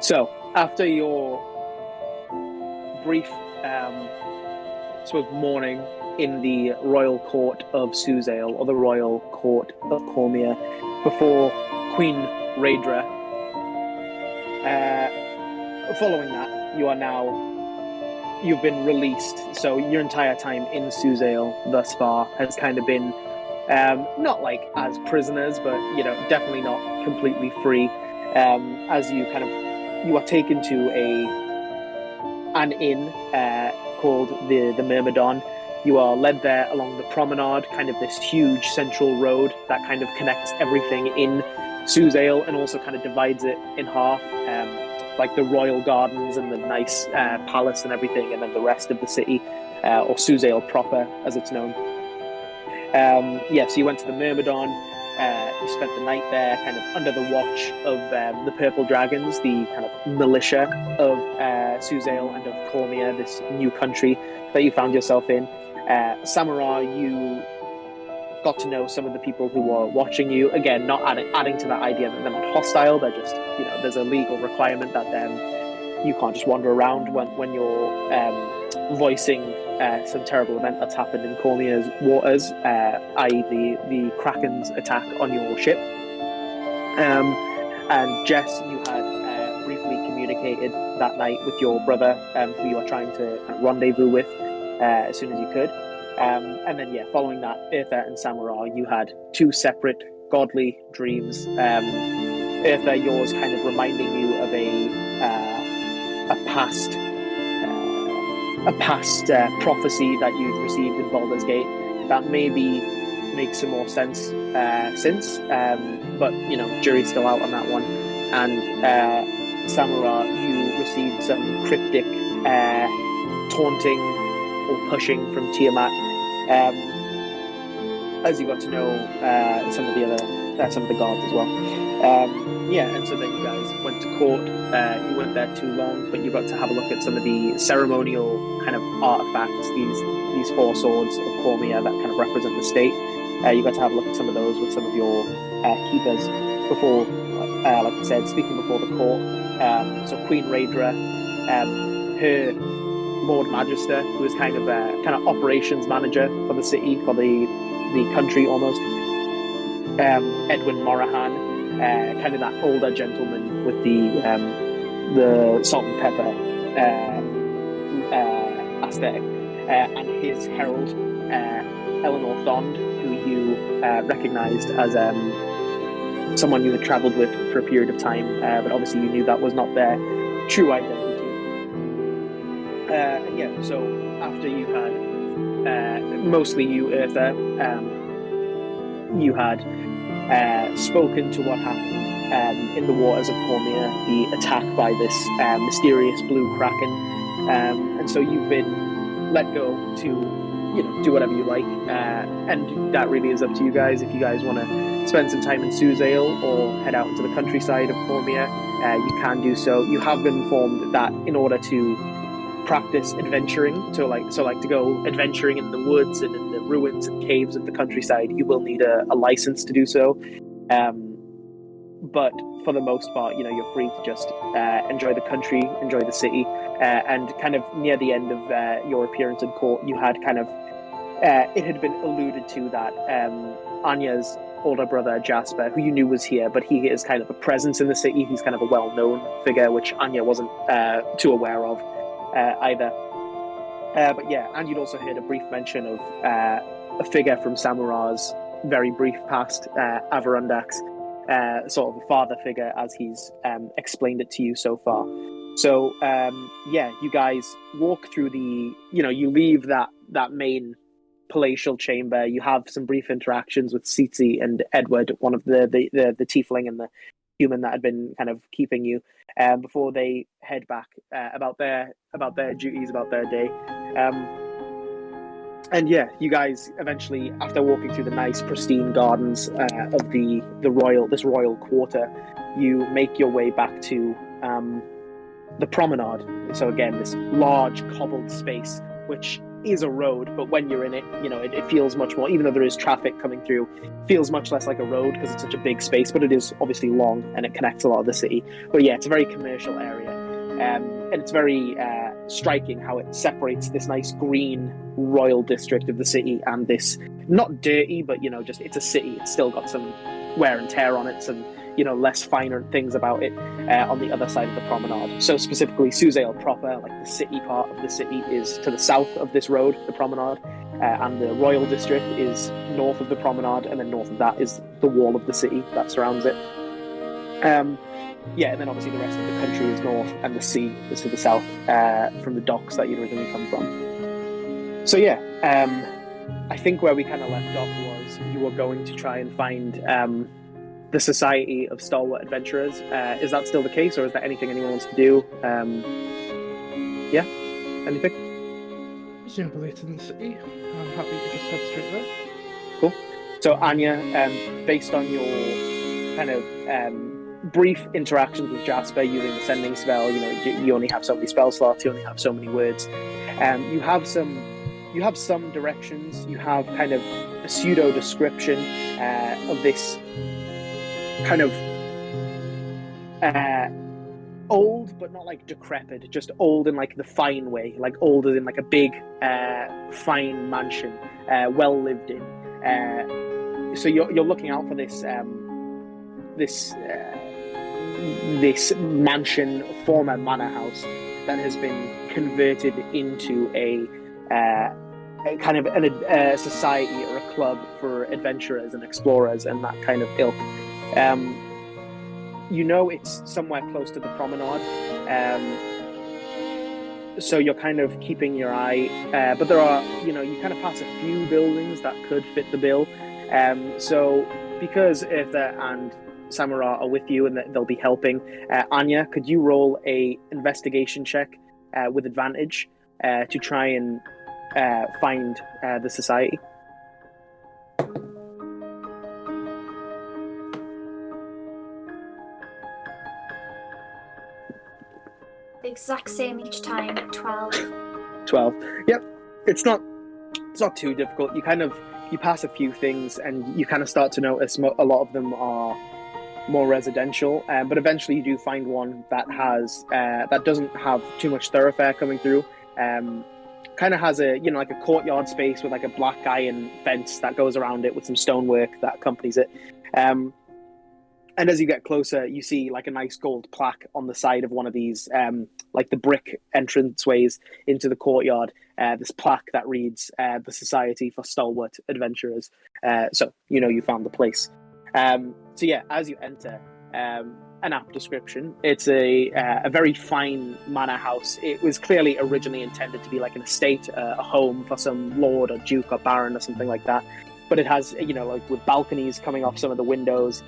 So, after your brief, morning in the royal court of Suzail, or the royal court of Cormier, before Queen Raedra, following that, you've been released. So your entire time in Suzail thus far has kind of been, not like as prisoners, but, definitely not completely free. As you are taken to an inn called the Myrmidon. You are led there along the promenade, kind of this huge central road that kind of connects everything in Suzail and also kind of divides it in half, like the royal gardens and the nice palace and everything, and then the rest of the city, or Suzail proper, as it's known. So you went to the Myrmidon. You spent the night there, kind of under the watch of the Purple Dragons, the kind of militia of Suzail and of Cormier, this new country that you found yourself in. Samara, you got to know some of the people who were watching you. Again, not adding to that idea that they're not hostile. They're just, there's a legal requirement that you can't just wander around when you're voicing some terrible event that's happened in Cormier's waters, i.e. the Kraken's attack on your ship. And Jess, you had briefly communicated that night with your brother, who you are trying to rendezvous with as soon as you could. And then, following that, Eartha and Samara, you had two separate godly dreams. Eartha, yours kind of reminding you of a past prophecy that you'd received in Baldur's Gate that maybe makes some more sense since, but jury's still out on that one. And Samara, you received some cryptic taunting or pushing from Tiamat, as you got to know some of the guards as well. And so then you guys went to court. You weren't there too long, but you got to have a look at some of the ceremonial kind of artifacts, these four swords of Cormier that kind of represent the state. You got to have a look at some of those with some of your keepers before, like I said, speaking before the court. So Queen Raedra, her Lord Magister, who is kind of operations manager for the city, for the country almost. Edwin Morahan, kind of that older gentleman with the salt and pepper aesthetic, and his herald, Eleanor Thond, who you recognised as someone you had travelled with for a period of time, but obviously you knew that was not their true identity. So after you had, mostly you, Eartha, you had spoken to what happened in the waters of Cormier, the attack by this mysterious blue kraken, and so you've been let go to do whatever you like, and that really is up to you guys. If you guys want to spend some time in Suzail or head out into the countryside of Cormier, you can do so. You have been informed that in order to practice adventuring, to go adventuring in the woods and in the ruins and caves of the countryside, you will need a license to do so. But for the most part, you're free to just enjoy the country, enjoy the city, and kind of near the end of your appearance in court, you had kind of it had been alluded to that Anya's older brother Jasper, who you knew was here, but he is kind of a presence in the city. He's kind of a well-known figure, which Anya wasn't too aware of either. And you'd also heard a brief mention of a figure from Samara's very brief past, Avarundak's sort of a father figure, as he's explained it to you so far. So you guys walk through you leave that main palatial chamber. You have some brief interactions with Tsitsi and Edward, one of the tiefling and the human that had been kind of keeping you, before they head back about their duties, about their day. You guys eventually, after walking through the nice, pristine gardens of this royal quarter, you make your way back to the promenade. So again, this large cobbled space, which is a road, but when you're in it, it feels much more, even though there is traffic coming through, feels much less like a road because it's such a big space, but it is obviously long and it connects a lot of the city. But yeah, it's a very commercial area. And it's very striking how it separates this nice green royal district of the city and this not dirty, but just it's a city. It's still got some wear and tear on it, some less finer things about it on the other side of the promenade. So specifically, Suzail proper, like the city part of the city, is to the south of this road, the promenade, and the royal district is north of the promenade, and then north of that is the wall of the city that surrounds it. And then obviously the rest of the country is north, and the sea is to the south from the docks that you'd originally come from. So I think where we kind of left off was you were going to try and find the Society of Stalwart Adventurers. Is that still the case, or is there anything anyone wants to do? Anything? Presumably it's in the city. I'm happy to just head straight there. Cool. So Anya, based on your kind of brief interactions with Jasper using the sending spell, you only have so many spell slots, you only have so many words. You have some directions. You have kind of a pseudo description of this kind of old, but not like decrepit, just old in like the fine way, like old as in like a big fine mansion, well lived in. So you're looking out for this this mansion, former manor house that has been converted into a kind of a society or a club for adventurers and explorers and that kind of ilk. It's somewhere close to the promenade, so you're kind of keeping your eye, but there are, you kind of pass a few buildings that could fit the bill. So because Eartha and Samara are with you and they'll be helping, Anya, could you roll a investigation check with advantage to try and find the society? Exact same each time. 12. 12. Yep. It's not too difficult. You pass a few things and you kind of start to notice a lot of them are more residential, but eventually you do find one that has that doesn't have too much thoroughfare coming through. Kind of has a like a courtyard space with like a black iron fence that goes around it with some stonework that accompanies it. And as you get closer, you see like a nice gold plaque on the side of one of these, like the brick entranceways into the courtyard. This plaque that reads the Society for Stalwart Adventurers. So you found the place. So yeah, as you enter, an apt description. It's a very fine manor house. It was clearly originally intended to be like an estate, a home for some lord or duke or baron or something like that. But it has, like with balconies coming off some of the windows,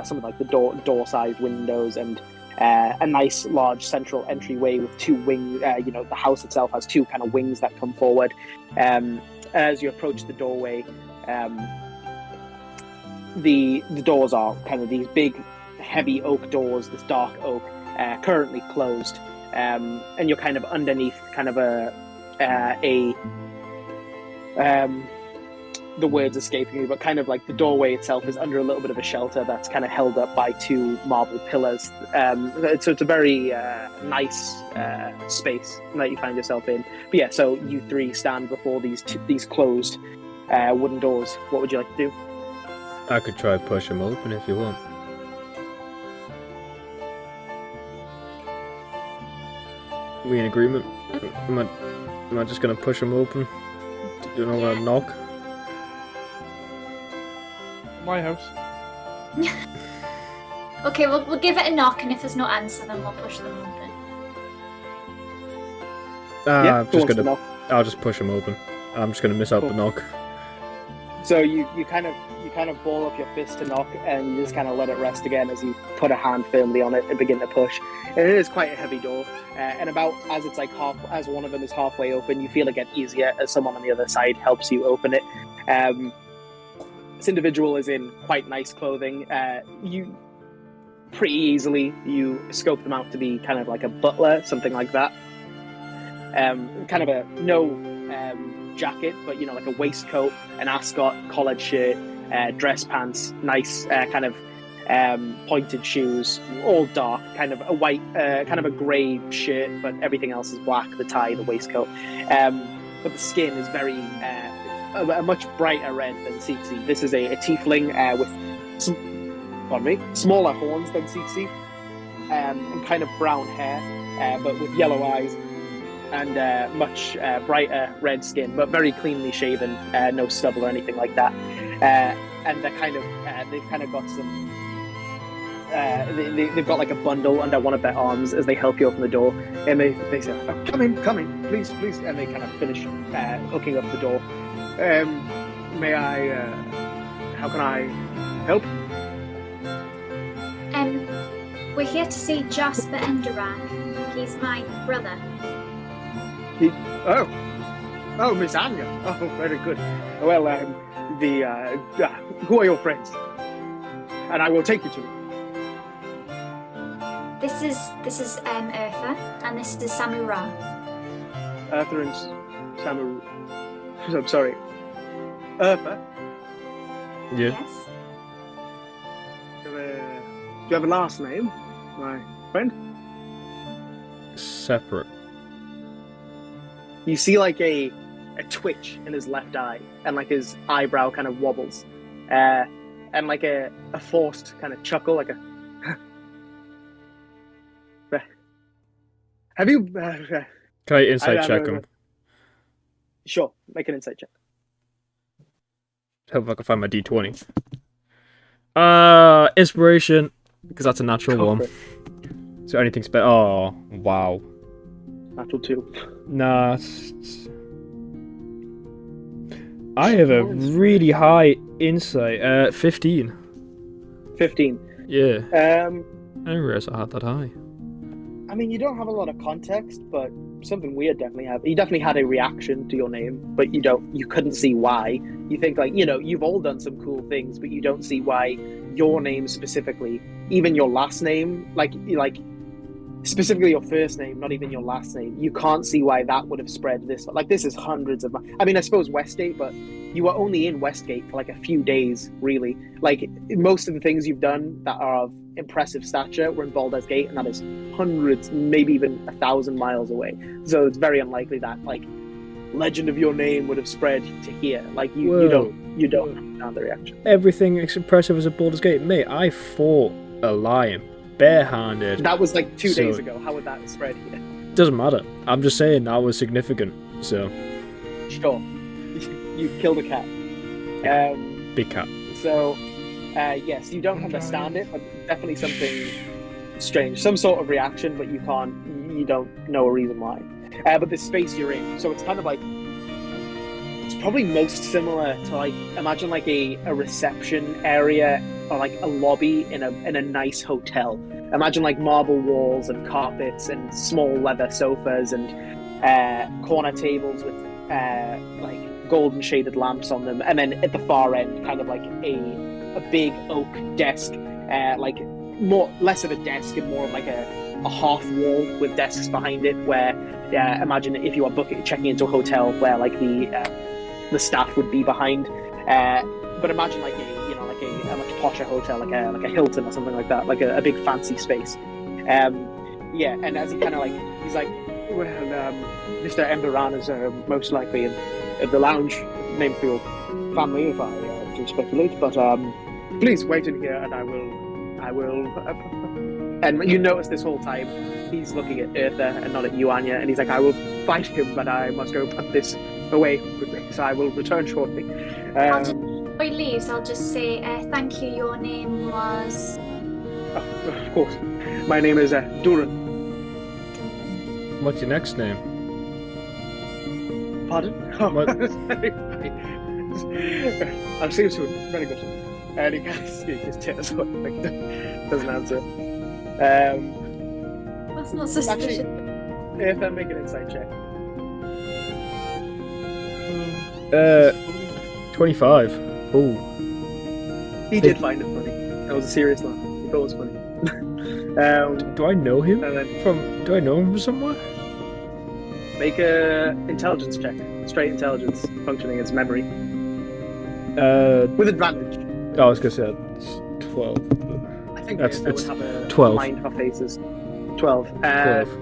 some of like the door-sized windows, and a nice large central entryway with two wings. The house itself has two kind of wings that come forward. As you approach the doorway, the doors are kind of these big, heavy oak doors, this dark oak, currently closed, and you're kind of underneath kind of the words escaping me, but kind of like the doorway itself is under a little bit of a shelter that's kind of held up by two marble pillars. So it's a very nice space that you find yourself in. But yeah, so you three stand before these closed wooden doors. What would you like to do? I could try push them open if you want. Are we in agreement? Am I just going to push them open? Do you know where to knock? My house. Okay, we'll give it a knock, and if there's no answer, then we'll push them open. I'll just push them open. I'm just gonna miss out the knock. So you kind of ball up your fist to knock, and you just kind of let it rest again as you put a hand firmly on it and begin to push. And it is quite a heavy door, and about as it's like as one of them is halfway open, you feel it get easier as someone on the other side helps you open it. This individual is in quite nice clothing. You pretty easily scope them out to be kind of like a butler, something like that. Kind of jacket, but like a waistcoat, an ascot, collared shirt, dress pants, nice kind of pointed shoes, all dark, kind of a white, kind of a grey shirt, but everything else is black, the tie, the waistcoat. But the skin is very, a much brighter red than Tsitsi. This is a tiefling with smaller horns than Tsitsi, and kind of brown hair, but with yellow eyes, and much brighter red skin, but very cleanly shaven, no stubble or anything like that. And they've kind of got some. They've got like a bundle under one of their arms as they help you open the door, and they say, oh, come in, please, and they kind of finish hooking up the door. May I? How can I help? We're here to see Jasper Enderan. He's my brother. Oh, Miss Anya. Oh, very good. Well, who are your friends? And I will take you to them. This is Eartha, and this is Samura. Eartha and Samura. I'm sorry. Eartha? Yeah. Yes. Do you have a last name, my friend? Separate. You see like a twitch in his left eye, and like his eyebrow kind of wobbles, and like a forced kind of chuckle, like a. Have you? Can I insight check him? Sure, make an insight check. Hope I can find my D20. Inspiration, because that's a natural one. So anything oh, wow. Natural 2. Nah. I have a really high insight. 15. 15. Yeah. I Um, didn't realize I had that high. I mean, you don't have a lot of context, but something weird definitely happened. You definitely had a reaction to your name, but you couldn't see why. You think like, you've all done some cool things, but you don't see why your name specifically, even your last name, like specifically your first name, not even your last name. You can't see why that would have spread this. Like, this is hundreds of. I mean, I suppose Westgate, but you were only in Westgate for like a few days, really. Like, most of the things you've done that are of impressive stature were in Baldur's Gate, and that is hundreds, maybe even 1,000 miles away. So it's very unlikely that like legend of your name would have spread to here. Like, you don't understand the reaction. Everything as impressive as a Baldur's Gate, mate. I fought a lion barehanded. That was like 2 days ago. How would that spread here? Doesn't matter. I'm just saying that was significant. So sure, you killed a cat. Big cat. So yes, you don't understand it, but definitely something strange, some sort of reaction, but you don't know a reason why. But the space you're in, so it's kind of like, it's probably most similar to like, imagine like a reception area or like a lobby in a nice hotel. Imagine like marble walls and carpets and small leather sofas and corner tables with like golden shaded lamps on them, and then at the far end, kind of like a big oak desk, like less of a desk and more of like a half wall with desks behind it. Where imagine if you are checking into a hotel where like the staff would be behind, but imagine like a much posher hotel, like a Hilton or something like that, like a big fancy space. And as he kind of like, he's like, well, Mr. Emberan is most likely in the lounge, named for your family, if I do speculate. But please wait in here, and I will. And you notice this whole time he's looking at Eartha and not at you, Anya, and he's like, I will fight him, but I must go put this away quickly, so I will return shortly. Before he leaves, I'll just say thank you. Your name was. Of course, my name is Duran. What's your next name? Pardon? Oh, What? I'll see you soon. Very good. And he kind of just tears away, like, doesn't answer. That's not suspicious. Actually, if I make an insight check. 25. Oh. He did find it funny. That was a serious laugh. He thought it was funny. Do I know him and then, from? Do I know him from somewhere? Make a intelligence check. Straight intelligence, functioning as memory. With advantage. I was gonna say it's 12. I think That's- that would it's have a 12. mind for faces. 12. 12.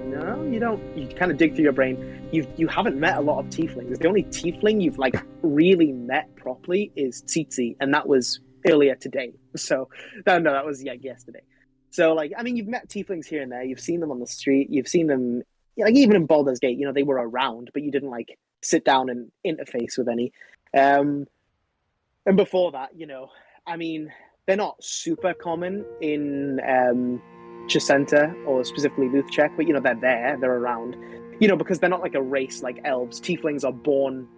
No, you don't. You kind of dig through your brain. You haven't met a lot of tieflings. The only tiefling you've like really met properly is Tsitsi, and that was earlier today. So no, that was yesterday. So like, I mean, you've met tieflings here and there. You've seen them on the street. You've seen them, like even in Baldur's Gate. You know, they were around, but you didn't like sit down and interface with any. And before that, you know, I mean, they're not super common in Chicenta or specifically Luthchek, but you know, they're around. You know, because they're not like a race like elves. Tieflings are born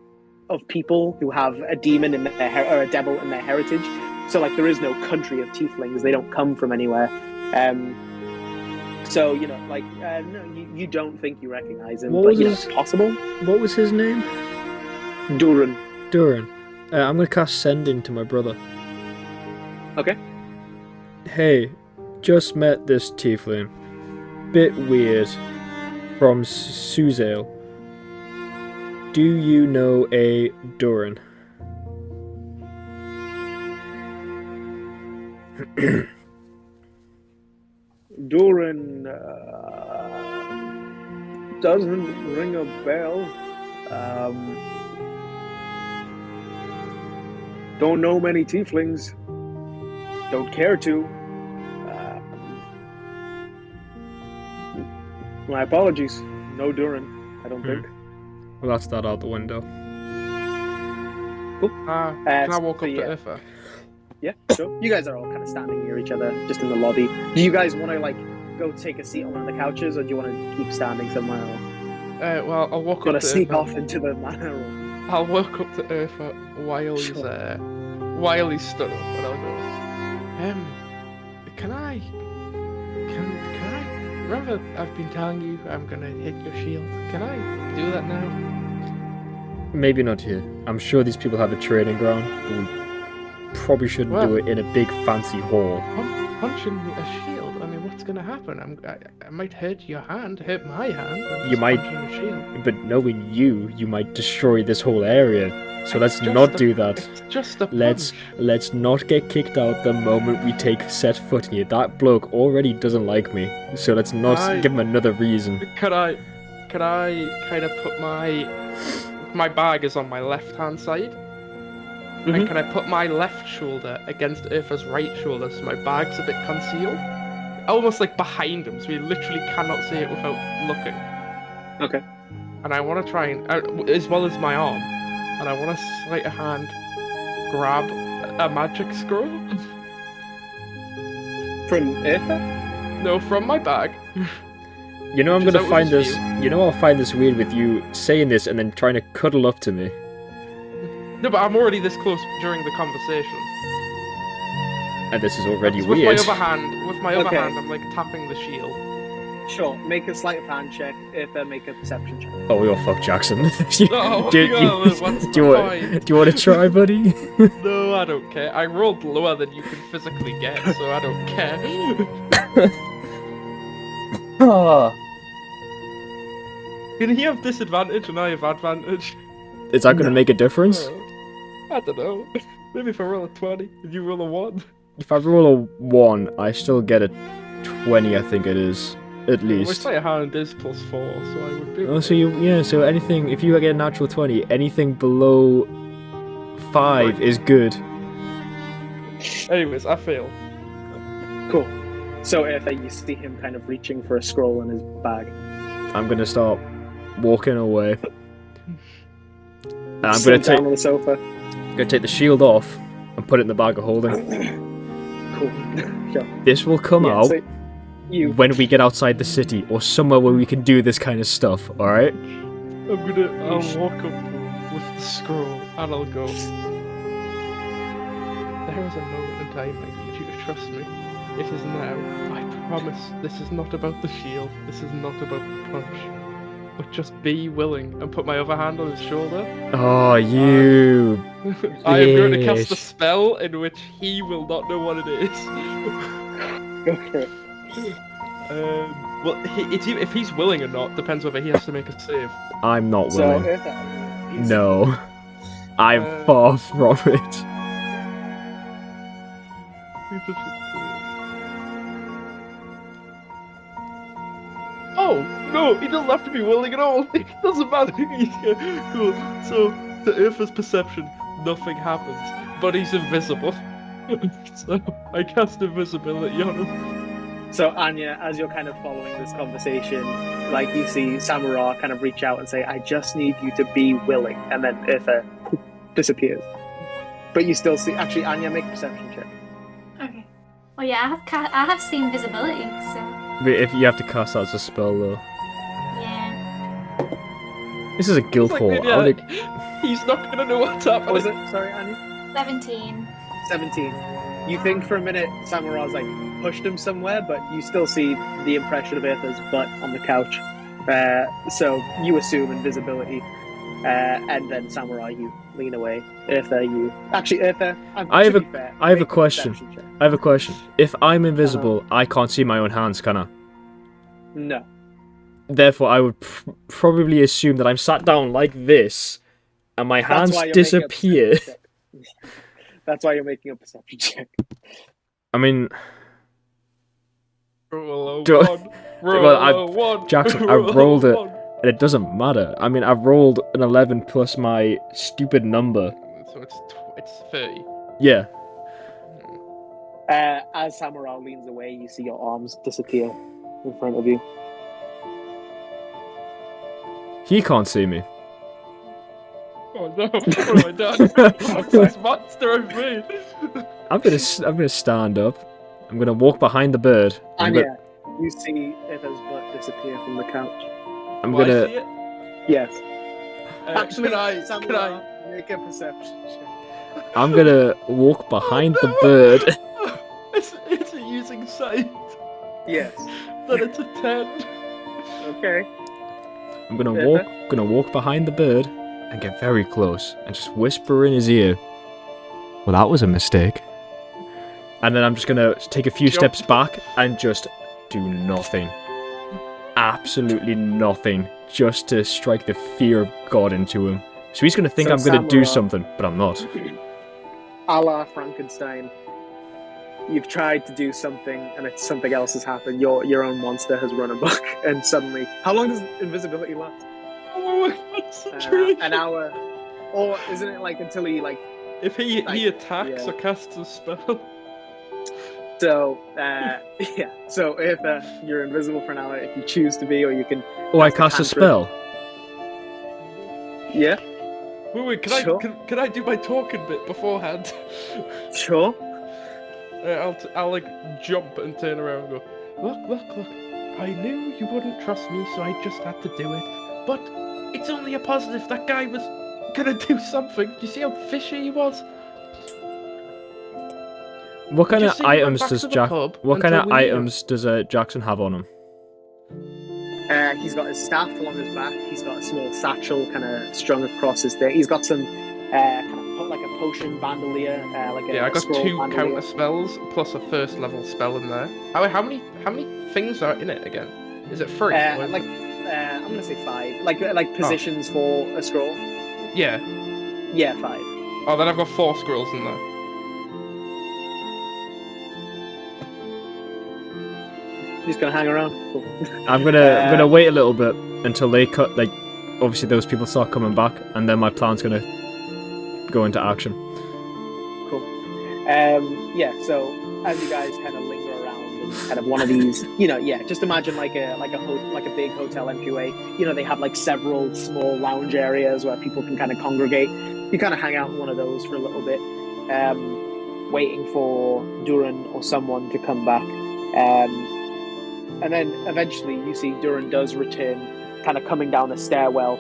of people who have a demon in their or a devil in their heritage. So like, there is no country of tieflings. They don't come from anywhere. So you know, like, no, you don't think you recognize him, but you know, it's possible. What was his name? Durin. Durin. I'm gonna cast Send into my brother. Okay. Hey, just met this tiefling. Bit weird. From Suzail. Do you know a Durin? Durin doesn't ring a bell. Don't know many tieflings. Don't care to. My apologies. No Durin, I don't think. Well, that's that out the window. Cool. Can I walk up to Urfa? Yeah, sure. You guys are all kind of standing near each other, just in the lobby. Do you guys want to like go take a seat on one of the couches, or do you want to keep standing somewhere else? Well, I'll walk Got up to to sneak Urfa. off into the manor room. I'll walk up to Urfa while he's Sure. while he's stood up, and I'll go. Can I? Remember, I've been telling you I'm gonna hit your shield. Can I do that now? Maybe not here. I'm sure these people have a training ground, but we probably shouldn't do it in a big fancy hall. I'm punching a shield. I mean, what's gonna happen? I might hurt your hand, hurt my hand. I'm You just might- punching a shield. But knowing you might destroy this whole area. So let's Just not a- do that. It's just a Let's punch. not get kicked out the moment we take set foot in here. That bloke already doesn't like me, so let's not give him another reason. Could I kind of put my bag is on my left hand side, and can I put my left shoulder against Urfa's right shoulder so my bag's a bit concealed, almost like behind him, so he literally cannot see it without looking. Okay. And I want to try and, as well as my arm, and I want to sleight of hand grab a magic scroll. From Eartha? No, from my bag. You know I'm Which is gonna out find with this. his You know I'll find this weird with you saying this and then trying to cuddle up to me. No, but I'm already this close during the conversation. And this is already With weird. my other hand, Okay. I'm like tapping the shield. Sure. Make a sleight of hand check. Eartha, make a perception check. Oh, you're fuck Jackson. Oh, do, God, what's do the you want? point? Do you want to try, buddy? No, I don't care. I rolled lower than you can physically get, so I don't care. Can he have disadvantage and I have advantage? Is that gonna make a difference? I don't know. Maybe if I roll a 20 and you roll a 1. If I roll a 1, I still get a 20. I think it is at My least. sleight of hand is +4, so I would be. Oh, so so anything, if you get a natural 20, anything below 5 is good. Anyways, I fail. Cool. So Eartha, you see him kind of reaching for a scroll in his bag. I'm gonna start walking away. And I'm Sit gonna down on the sofa. take the shield off and put it in the bag of holding. Cool. Sure. This will come Yeah, out so you when we get outside the city or somewhere where we can do this kind of stuff. All right? I'll walk up with the scroll and I'll go. There is a moment in time I need you to trust me. It is now. I promise this is not about the shield. This is not about the punch. But just be willing and put my other hand on his shoulder. Oh, you. I am going to cast a Bitch. spell in which he will not know what it is. go for it. Well, if he's willing or not depends whether he has to make a save. I'm not So willing. Eartha, No. I'm far from it. Oh no, he doesn't have to be willing at all. It doesn't matter. Cool. So to Eartha's perception, nothing happens, but he's invisible. So I cast invisibility on him. So Anya, as you're kind of following this conversation, like you see Samara kind of reach out and say, "I just need you to be willing," and then Eartha disappears. But you still see. Actually, Anya, make a perception check. Okay. Well, yeah, I have seen visibility, so But if you have to cast that as a spell, though. yeah. This is a guild hall. How would it... He's not gonna know what's happening. What was it? Sorry, Anya. 17. 17. You think for a minute Samara's like pushed him somewhere, but you still see the impression of Eartha's butt on the couch. So you assume invisibility, and then Samara, you lean away. Eartha, you actually Eartha. I have a make question. perception check. I have a question. If I'm invisible, I can't see my own hands, can I? No. Therefore, I would probably assume that I'm sat down like this, and my hands That's why you're disappear. making a perception check. That's why you're making a perception check. I mean, Roll a Do- one. well, I- Roll a one. Jackson, I Roll a rolled it. one. and it doesn't matter. I mean, I rolled an 11 plus my stupid number. So it's 30. Yeah. As Samara leans away, you see your arms disappear in front of you. He can't see me. Oh no! What have I done? What's this monster I've made? I'm gonna stand up. I'm gonna walk behind the bird. And yeah, you see Eva's butt disappear from the couch. I'm Will I gonna. see it? Yes. Actually, can I Samara, make a perception check. I'm gonna walk behind the bird. It's using sight. Yes. Then it's a 10. Okay. I'm gonna walk behind the bird and get very close and just whisper in his ear. Well, that was a mistake. And then I'm just gonna take a few steps back and just do nothing. Absolutely nothing. Just to strike the fear of God into him. So he's gonna think So I'm gonna do Samara- something, but I'm not. A la Frankenstein. You've tried to do something and it's something else has happened. Your own monster has run amok and suddenly... How long does invisibility last? Oh my concentration. An hour. Or isn't it like until he like... If he attacks yeah. or casts a spell. So, yeah. So if you're invisible for an hour, if you choose to be, or you can... Oh, I cast a spell. Yeah, Wait, can Sure. can I do my talking bit beforehand? sure. I'll like jump and turn around and go, look, I knew you wouldn't trust me, so I just had to do it. But it's only a positive. That guy was gonna do something. Do you see how fishy he was? What kind Did you of see he went items back does to the Jack? pub What kind until of we knew? items does Jackson have on him? He's got his staff along his back. He's got a small satchel kind of strung across his thing. He's got some kind of like a potion bandolier, like a Yeah, I got scroll 2 bandolier. counter spells plus a first level spell in there. How many things are in it again? Is it 3? Or is Like I'm gonna say 5. Like positions for a scroll. yeah. Yeah, 5. Oh, then I've got 4 scrolls in there. He's gonna hang around. Cool. I'm gonna wait a little bit until they cut. Like, obviously those people start coming back, and then my plan's gonna go into action. Cool. Yeah. So as you guys kind of linger around in kind of one of these, just imagine like a big hotel entryway. They have like several small lounge areas where people can kind of congregate. You kind of hang out in one of those for a little bit, waiting for Duran or someone to come back. And then eventually you see Duran does return, kind of coming down a stairwell.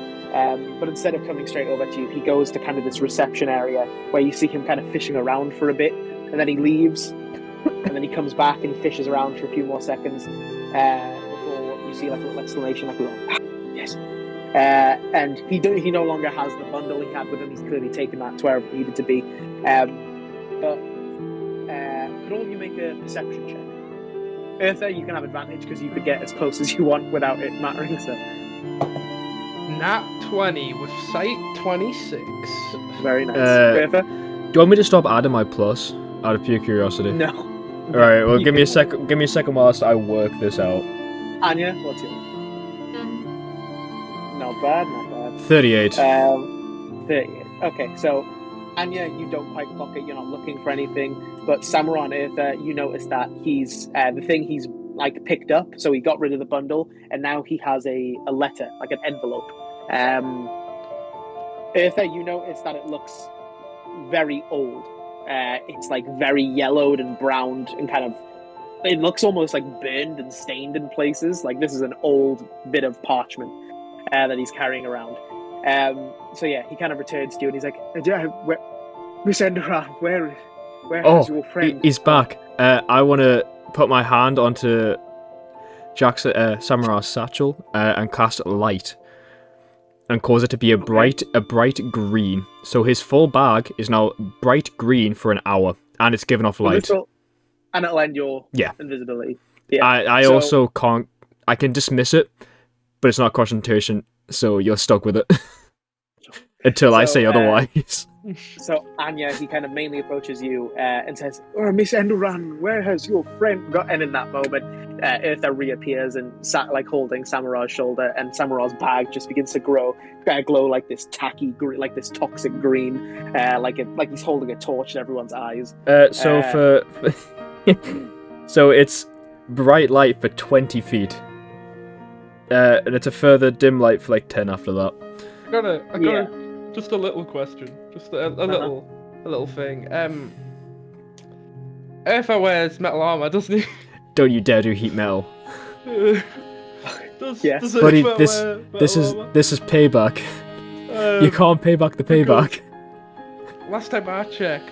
But instead of coming straight over to you, he goes to kind of this reception area where you see him kind of fishing around for a bit. And then he leaves. And then he comes back and he fishes around for a few more seconds before you see like a little exclamation, like a little, yes. And he no longer has the bundle he had with him. He's clearly taken that to where it needed to be. But could all of you make a perception check? Eartha, you can have advantage because you could get as close as you want without it mattering. So Nat 20 with sight 26. very nice. Eartha? Do you want me to stop adding my plus out of pure curiosity? No. Alright, well, give me a second. Give me a second whilst I work this out. Anya, what's yours? Not bad, not bad. 38. 38. Okay, so Anya, you don't quite clock it. You're not looking for anything. But Samurai and Eartha, you notice that he's the thing he's like picked up. So he got rid of the bundle, and now he has a letter, like an envelope. Eartha, you notice that it looks very old. It's like very yellowed and browned and kind of. It looks almost like burned and stained in places. Like this is an old bit of parchment that he's carrying around. So yeah, he kind of returns to you and he's like, Miss Enderan, where is your friend? He's back. I want to put my hand onto Jack's Samurai's satchel and cast light and cause it to be a bright green. So his full bag is now bright green for an hour, and it's giving off light. And it'll end your invisibility. Yeah. I also can't. I can dismiss it, but it's not concentration, so you're stuck with it until I say otherwise. So Anya, he kind of mainly approaches you and says, "Oh, Miss Enderan, where has your friend got?" And in that moment, Eartha reappears and like holding Samurai's shoulder, and Samurai's bag just begins to glow like this tacky, like this toxic green, like he's holding a torch in everyone's eyes. So so it's bright light for 20 feet, and it's a further dim light for like 10 after that. I got just a little question, just a little thing. Eartha wears metal armor, doesn't he? Don't you dare do heat metal. Does Buddy, this is payback. You can't pay back the payback. Last time I checked,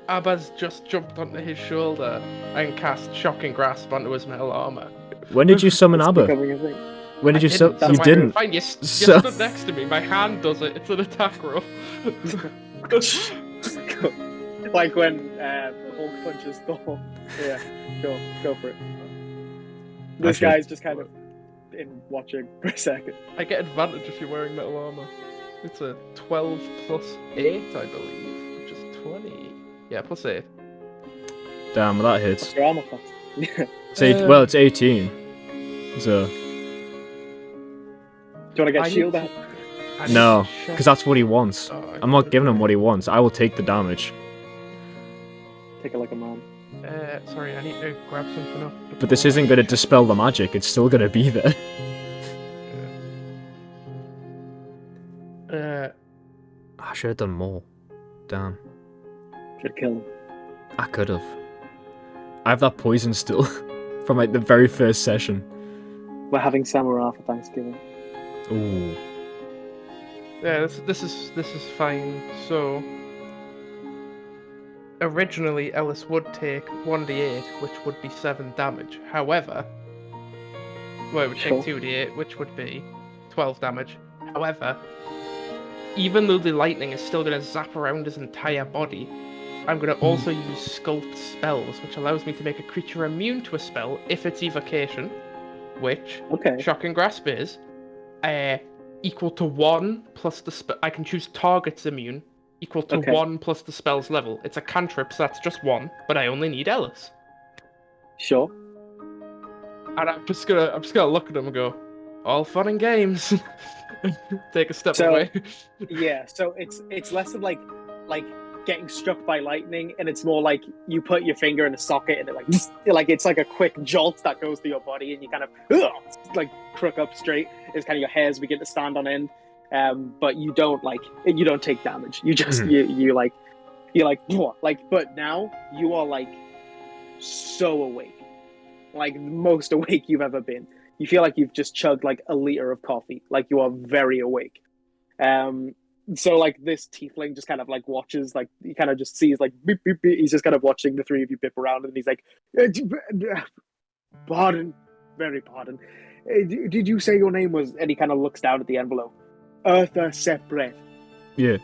Abba's just jumped onto his shoulder and cast Shocking Grasp onto his metal armor. When did you summon Abba? When did you summon? You didn't. Fine, you stood next to me. My hand does it. It's an attack roll. Like when Hulk punches Thor. Yeah, go for it. This guy's just kind of in watching for a second. I get advantage if you're wearing metal armor. It's a 12 plus 8, I believe, which is 20. Yeah, plus 8. Damn, well, that hits. What's your armor class? It's 18. So. Do you want to get shield out? No, because that's what he wants. I'm not giving him what he wants. I will take the damage. Take it like a man. Sorry, I need to grab something up. But this isn't going to dispel the magic. It's still going to be there. I should have done more. Damn. Should kill him. I could have. I have that poison still from like the very first session. We're having Samurai for Thanksgiving. Ooh. Yeah, this is fine. So originally Ellis would take 1d8, which would be 7 damage. However, it would take 2d8, which would be 12 damage. However, even though the lightning is still going to zap around his entire body, I'm going to also use Sculpt Spells, which allows me to make a creature immune to a spell if it's evocation, which Shocking Grasp is, equal to 1 plus the I can choose target's immune, equal to 1 plus the spell's level. It's a cantrip, so that's just 1, but I only need Ellis. Sure. And I'm just gonna look at him and go, all fun and games. Take a step away. Yeah, so it's less of like getting struck by lightning, and it's more like you put your finger in a socket and it like it's like a quick jolt that goes through your body, and you kind of like crook up straight. It's kind of your hairs begin to stand on end, but you don't take damage. You just you're like but now you are like so awake, like the most awake you've ever been. You feel like you've just chugged like a liter of coffee. Like you are very awake. So like this tiefling just kind of like watches, like he kind of just sees like beep, beep, beep. He's just kind of watching the three of you bip around, and he's like, pardon, very pardon. Did you say your name was? And he kind of looks down at the envelope. Eartha Sepret. Yeah.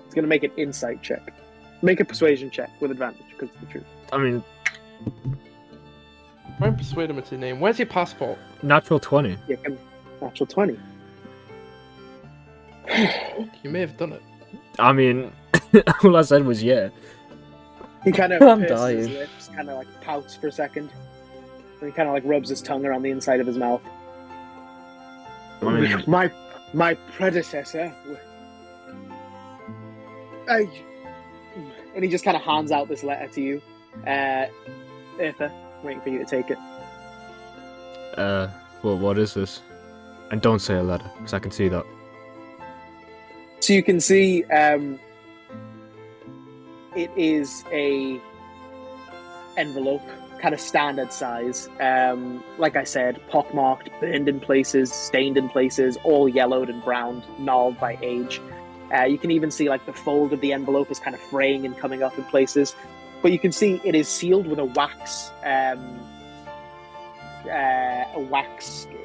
It's gonna make an insight check. Make a persuasion check with advantage, because it's the truth. I mean, Try and persuade him it's your name. Where's your passport? natural 20. Yeah, natural 20. You may have done it. I mean, all I said was yeah. He kind of I'm purses dying. his lips, kind of like pouts for a second. And he kind of like rubs his tongue around the inside of his mouth. I mean, My predecessor. And he just kind of hands out this letter to you. Eartha, waiting for you to take it. well, what is this? And don't say a letter, because I can see that. So you can see it is a envelope, kind of standard size. Like I said, pockmarked, burned in places, stained in places, all yellowed and browned, gnarled by age. You can even see like the fold of the envelope is kind of fraying and coming up in places. But you can see it is sealed with a wax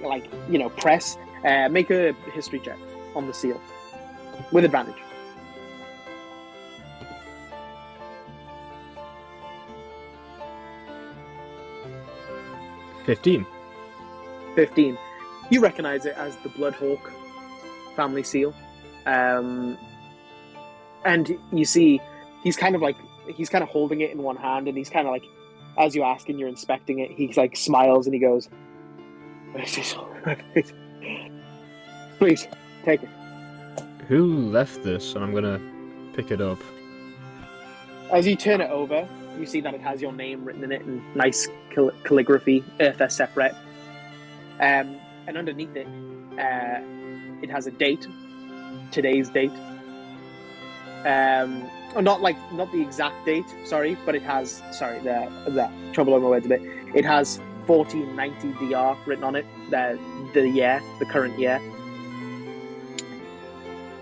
like, you know, press. Make a history check on the seal with advantage. $15. 15. You recognize it as the Bloodhawk family seal. And you see he's kind of holding it in one hand, and he's kind of like, as you ask and you're inspecting it, he like smiles and he goes, please take it. Who left this? And I'm gonna pick it up. As you turn it over, you see that it has your name written in it in nice calligraphy, Eartha Sepret. And underneath it, it has a date, today's date. Not the exact date, sorry, but it has, the trouble on my words a bit. It has 1490 DR written on it, the year, the current year.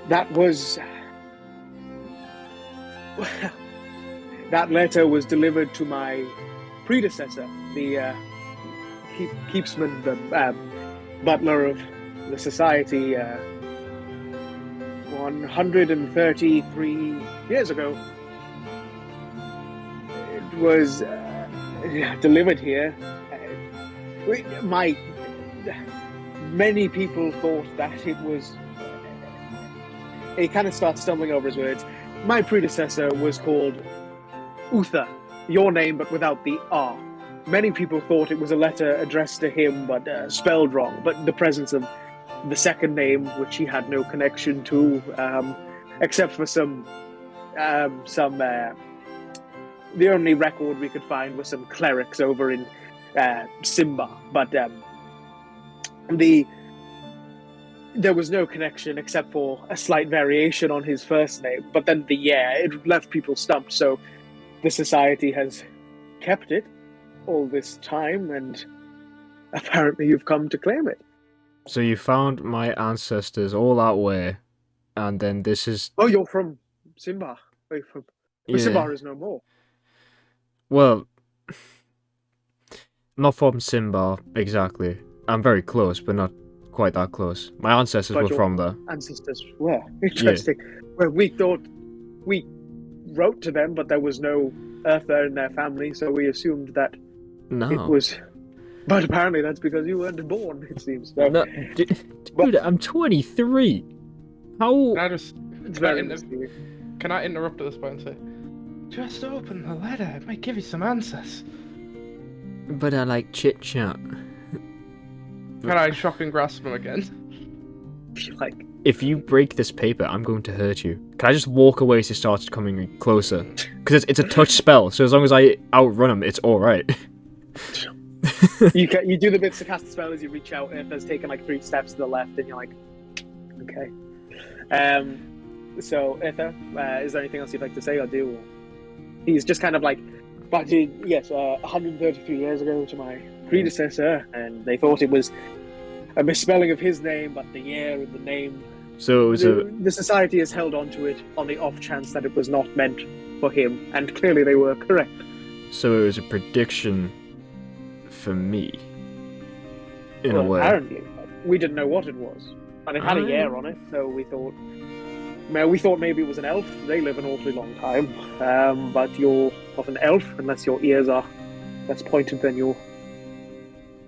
That was... that letter was delivered to my predecessor, the keepsman, the butler of the society, 133 years ago. It was delivered here. Many people thought that it was... He kind of starts stumbling over his words. My predecessor was called Uther, your name, but without the R. Many people thought it was a letter addressed to him, but spelled wrong. But the presence of the second name, which he had no connection to, except for some. The only record we could find was some clerics over in Simba, but there was no connection except for a slight variation on his first name. But then it left people stumped. So the society has kept it all this time, and apparently you've come to claim it. So you found my ancestors all that way, and then this is... Oh, you're from Simba. Yeah. Simba is no more. Well, not from Simba, exactly. I'm very close, but not quite that close. My ancestors were from there. Ancestors were. Interesting. Yeah. Well, we thought we wrote to them, but there was no Eartha in their family, so we assumed that it was... But apparently that's because you weren't born, it seems. So, no, dude, I'm 23. How? Can I interrupt at this point and say, just open the letter, it might give you some answers. But I like chit-chat. Can I shock and grasp him again? If you break this paper, I'm going to hurt you. Can I just walk away as he starts coming closer? Because it's a touch spell, so as long as I outrun him, it's alright. You do the bits to cast the spell as you reach out, and if there's taken like 3 steps to the left, and you're like, okay. So, Eartha, is there anything else you'd like to say or do? He's just kind of like, but yes, 133 years ago to my predecessor, and they thought it was a misspelling of his name, but the year and the name. So it was the society has held on to it on the off chance that it was not meant for him, and clearly they were correct. So it was a prediction for me, in a way. Apparently, we didn't know what it was, and it had a year on it, so we thought we thought maybe it was an elf. They live an awfully long time. But you're not an elf unless your ears are less pointed than your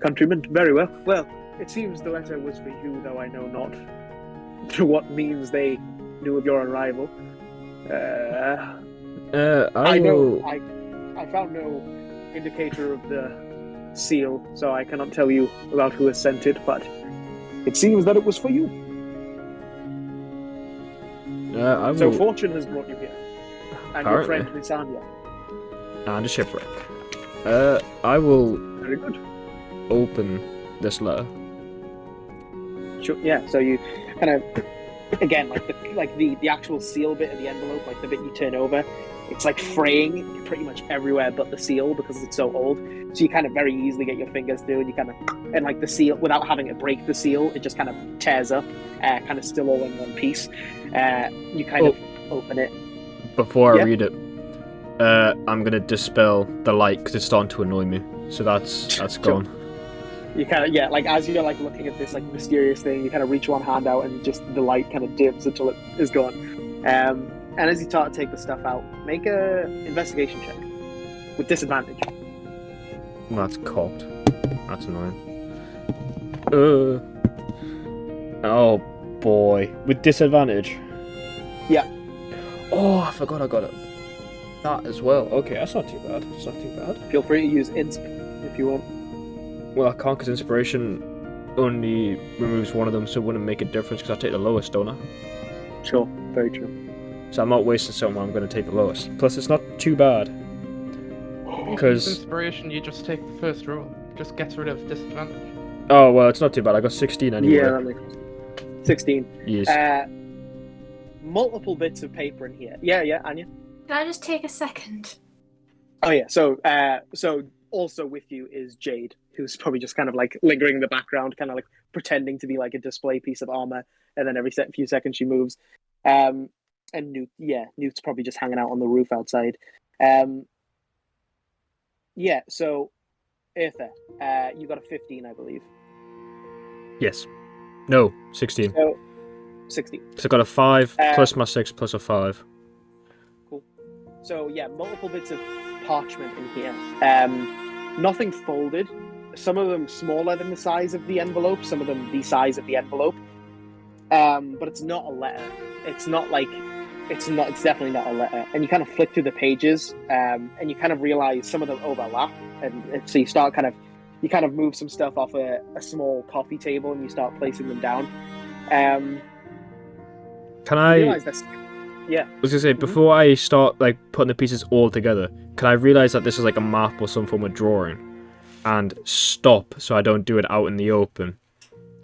countrymen. Very well. Well, it seems the letter was for you, though I know not through what means they knew of your arrival. I found no indicator of the seal, so I cannot tell you about who has sent it, but it seems that it was for you. So fortune has brought you here. And your friend Misanya. And a shipwreck. I will Very good. open this letter. Sure. Yeah, so you kind of, again, like the actual seal bit of the envelope, like the bit you turn over, it's like fraying pretty much everywhere but the seal because it's so old. So you kind of very easily get your fingers through, and you kind of, and like the seal, without having it break the seal, it just kind of tears up, kind of still all in one piece. You kind of open it. Before I read it, I'm gonna dispel the light because it's starting to annoy me. So that's gone. You kind of, like as you're like looking at this like mysterious thing, you kind of reach one hand out and just the light kind of dims until it is gone. And as you start to take the stuff out, make a investigation check with disadvantage. That's cocked. That's annoying. Oh boy, with disadvantage. Yeah. Oh, I forgot I got it. That as well. Okay, that's not too bad. It's not too bad. Feel free to use insp if you want. Well, I can't because inspiration only removes one of them, so it wouldn't make a difference because I take the lowest, don't I? Sure, very true. So I'm not wasting something, I'm going to take the lowest. Plus, it's not too bad. Because inspiration, you just take the first roll. Just gets rid of disadvantage. Oh, well, it's not too bad. I got 16 anyway. Yeah, that makes sense. 16. Yes. Multiple bits of paper in here. Yeah, Anya? Can I just take a second? Oh, yeah. So also with you is Jade, who's probably just kind of like lingering in the background, kind of like pretending to be like a display piece of armor, and then every few seconds she moves. And Newt's probably just hanging out on the roof outside. So Eartha, you got a 15, I believe. Yes. No, 16. So 16. So I got a 5 plus my 6 plus a 5. Cool. So yeah, multiple bits of parchment in here. Nothing folded. Some of them smaller than the size of the envelope. Some of them the size of the envelope. But it's not a letter. It's definitely not a letter. And you kind of flick through the pages, and you kind of realize some of them overlap. And so you kind of move some stuff off a small coffee table and you start placing them down. Can I realize this? Yeah. I was gonna say, before I start like putting the pieces all together, can I realize that this is like a map or some form of drawing, and stop so I don't do it out in the open?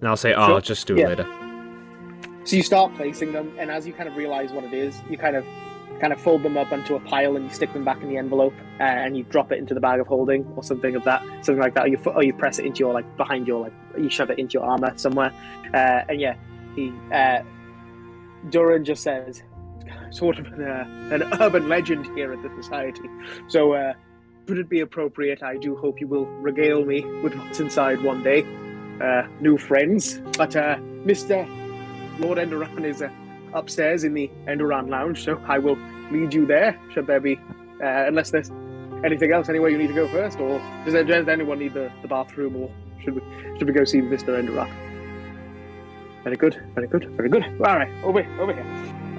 And I'll say, Sure. I'll just do it later. So you start placing them, and as you kind of realize what it is, you kind of fold them up onto a pile and you stick them back in the envelope, and you drop it into the bag of holding or something like that, or you press it into your behind your you shove it into your armor somewhere, Duran just says, sort of an urban legend here at the society. So would it be appropriate? I do hope you will regale me with what's inside one day, new friends. But Mr. Lord Enduran is upstairs in the Enduran Lounge, so I will lead you there, should there be, unless there's anything else, anywhere you need to go first, or does anyone need the bathroom, or should we go see Mr. Enduran? Very good. All right, over here.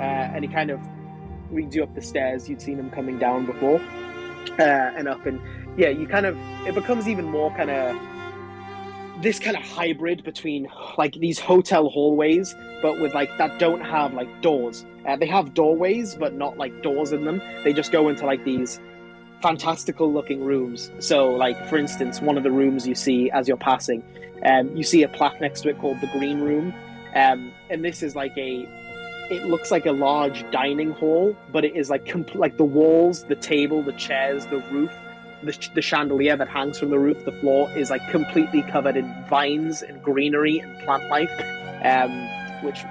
And he kind of leads you up the stairs. You'd seen him coming down before, and up, and it becomes even more kind of this kind of hybrid between like these hotel hallways, but with like that don't have like doors. They have doorways, but not like doors in them. They just go into like these fantastical looking rooms. So like, for instance, one of the rooms you see as you're passing, you see a plaque next to it called the Green Room. And this is like it looks like a large dining hall, but it is like like the walls, the table, the chairs, the roof, the chandelier that hangs from the roof, the floor is like completely covered in vines and greenery and plant life, which,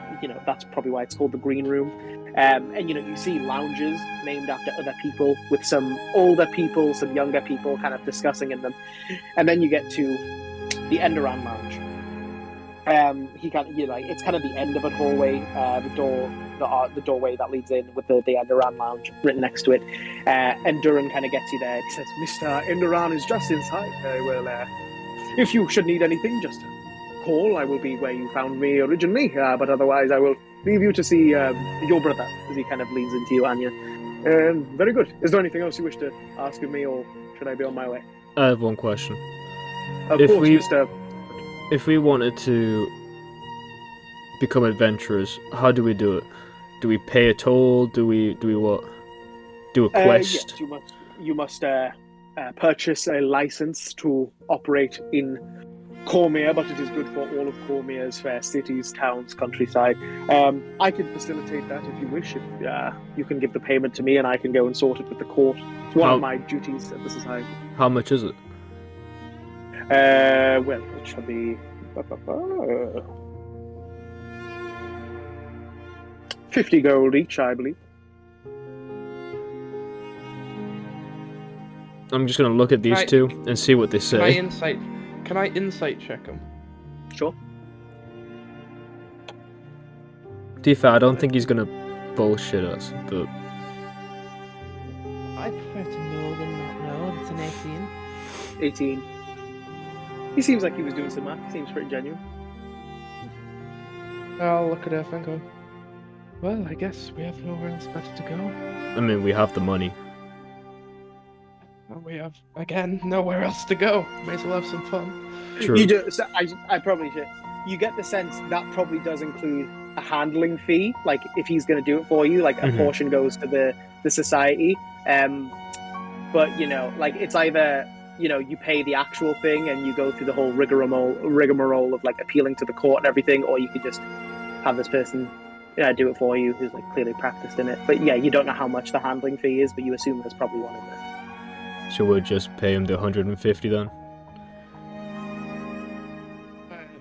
that's probably why it's called the Green Room. And you see lounges named after other people, with some older people, some younger people kind of discussing in them. And then you get to the Enduran Lounge. It's kind of the end of a hallway. The door the doorway that leads in with the Enderan Lounge written next to it. And Duran kind of gets you there. He says, "Mr. Enderan is just inside. If you should need anything, just call. I will be where you found me originally. But otherwise, I will leave you to see your brother," as he kind of leans into you, Anya. Very good. Is there anything else you wish to ask of me, or should I be on my way? I have one question. Of course, Mr. If we wanted to become adventurers, how do we do it? Do we pay a toll? Do we what? Do a quest? Yes, you must purchase a license to operate in Cormier, but it is good for all of Cormier's fair cities, towns, countryside. I can facilitate that if you wish. If you can give the payment to me, and I can go and sort it with the court. It's one of my duties at the society. How much is it? Well, it should be 50 gold each, I believe. I'm just gonna look at these two and see what they say. Can I insight check them? Sure. To be fair, I don't think he's gonna bullshit us, but I prefer to know than not know. It's an 18. 18. He seems like he was doing some math. He seems pretty genuine. I'll look at it and go, well, I guess we have nowhere else better to go. I mean, we have the money. And we have, again, nowhere else to go. May as well have some fun. True. You do. So I probably should. You get the sense that probably does include a handling fee. Like, if he's going to do it for you, like a portion goes to the society. But, you know, like, it's either, you know, you pay the actual thing and you go through the whole rigmarole of, like, appealing to the court and everything, or you could just have this person do it for you who's, like, clearly practiced in it. But, yeah, you don't know how much the handling fee is, but you assume there's probably one in there. So we'll just pay him the 150 then?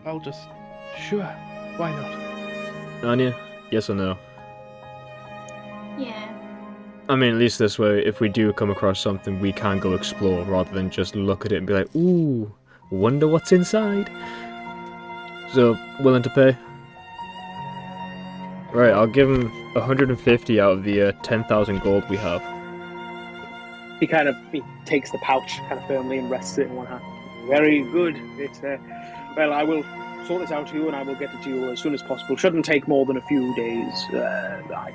I'll just... Sure, why not? Anya, yes or no? Yeah. I mean, at least this way, if we do come across something, we can go explore rather than just look at it and be like, ooh, wonder what's inside. So, willing to pay? Right, I'll give him 150 out of the 10,000 gold we have. He takes the pouch kind of firmly and rests it in one hand. Very good. It's well, I will sort this out to you, and I will get it to you as soon as possible. Shouldn't take more than a few days. I've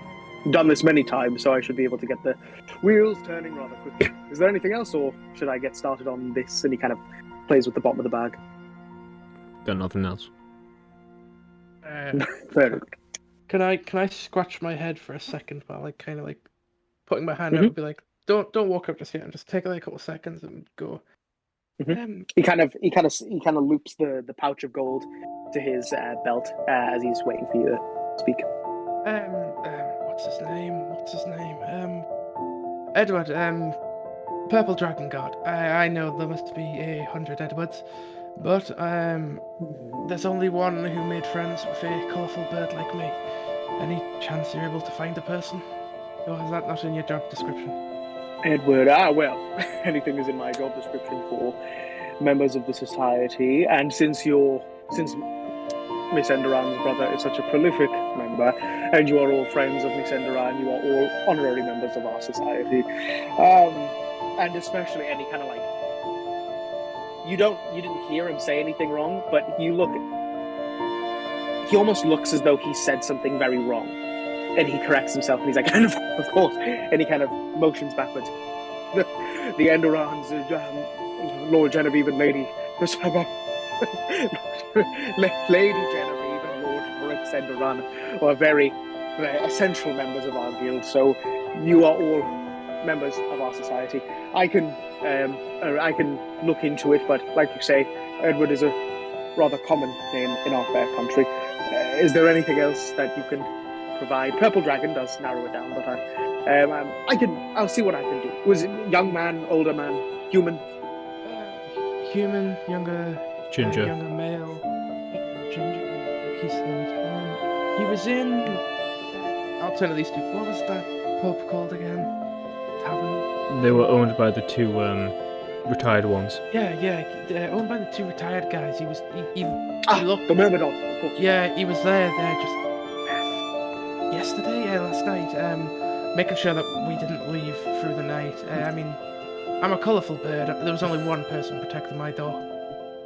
done this many times, so I should be able to get the wheels turning rather quickly. Is there anything else, or should I get started on this? And he kind of plays with the bottom of the bag. Got nothing else. Very good. Can I scratch my head for a second while I kind of like putting my hand out and be like, don't walk up just yet, and just take like a couple of seconds and go. He kind of loops the pouch of gold to his belt as he's waiting for you to speak. What's his name? Edward, Purple Dragon God. I know there must be 100 Edwards, but there's only one who made friends with a colourful bird like me. Any chance you're able to find a person? Or is that not in your job description? Edward, well, anything is in my job description for members of the society, and since Miss Enderan's brother is such a prolific member, and you are all friends of Miss Enderan, you are all honorary members of our society. And especially any kind of like, you didn't hear him say anything wrong, but he almost looks as though he said something very wrong. And he corrects himself, and he's like, of course, and he kind of motions backwards. The Enderans, Lord Genevieve and Lady Genevieve and Lord Prince Enderan are very essential members of our guild. So you are all members of our society. I can look into it, but like you say, Edward is a rather common name in our fair country. Is there anything else that you can provide? Purple Dragon does narrow it down, but I'll see what I can do. Was it young man, older man, human? Human, younger, Ginger. Younger male. Ginger. He said, he was in. I'll turn to these two. What was that pub called again? Tavern. They were owned by the two retired ones. Yeah, owned by the two retired guys. He looked. The Myrmidon, of course. Yeah, he was there just. last night, making sure that we didn't leave through the night. I mean, I'm a colourful bird. There was only one person protecting my door.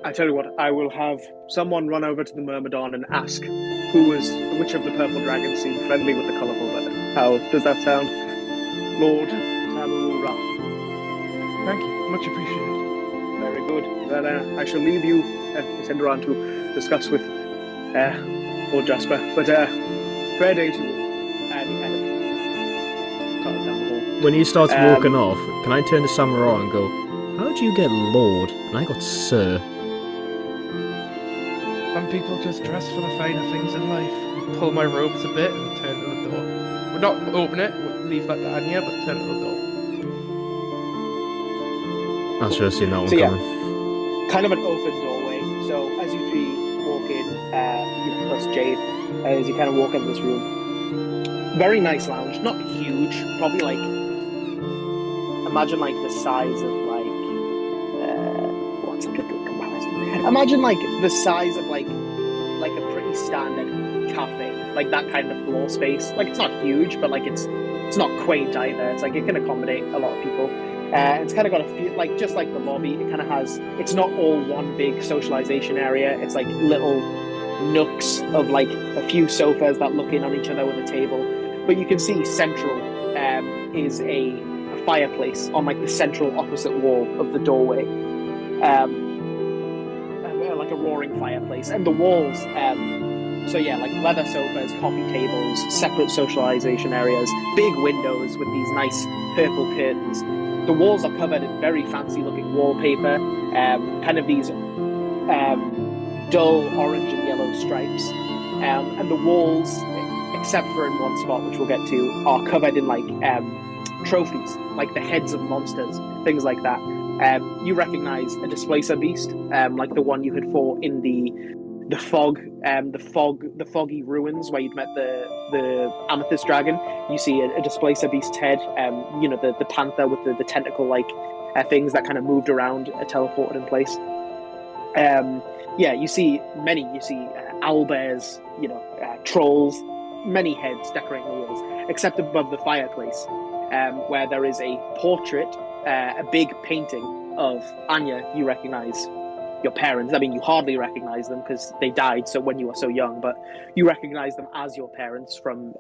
I tell you what, I will have someone run over to the Myrmidon and ask which of the purple dragons seemed friendly with the colourful bird. How does that sound? Lord Tabula. Thank you, much appreciated. Very good. Then I shall leave you, send her on to discuss with Lord Jasper. But fair day to you. And he kind of starts down the hall. When he starts walking off, can I turn to Samurai and go, how'd you get Lord? And I got Sir. Some people just dress for the finer things in life. Pull my robes a bit and turn to the door. We'll not open it, we'll leave that to Anya, but turn to the door. I should have seen that one So, coming. Kind of an open doorway. So as you three walk in, plus Jade, as you kind of walk into this room, very nice lounge, not huge, probably like, imagine like the size of like, what's like a good comparison? Imagine like the size of like a pretty standard cafe, like that kind of floor space. Like it's not huge, but like it's not quaint either. It's like it can accommodate a lot of people. It's kind of got a few, like just like the lobby, it kind of has, it's not all one big socialization area. It's like little nooks of like a few sofas that look in on each other with a table. But you can see central is a fireplace on like the central opposite wall of the doorway. Like a roaring fireplace. And the walls, so yeah, like leather sofas, coffee tables, separate socialization areas, big windows with these nice purple curtains. The walls are covered in very fancy looking wallpaper, kind of these dull orange and yellow stripes. And the walls, except for in one spot, which we'll get to, are covered in like trophies, like the heads of monsters, things like that. You recognize a Displacer beast, like the one you had fought in the foggy ruins where you'd met the amethyst dragon. You see a Displacer beast's head, the panther with the tentacle like things that kind of moved around, teleported in place. You see owlbears, trolls, many heads decorating the walls, except above the fireplace, where there is a portrait, a big painting of Anya. You recognize your parents. I mean, you hardly recognize them because they died so when you were so young, but you recognize them as your parents from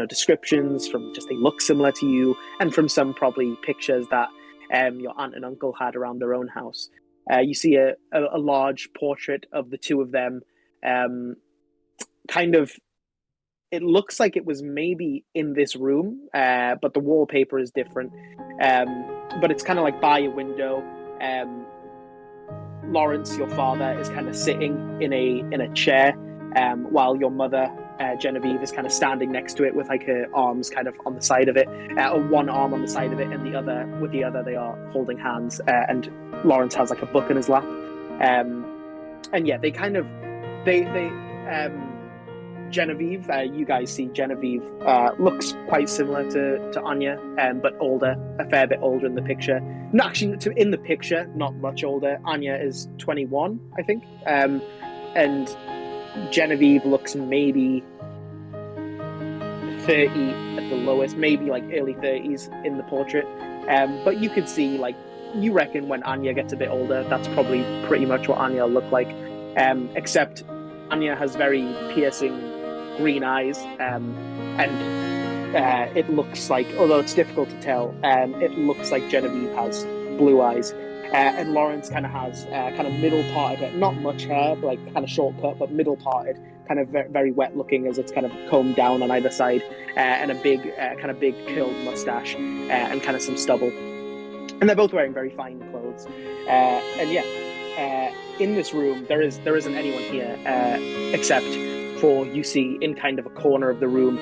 descriptions, from just they look similar to you, and from some probably pictures that your aunt and uncle had around their own house. You see a large portrait of the two of them, kind of, it looks like it was maybe in this room, but the wallpaper is different. But it's kind of like by a window. Lawrence, your father, is kind of sitting in a chair, while your mother, Genevieve, is kind of standing next to it with like her arms kind of on the side of it, or one arm on the side of it, and the other they are holding hands. And Lawrence has like a book in his lap. And yeah, they kind of Genevieve, you guys see Genevieve looks quite similar to Anya, but older, a fair bit older in the picture. No, actually, in the picture, not much older. Anya is 21, I think, and Genevieve looks maybe 30 at the lowest, maybe like early 30s in the portrait. But you could see, like, you reckon when Anya gets a bit older, that's probably pretty much what Anya will look like, except Anya has very piercing green eyes, and it looks like, although it's difficult to tell, it looks like Genevieve has blue eyes, and Lawrence kind of has kind of middle parted, not much hair, but like kind of short cut, but middle parted, kind of very wet looking as it's kind of combed down on either side, and a big kind of big curled mustache, and kind of some stubble, and they're both wearing very fine clothes, and yeah. In this room, there isn't anyone here, except for, you see in kind of a corner of the room,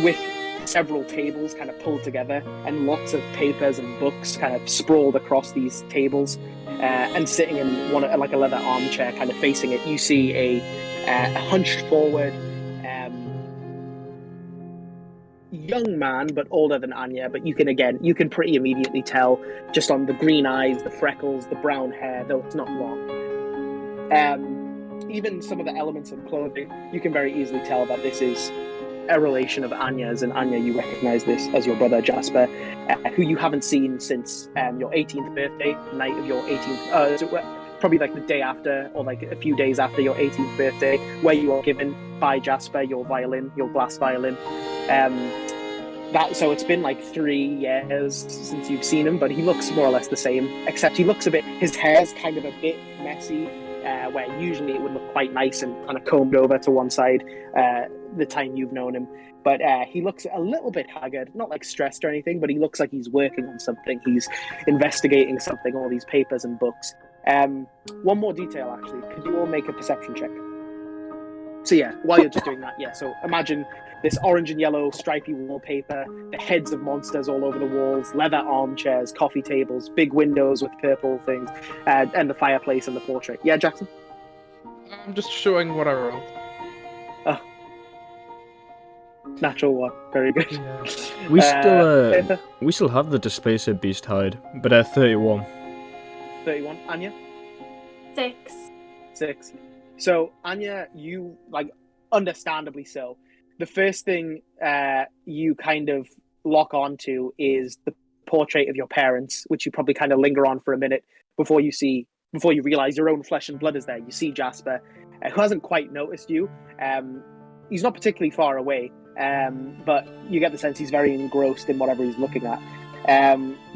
with several tables kind of pulled together and lots of papers and books kind of sprawled across these tables, and sitting in one like a leather armchair kind of facing it, you see a hunched forward young man, but older than Anya, but you can pretty immediately tell just on the green eyes, the freckles, the brown hair, though it's not long. Even some of the elements of clothing, you can very easily tell that this is a relation of Anya's, and Anya, you recognise this as your brother Jasper, who you haven't seen since your 18th birthday, night of your 18th, probably like the day after, or like a few days after your 18th birthday, where you were given by Jasper your violin, your glass violin. So it's been like 3 years since you've seen him, but he looks more or less the same, except he looks his hair's kind of a bit messy, where usually it would look quite nice and kind of combed over to one side the time you've known him. But he looks a little bit haggard, not like stressed or anything, but he looks like he's working on something. He's investigating something, all these papers and books. One more detail, actually. Could you all make a perception check? So yeah, while you're just doing that, so imagine this orange and yellow stripy wallpaper, the heads of monsters all over the walls, leather armchairs, coffee tables, big windows with purple things, and the fireplace and the portrait. Yeah, Jackson? I'm just showing what I rolled. Oh. Natural one. Very good. Yeah. We still have the Displacer Beast hide, but 31. 31. Anya? 6. So, Anya, you, like, understandably so, the first thing you kind of lock onto is the portrait of your parents, which you probably kind of linger on for a minute before you realize your own flesh and blood is there. You see Jasper, who hasn't quite noticed you. He's not particularly far away, but you get the sense he's very engrossed in whatever he's looking at.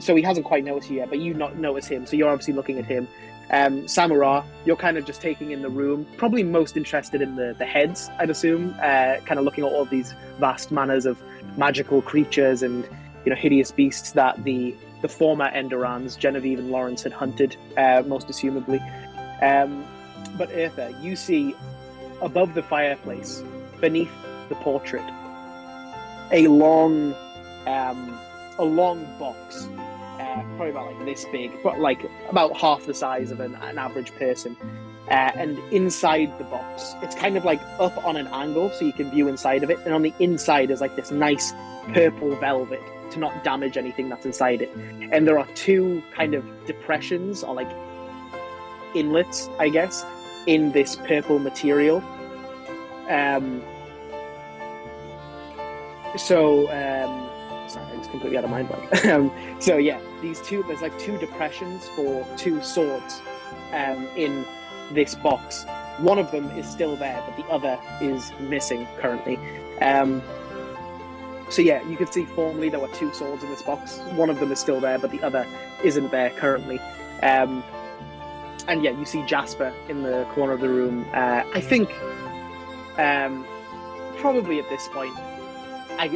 So he hasn't quite noticed you yet, but you not notice him, so you're obviously looking at him. Samura, you're kind of just taking in the room, probably most interested in the heads, I'd assume, kind of looking at all these vast manners of magical creatures and, you know, hideous beasts that the former Endorans, Genevieve and Lawrence, had hunted, most assumably. But Eartha, you see above the fireplace, beneath the portrait, a long box, probably about like this big, but like about half the size of an average person. And inside the box, it's kind of like up on an angle so you can view inside of it. And on the inside is like this nice purple velvet to not damage anything that's inside it. And there are 2 kind of depressions, or like inlets, I guess, in this purple material. Sorry, I was completely out of mind blank. So yeah, there's like 2 depressions for 2 swords in this box. One of them is still there, but the other is missing currently. So yeah, you can see formerly there were 2 swords in this box. One of them is still there, but the other isn't there currently. And yeah, you see Jasper in the corner of the room. I think probably at this point, I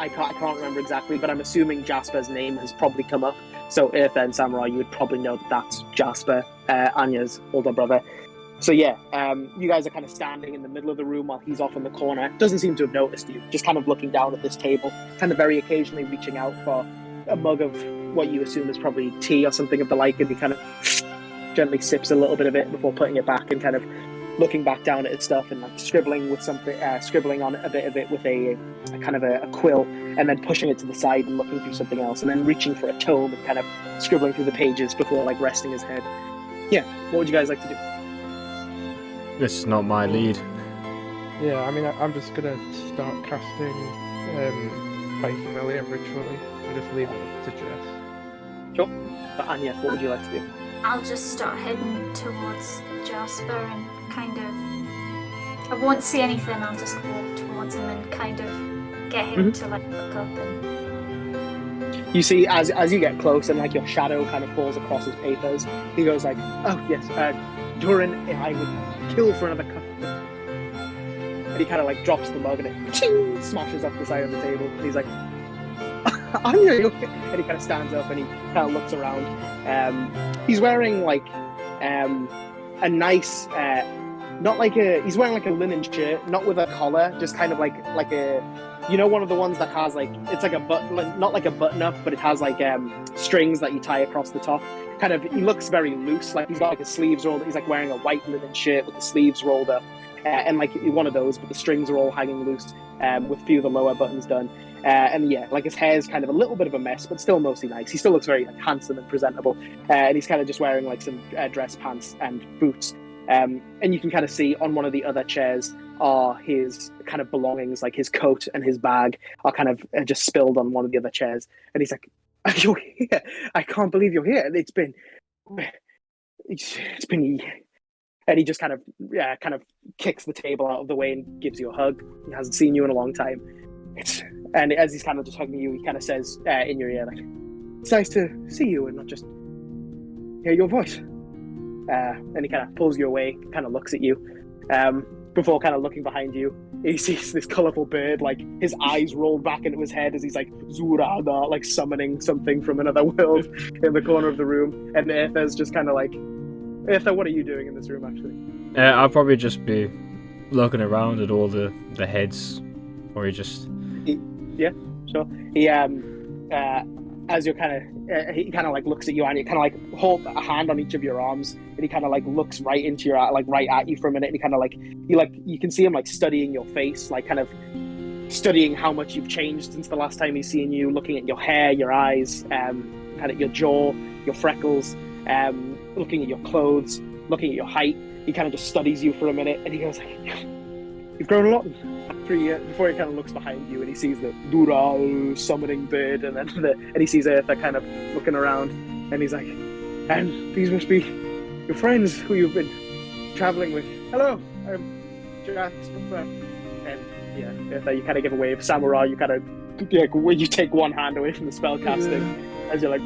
can't remember exactly, but I'm assuming Jasper's name has probably come up. So Eartha and Samurai, you would probably know that that's Jasper, Anya's older brother. So yeah, you guys are kind of standing in the middle of the room while he's off in the corner. Doesn't seem to have noticed you, just kind of looking down at this table, kind of very occasionally reaching out for a mug of what you assume is probably tea or something of the like, and he kind of gently sips a little bit of it before putting it back and kind of looking back down at his stuff and like scribbling on a bit of it with a kind of a quill, and then pushing it to the side and looking through something else, and then reaching for a tome and kind of scribbling through the pages before like resting his head. Yeah, what would you guys like to do? This is not my lead. Yeah, I mean, I'm just gonna start casting Fight Familiar ritually and just leave it to Jess. Sure. But Anya, what would you like to do? I'll just start heading towards Jasper and kind of... I won't see anything, I'll just walk towards him and kind of get him to like look up and... You see, as you get close and like your shadow kind of falls across his papers, he goes like, "Oh yes, Durin, if I would kill for another cup." And he kind of like drops the mug and it ching, smashes off the side of the table. And he's like, "Anya, you okay?" And he kind of stands up and he kind of looks around. He's wearing like a nice, he's wearing like a linen shirt, not with a collar, just kind of like a, you know, one of the ones that has like, it's like a button, not like a button up, but it has like strings that you tie across the top. Kind of, he looks very loose, like he's got like his sleeves rolled. He's like wearing a white linen shirt with the sleeves rolled up, and like one of those, but the strings are all hanging loose, with a few of the lower buttons done. And yeah, like his hair's kind of a little bit of a mess, but still mostly nice. He still looks very like, handsome and presentable. And he's kind of just wearing like some dress pants and boots. And you can kind of see on one of the other chairs are his kind of belongings, like his coat and his bag are kind of just spilled on one of the other chairs. And he's like, "You're here! I can't believe you're here. It's been," and he just kind of kicks the table out of the way and gives you a hug. He hasn't seen you in a long time. And as he's kind of just hugging you, he kind of says in your ear, like, "It's nice to see you and not just hear your voice." And he kind of pulls you away, kind of looks at you. Before kind of looking behind you, he sees this colourful bird, like his eyes rolled back into his head as he's like Zurada, like summoning something from another world in the corner of the room. And Eartha's just kind of like, "Eartha, what are you doing in this room, actually?" I'll probably just be looking around at all the heads, or he just... Yeah, sure. He as you're he kind of like looks at you, and he kind of like hold a hand on each of your arms, and he kind of like looks right into your right at you for a minute, and he kind of like you can see him like studying your face, like kind of studying how much you've changed since the last time he's seen you, looking at your hair, your eyes, kind of your jaw, your freckles, looking at your clothes, looking at your height. He kind of just studies you for a minute, and he goes like, "You've grown a lot in 3 years." Before he kind of looks behind you, and he sees the Dura summoning bird, and then and he sees Eartha kind of looking around, and he's like, "And these must be your friends who you've been traveling with. Hello, I'm Jasper." And yeah, Eartha, you kind of give a wave. Samurai, you kind of you take one hand away from the spell casting as you're like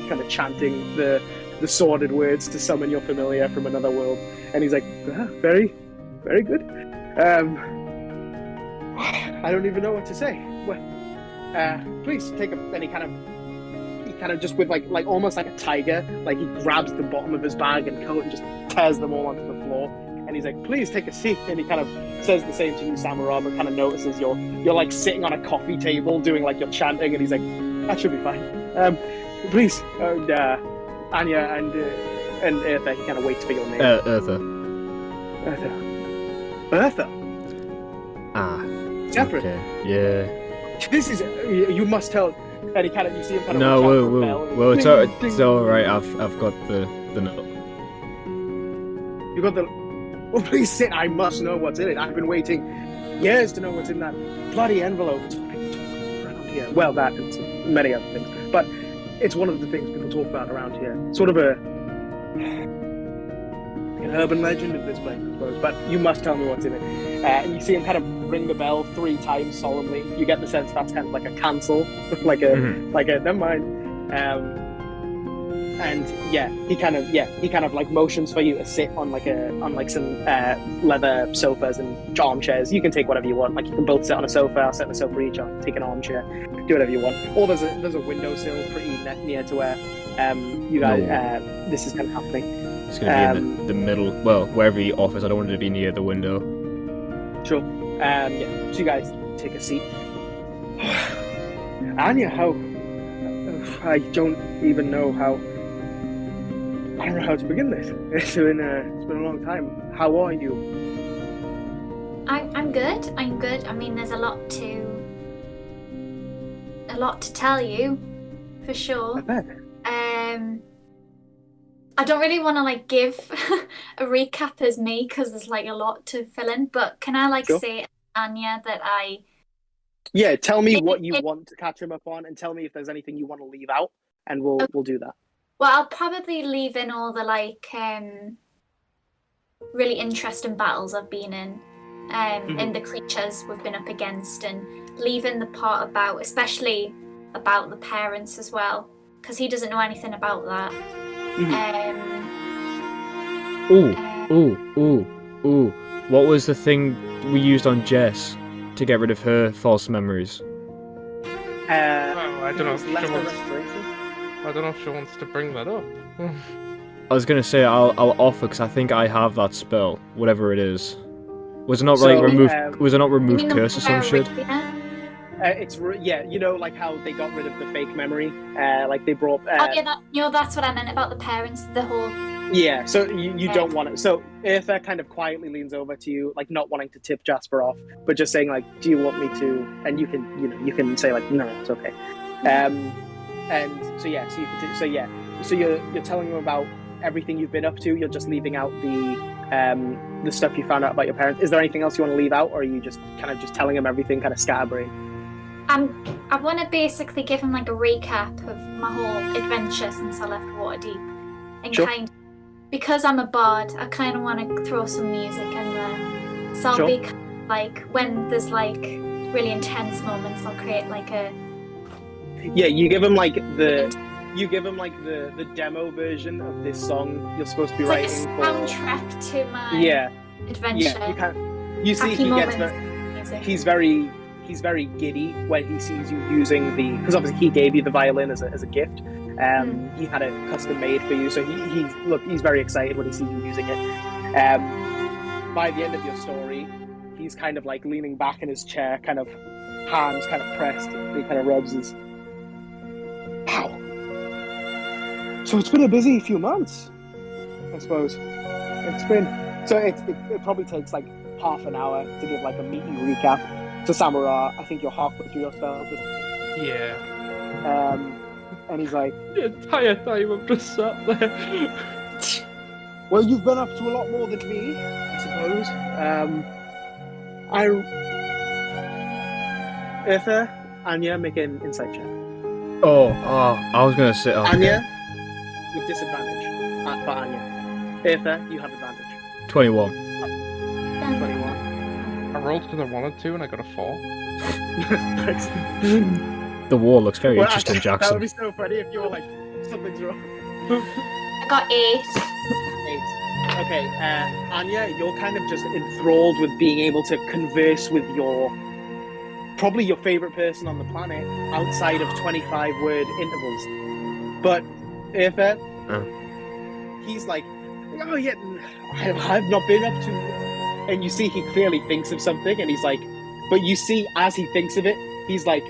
kind of chanting the sordid words to summon your familiar from another world. And he's like, very, very good. I don't even know what to say. Well, please take a. And he kind of just with like almost like a tiger, like he grabs the bottom of his bag and coat and just tears them all onto the floor. And he's like, "Please take a seat." And he kind of says the same to you, Samurai, but kind of notices you're like sitting on a coffee table doing like your chanting, and he's like, "That should be fine. Please." Anya and Eartha, he kind of waits for your name. Eartha. Eartha. Ah. Separate. Okay. Yeah. This is. You must tell. And he kind of, you see him kind of. No, well, it's all right. I've got the note. You got the. Well, please sit. I must know what's in it. I've been waiting years to know what's in that bloody envelope. It's what people talk about around here. Well, that and some, many other things, but it's one of the things people talk about around here. Sort of an urban legend of this place, I suppose. But you must tell me what's in it. And you see him kind of ring the bell 3 times solemnly. You get the sense that's kind of like a cancel, like a never mind. And yeah, he kind of like motions for you to sit on some leather sofas and armchairs. You can take whatever you want. Like you can both sit on a sofa. I'll sit on a sofa each. I'll take an armchair. Do whatever you want. Or there's a windowsill pretty near to where you guys this is kind of happening. It's gonna be in the middle. Well, wherever he offers. I don't want it to be near the window. Sure. Yeah. So you guys take a seat. Anya, how? I don't even know how. I don't know how to begin this. It's been a long time. How are you? I'm good. I'm good. I mean, there's a lot to tell you, for sure. I bet. I don't really want to like give a recap as me because there's like a lot to fill in. But can I say Anya that I? Yeah, tell me what you want to catch him up on, and tell me if there's anything you want to leave out, and we'll do that. Well, I'll probably leave in all the really interesting battles I've been in, and the creatures we've been up against, and leave in the part especially about the parents as well, because he doesn't know anything about that. Ooh. What was the thing we used on Jess to get rid of her false memories? I don't know if she wants to bring that up. I was gonna say I'll offer because I think I have that spell, whatever it is. Was it not Was it not remove curse or some shit? It's you know, like how they got rid of the fake memory, like they brought. That's what I meant about the parents. The whole. Yeah, so you don't want it. So Eartha kind of quietly leans over to you, like not wanting to tip Jasper off, but just saying like, "Do you want me to?" And you can say like, "No, it's okay." And so yeah, so you're telling him about everything you've been up to. You're just leaving out the stuff you found out about your parents. Is there anything else you want to leave out, or are you just kind of just telling him everything, kind of scatterbrain? I want to basically give him like a recap of my whole adventure since I left Waterdeep, and Sure. kind because I'm a bard, I kind of want to throw some music in there. So I'll Sure. be kind of like when there's like really intense moments, I'll create like a Yeah, you give him like the demo version of this song you're supposed to be it's writing. like a soundtrack to my Yeah, adventure. yeah. You see, Happy he gets moments. Music. he's very giddy when he sees you using because obviously he gave you the violin as a gift. He had it custom made for you, so he's very excited when he sees you using it. By the end of your story, he's kind of like leaning back in his chair, kind of hands kind of pressed. He kind of rubs his. Wow. So it's been a busy few months, I suppose. It's been so it probably takes like half an hour to give like a meaty recap. So Samura, I think you're halfway through your spell. Yeah. And he's like, The entire time I'm just sat there. well, you've been up to a lot more than me, I suppose. Eartha, Anya, make an insight check. I was gonna say. Okay. Anya, with disadvantage for Anya. Eartha, you have advantage. 21. 21. I rolled for the 1 or 2 and I got a 4. The war looks very Well, interesting, That Jackson. would be so funny if you were like, something's wrong. I got 8. 8. Okay, Anya, you're kind of just enthralled with being able to converse with probably your favorite person on the planet outside of 25-word intervals. But Eartha, he's like, oh yeah, I've not been up to... And you see he clearly thinks of something, and he's like... But you see, as he thinks of it, he's like,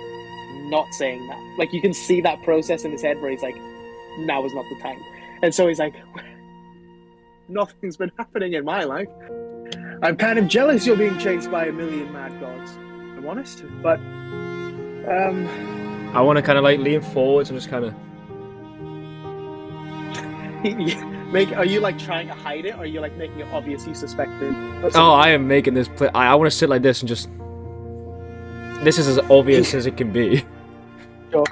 not saying that. Like, you can see that process in his head where he's like, now is not the time. And so he's like, nothing's been happening in my life. I'm kind of jealous you're being chased by a million mad gods. I'm honest, but I want to kind of like lean forwards and just kind of. Are you like trying to hide it, or are you like making it obvious you suspect it? Oh, I am making this play. I want to sit like this and just. This is as obvious as it can be. Sure.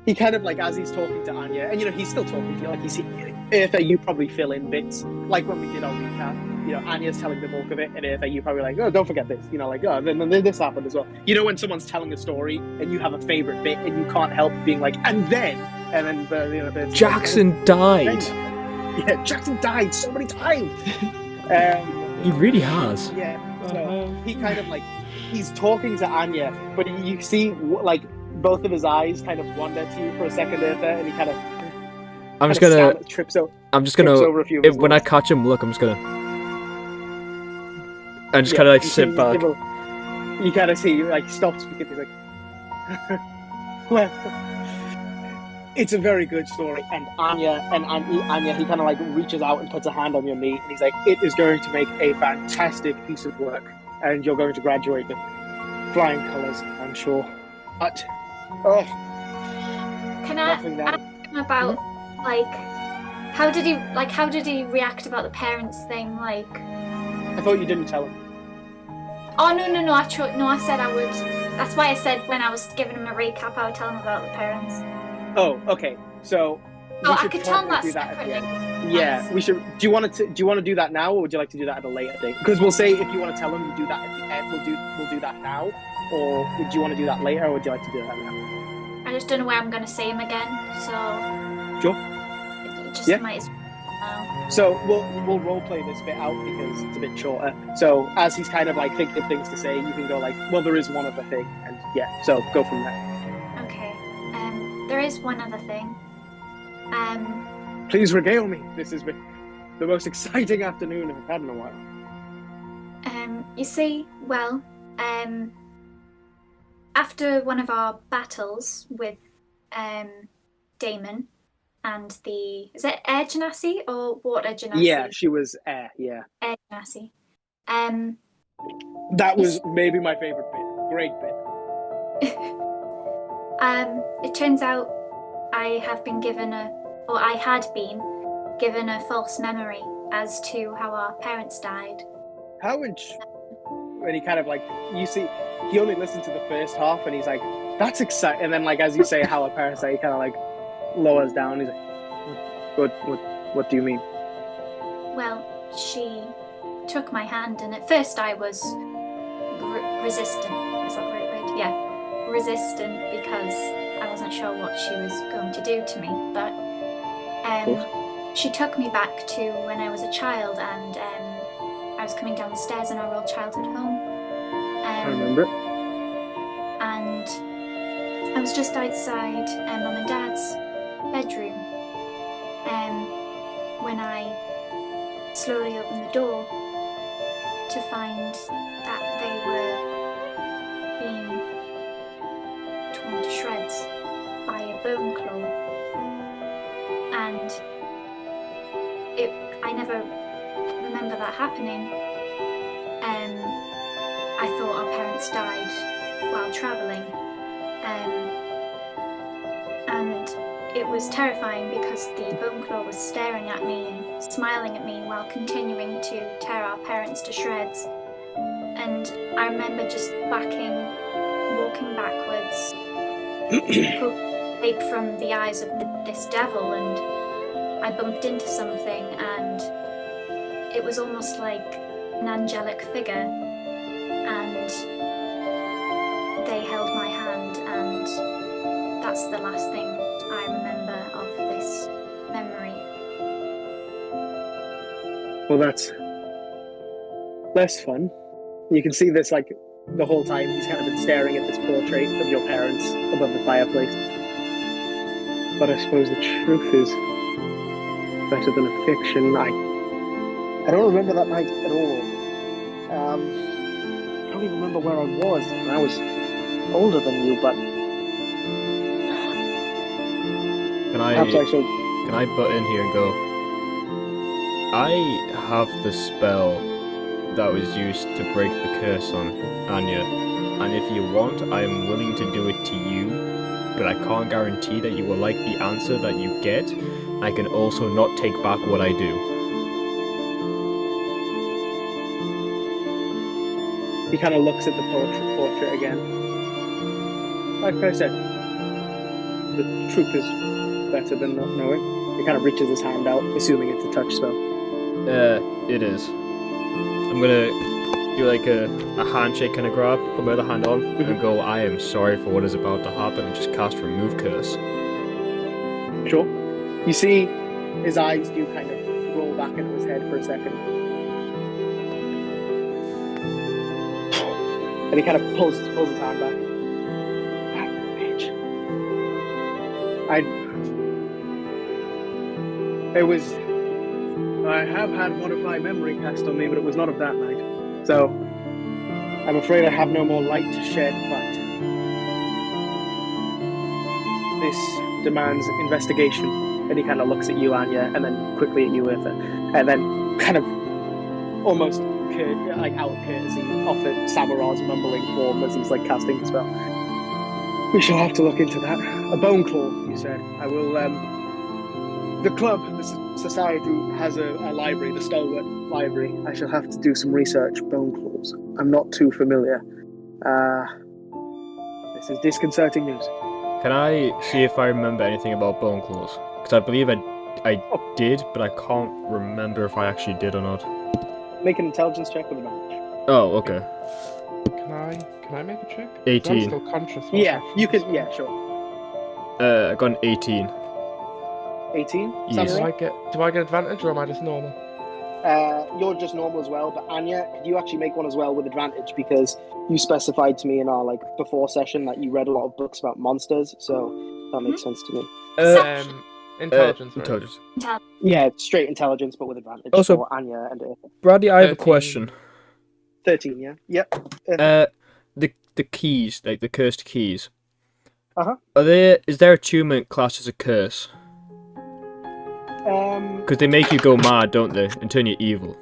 He kind of like, as he's talking to Anya, and he's still talking to you, like Eartha, you probably fill in bits, like when we did our recap. Anya's telling the bulk of it, and Eartha, you probably like, oh, don't forget this. Like, oh, then this happened as well. When someone's telling a story and you have a favorite bit, and you can't help being like, and then Jackson died. Yeah, Jackson died so many times. He really has. Yeah. So he kind of like, he's talking to Anya, but you see like both of his eyes kind of wander to you for a second, Eartha, and he kind of. Trips over a few of his when I words. catch him, look, I'm just gonna. And just kind of like sit back. You kind of see, like, stops because he's like, well, it's a very good story. And Anya, he kind of like reaches out and puts a hand on your knee, and he's like, it is going to make a fantastic piece of work, and you're going to graduate with flying colours, I'm sure. But, Can I ask him about like how did he react about the parents thing? Like, I thought you didn't tell him. Oh no! I said I would. That's why I said when I was giving him a recap, I would tell him about the parents. Oh, okay. So. I could tell him that separately. Yeah, we should. Do you want to do that now, or would you like to do that at a later date? Because we'll say if you want to tell him, you do that at the end. We'll do that now, or would you want to do that later, or would you like to do that now? I just don't know where I'm going to see him again, so. Sure. It just Yeah. might as well. So we'll role play this bit out because it's a bit shorter. So as he's kind of like thinking of things to say, you can go like, well, there is one other thing, and yeah. So go from there. Okay. There is one other thing. Please regale me. This has been the most exciting afternoon I've had in a while. You see, well, after one of our battles with Damon and is it Air Genasi or Water Genasi? Yeah, she was Air, yeah. Air Genasi. That was maybe my favorite bit. Great bit. It turns out I had been given a false memory as to how our parents died. And he kind of like, you see, he only listened to the first half and he's like, that's exciting. And then like, as you say, how a parent say, he kind of like lowers down. He's like, what do you mean? Well, she took my hand, and at first I was resistant. Is that the right word? Yeah, resistant, because I wasn't sure what she was going to do to me. But she took me back to when I was a child, and I was coming down the stairs in our old childhood home. I remember it. And I was just outside Mum and Dad's bedroom when I slowly opened the door to find that they were being torn to shreds by a bone claw. And I never remember that happening. I thought our parents died while travelling. And it was terrifying because the bone claw was staring at me and smiling at me while continuing to tear our parents to shreds. And I remember just walking backwards, poking tape from the eyes of this devil, and I bumped into something, and it was almost like an angelic figure, and they held my hand, and that's the last thing I remember of this memory. Well, that's less fun. You can see this like the whole time he's kind of been staring at this portrait of your parents above the fireplace. But I suppose the truth is better than a fiction. I don't remember that night at all. I don't even remember where I was. I was older than you, but perhaps I should. Can I butt in here and go? I have the spell that was used to break the curse on Anya, and if you want, I am willing to do it to you, but I can't guarantee that you will like the answer that you get. I can also not take back what I do. He kind of looks at the portrait again. Like I said, the truth is better than not knowing. He kind of reaches his hand out, assuming it's a touch spell. It is. I'm gonna do like a handshake kind of grab, put my other hand on, and go, I am sorry for what is about to happen, and just cast Remove Curse. Sure. You see his eyes do kind of roll back into his head for a second. And he kind of pulls his hand back. That bitch. I have had modify memory cast on me, but it was not of that night. So, I'm afraid I have no more light to shed, but this demands investigation. And he kind of looks at you, Anya, and then quickly at you, Eartha, and then kind of almost like out of courtesy offered Samurai's mumbling form as he's like casting the spell. We shall have to look into that. A bone claw, you said. I will, the club, the society has a library, the Stalwart Library. I shall have to do some research. Bone claws. I'm not too familiar. This is disconcerting news. Can I see if I remember anything about bone claws? Because I believe I did, but I can't remember if I actually did or not. Make an intelligence check with advantage. Oh, okay. Can I make a check? 18. I'm still conscious. Yeah, you can. Yeah, sure. I got an 18. 18? Yes. Do I get advantage, or am I just normal? You're just normal as well, but Anya, could you actually make one as well with advantage, because you specified to me in our before session that you read a lot of books about monsters, so that makes sense to me. Intelligence, right? Intelligence. Yeah, straight intelligence, but with advantage Also, for Anya and Eartha. Bradley, I have a 13. question. 13, yeah? Yep. The keys, like the cursed keys. Uh-huh. Is their attunement classed as a curse? Because they make you go mad, don't they, and turn you evil.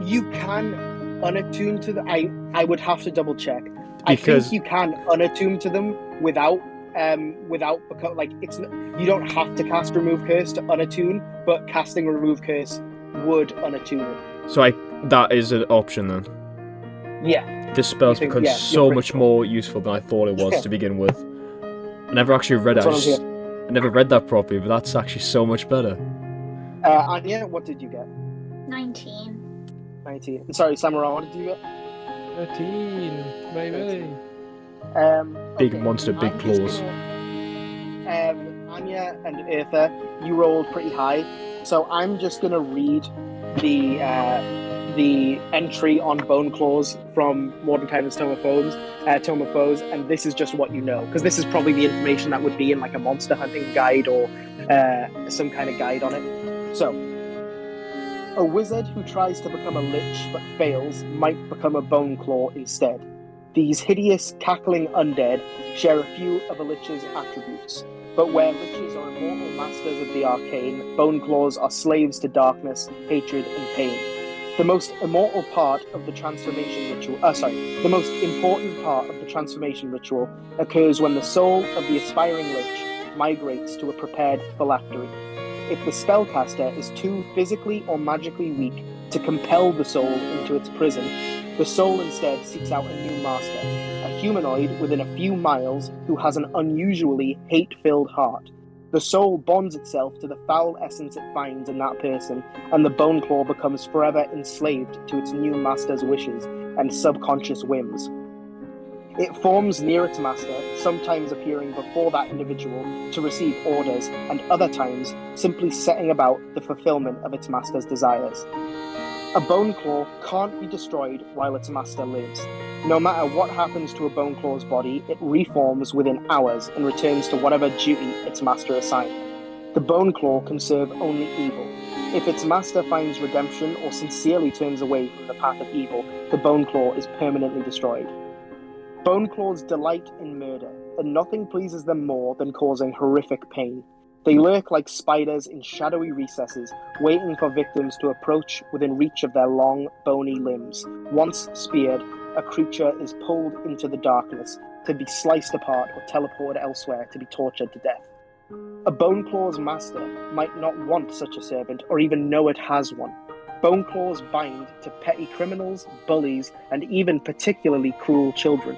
You can unattune to them. I would have to double check. I think you can unattune to them without because it's you don't have to cast Remove Curse to unattune, but casting Remove Curse would unattune it. So that is an option then. Yeah. This spell's You think- become yeah, so you're much pretty more useful than I thought it was to begin with. I never actually read it. That's what I'm I never read that properly, but that's actually so much better. Anya, what did you get? 19. 19. Sorry, Samurai, what did you get? 13, baby. Big Okay, monster, big I'm just claws. Anya and Eartha, you rolled pretty high, so I'm just gonna read the entry on Bone Claws from Mordenkainen's Tome of Foes, and this is just what you know, because this is probably the information that would be in like a monster hunting guide or some kind of guide on it. So, a wizard who tries to become a lich but fails might become a Bone Claw instead. These hideous, cackling undead share a few of a lich's attributes, but where liches are immortal masters of the arcane, Bone Claws are slaves to darkness, hatred, and pain. The most immortal part of the transformation ritual, the most important part of the transformation ritual occurs when the soul of the aspiring lich migrates to a prepared phylactery. If the spellcaster is too physically or magically weak to compel the soul into its prison, the soul instead seeks out a new master, a humanoid within a few miles who has an unusually hate-filled heart. The soul bonds itself to the foul essence it finds in that person, and the Bone Claw becomes forever enslaved to its new master's wishes and subconscious whims. It forms near its master, sometimes appearing before that individual to receive orders, and other times simply setting about the fulfillment of its master's desires. A Bone Claw can't be destroyed while its master lives. No matter what happens to a Bone Claw's body, it reforms within hours and returns to whatever duty its master assigned. The Bone Claw can serve only evil. If its master finds redemption or sincerely turns away from the path of evil, the Bone Claw is permanently destroyed. Bone Claws delight in murder, and nothing pleases them more than causing horrific pain. They lurk like spiders in shadowy recesses, waiting for victims to approach within reach of their long, bony limbs. Once speared, a creature is pulled into the darkness to be sliced apart or teleported elsewhere to be tortured to death. A Bone Claw's master might not want such a servant or even know it has one. Bone Claws bind to petty criminals, bullies, and even particularly cruel children.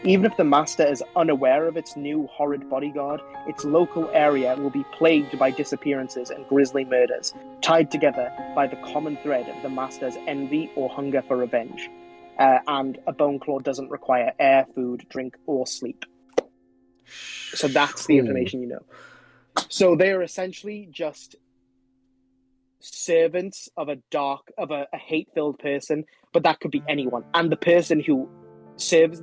Even if the master is unaware of its new horrid bodyguard, its local area will be plagued by disappearances and grisly murders, tied together by the common thread of the master's envy or hunger for revenge. And a Bone Claw doesn't require air, food, drink, or sleep. So that's the information you know. So they are essentially just servants of a hate-filled person, but that could be anyone. And the person who serves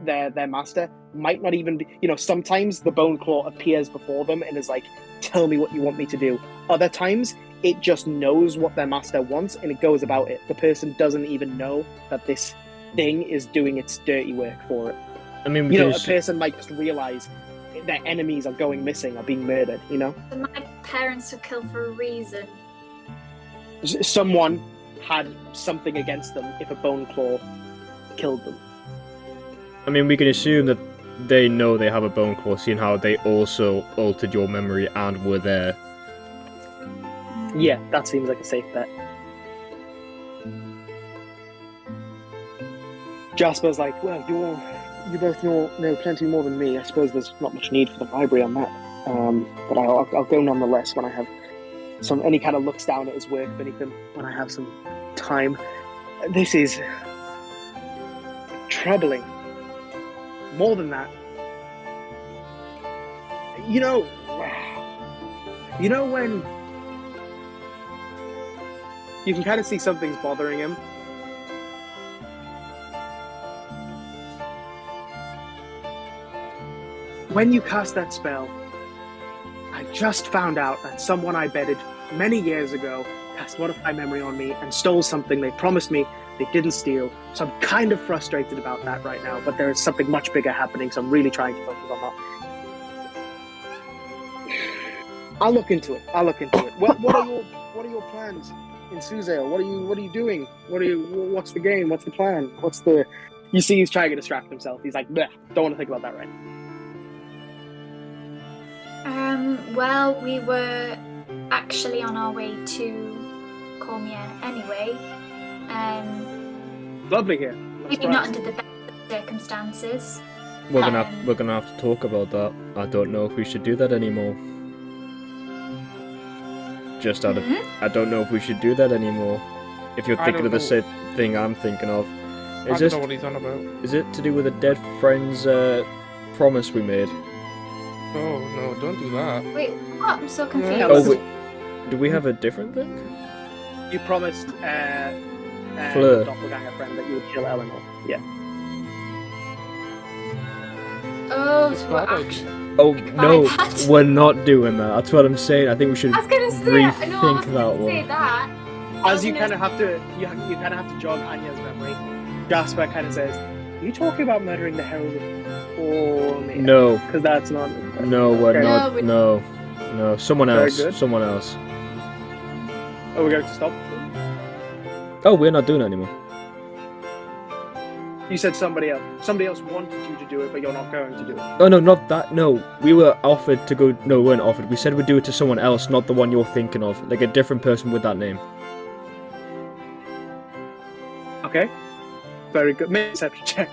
their master might not even be, sometimes the Bone Claw appears before them and is like, tell me what you want me to do. Other times it just knows what their master wants and it goes about it. The person doesn't even know that this thing is doing its dirty work for it. I mean, a person might just realize their enemies are going missing or being murdered, So my parents were killed for a reason. Someone had something against them if a Bone Claw killed them. I mean, we can assume that they know they have a Bone Claw, seeing how they also altered your memory and were there. Yeah, that seems like a safe bet. Jasper's like, well, you both know plenty more than me. I suppose there's not much need for the library on that. But I'll go nonetheless when I have and he kind of looks down at his work beneath him when I have some time. This is troubling. More than that, when you can kind of see something's bothering him. When you cast that spell, I just found out that someone I bedded many years ago cast Modify Memory on me and stole something they promised me they didn't steal. So I'm kind of frustrated about that right now, but there is something much bigger happening, so I'm really trying to focus on that. I'll look into it. What are your plans in Suzail? What are you doing? What's the game? What's the plan? You see he's trying to distract himself. He's like, bleh, don't want to think about that right now. Well, we were actually on our way to home yet anyway. Lovely here. Maybe not under the best of circumstances. We're gonna have to talk about that. I don't know if we should do that anymore. Just out of, I don't know if we should do that anymore. If you're thinking of the same thing I'm thinking of, I don't know what he's on about. Is it to do with a dead friend's promise we made? Oh no, don't do that. Wait, what? I'm so confused. Oh wait, do we have a different thing? You promised Fleur. doppelganger friend that you would kill Eleanor. Yeah. Oh, so we're actually... Oh no, that. we're not doing that. That's what I'm saying. I think we should I was gonna say, rethink no, I was that gonna say one. that. As you kind of have to, you kind of have to jog Anya's memory. Jasper kind of says, "Are you talking about murdering the Herald of Formia?" No. Because that's not. No, we're Okay. not. No, someone Very else. good. Someone else. Oh, we're going to stop. Oh, we're not doing it anymore. You said somebody else. Somebody else wanted you to do it, but you're not going to do it. Oh no, not that. No, we were offered to go. No, we weren't offered. We said we'd do it to someone else, not the one you're thinking of. Like a different person with that name. Okay. Very good. Make a perception check.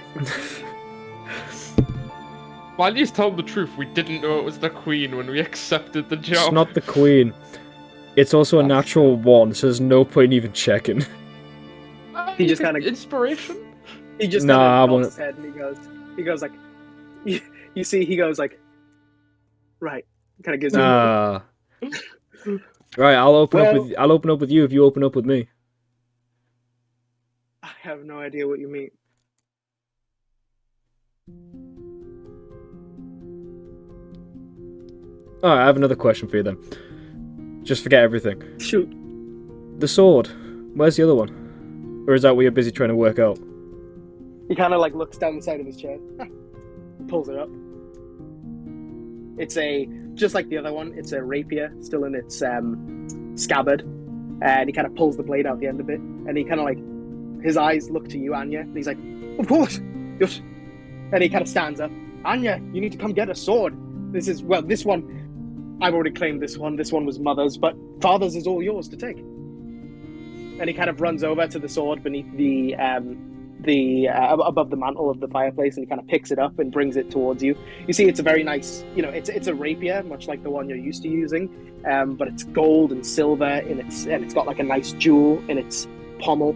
Well, at least tell the truth. We didn't know it was the Queen when we accepted the job. It's not the Queen. It's also a natural one, so there's no point even checking. He just kind of inspiration. He just Nah, I nods won't. his head and he goes like, you see, he goes like, right. Kind of gives you. Right, I'll open up with you if you open up with me. I have no idea what you mean. Alright, I have another question for you then. Just forget everything. Shoot. The sword. Where's the other one? Or is that what you're busy trying to work out? He kind of like looks down the side of his chair, pulls it up. It's just like the other one. It's a rapier, still in its scabbard, and he kind of pulls the blade out the end of it. And he kind of like, his eyes look to you, Anya. And he's like, "Of course, yes." And he kind of stands up. Anya, you need to come get a sword. This one. I've already claimed this one. This one was Mother's, but Father's is all yours to take. And he kind of runs over to the sword beneath above the mantle of the fireplace, and he kind of picks it up and brings it towards you. You see, it's a very nice, it's a rapier, much like the one you're used to using, but it's gold and silver and it's got like a nice jewel in its pommel,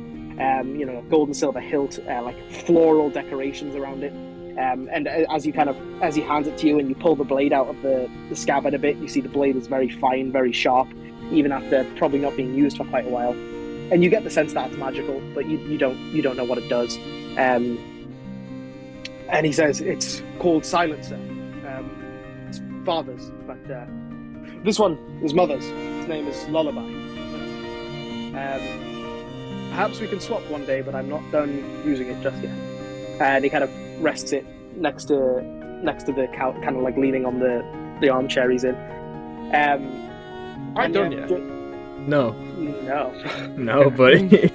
gold and silver hilt, like floral decorations around it. And as he hands it to you and you pull the blade out of the scabbard a bit, you see the blade is very fine, very sharp, even after probably not being used for quite a while. And you get the sense that it's magical, but you don't know what it does. And he says it's called Silencer. It's Father's, but this one is Mother's. Its name is Lullaby. Perhaps we can swap one day, but I'm not done using it just yet. And he kind of rests it next to the couch, kind of like leaning on the armchair he's in. I'm done yet. No. No. No, buddy.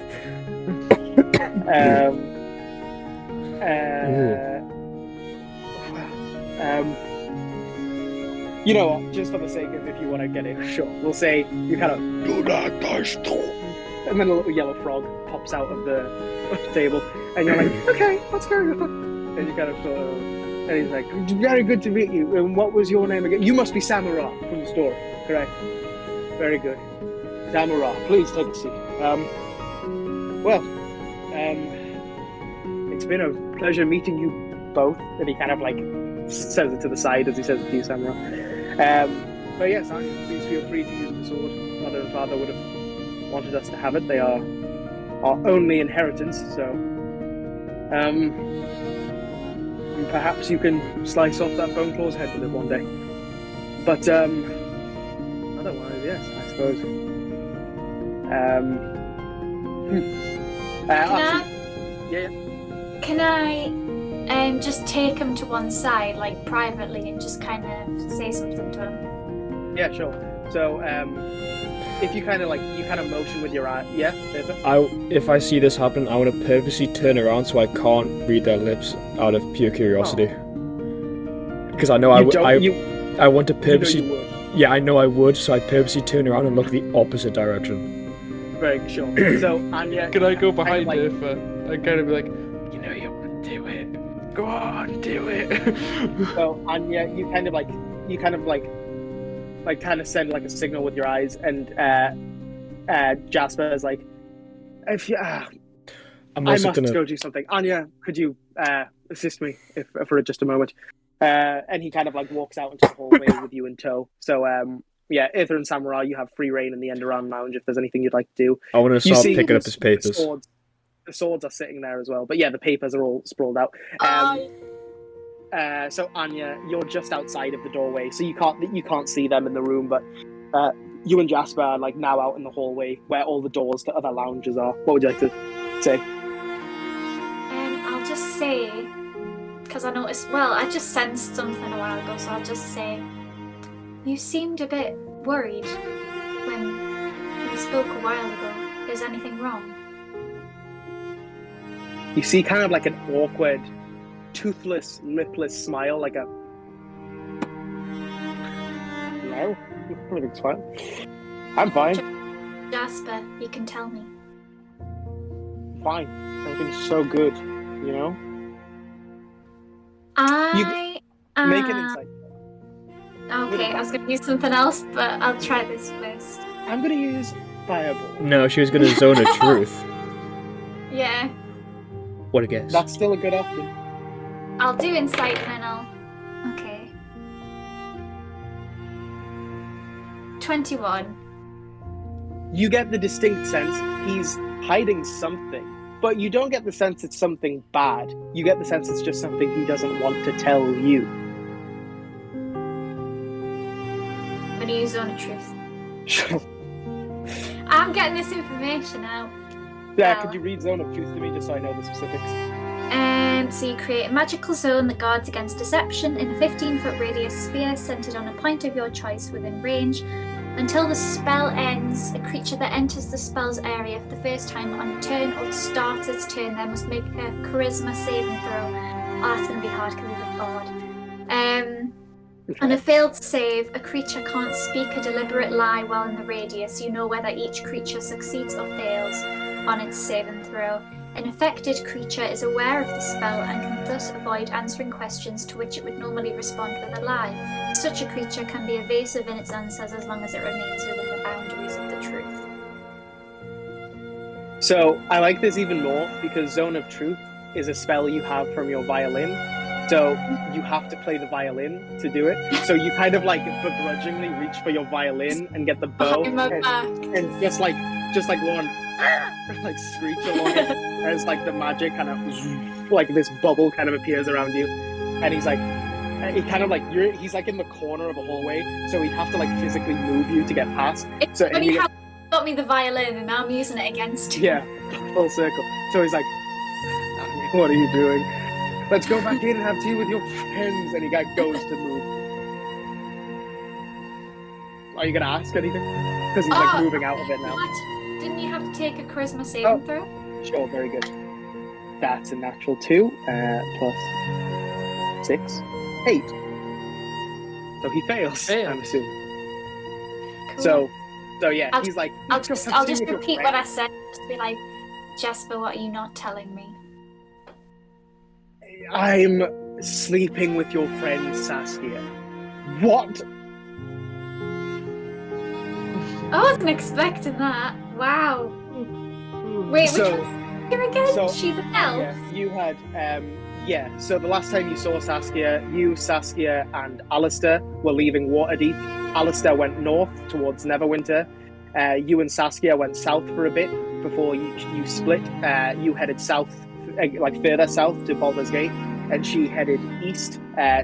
You know what? Just for the sake of if you want to get it, sure. We'll say you kind of do that, and then a little yellow frog pops out of the table, and you're like, okay, what's going on? And you kind of sort of, and he's like, very good to meet you. And what was your name again? You must be Samara from the story, correct? Very good. Samara, please take a seat. It's been a pleasure meeting you both. And he kind of like says it to the side as he says it to you, Samara. But yes, Anya, please feel free to use the sword. Mother and Father would have wanted us to have it. They are our only inheritance, so and perhaps you can slice off that bone claw's head with it one day. But otherwise, yes, I suppose. Can I just take him to one side, like privately, and just kind of say something to him? Yeah, sure. So, if you kind of motion with your eye, yeah, Pepper? If I see this happen, I want to purposely turn around so I can't read their lips out of pure curiosity. Because I know I want to purposely. You know you would. Yeah, I know I would, so I purposely turn around and look the opposite direction. Very sure. So Anya, Can I go kind of behind like, Urfa and kind of be like, you know you want to do it. Go on, do it. So Anya, you kind of send like a signal with your eyes, and Jasper is like, if you, I must go do something. Anya, could you assist me if for just a moment? And he kind of like walks out into the hallway with you in tow. So yeah, Aether and Samurai, you have free reign in the Enderun Lounge if there's anything you'd like to do. I want to start picking up his papers. The swords are sitting there as well, but yeah, the papers are all sprawled out. So Anya, you're just outside of the doorway, so you can't see them in the room, but you and Jasper are like now out in the hallway where all the doors to other lounges are. What would you like to say? I'll just say, because I just sensed something a while ago, so I'll just say, you seemed a bit worried when we spoke a while ago. Is anything wrong? You see kind of like an awkward, toothless, lipless smile, like a... No, everything's fine. I'm fine. Jasper, you can tell me. Fine. Everything's so good, you know? Make an insight. Okay, I was going to use something else, but I'll try this first. I'm going to use Fireball. No, she was going to zone of truth. Yeah. What a guess. That's still a good option. I'll do insight and then I'll... Okay. 21. You get the distinct sense he's hiding something, but you don't get the sense it's something bad. You get the sense it's just something he doesn't want to tell you. I'm going to use Zone of Truth. I'm getting this information out. Yeah, could you read Zone of Truth to me just so I know the specifics? So you create a magical zone that guards against deception in a 15-foot radius sphere centered on a point of your choice within range. Until the spell ends, a creature that enters the spell's area for the first time on a turn or starts its turn there must make a charisma saving throw. Oh, that's going to be hard because he's a bard. On a failed save, a creature can't speak a deliberate lie while in the radius. You know whether each creature succeeds or fails on its saving throw. An affected creature is aware of the spell and can thus avoid answering questions to which it would normally respond with a lie. Such a creature can be evasive in its answers as long as it remains within the boundaries of the truth. So, I like this even more because Zone of Truth is a spell you have from your violin. So, you have to play the violin to do it. So, you kind of like begrudgingly reach for your violin and get the bow and just like one like screech along it as like the magic kind of like this bubble kind of appears around you, and he's like he's like in the corner of a hallway, so he'd have to like physically move you to get past. It's so funny how you got me the violin and now I'm using it against you. Yeah, full circle. So he's like, what are you doing? Let's go back in and have tea with your friends. And he goes to move. Are you gonna ask anything? Because he's like moving out of it now. What? Didn't you have to take a charisma saving throw? Sure, very good. That's a natural 2, plus 6, 8. So he fails, I'm assuming. Cool. So yeah, he's like... I'll just repeat what I said. Just be like, Jasper, what are you not telling me? I'm sleeping with your friend Saskia. What? I wasn't expecting that. Wow. Wait, which one's here again? She the elf? Yeah, you had, so the last time you saw Saskia, you, Saskia, and Alistair were leaving Waterdeep. Alistair went north towards Neverwinter. You and Saskia went south for a bit before you split. You headed south, like further south to Baldur's Gate, and she headed east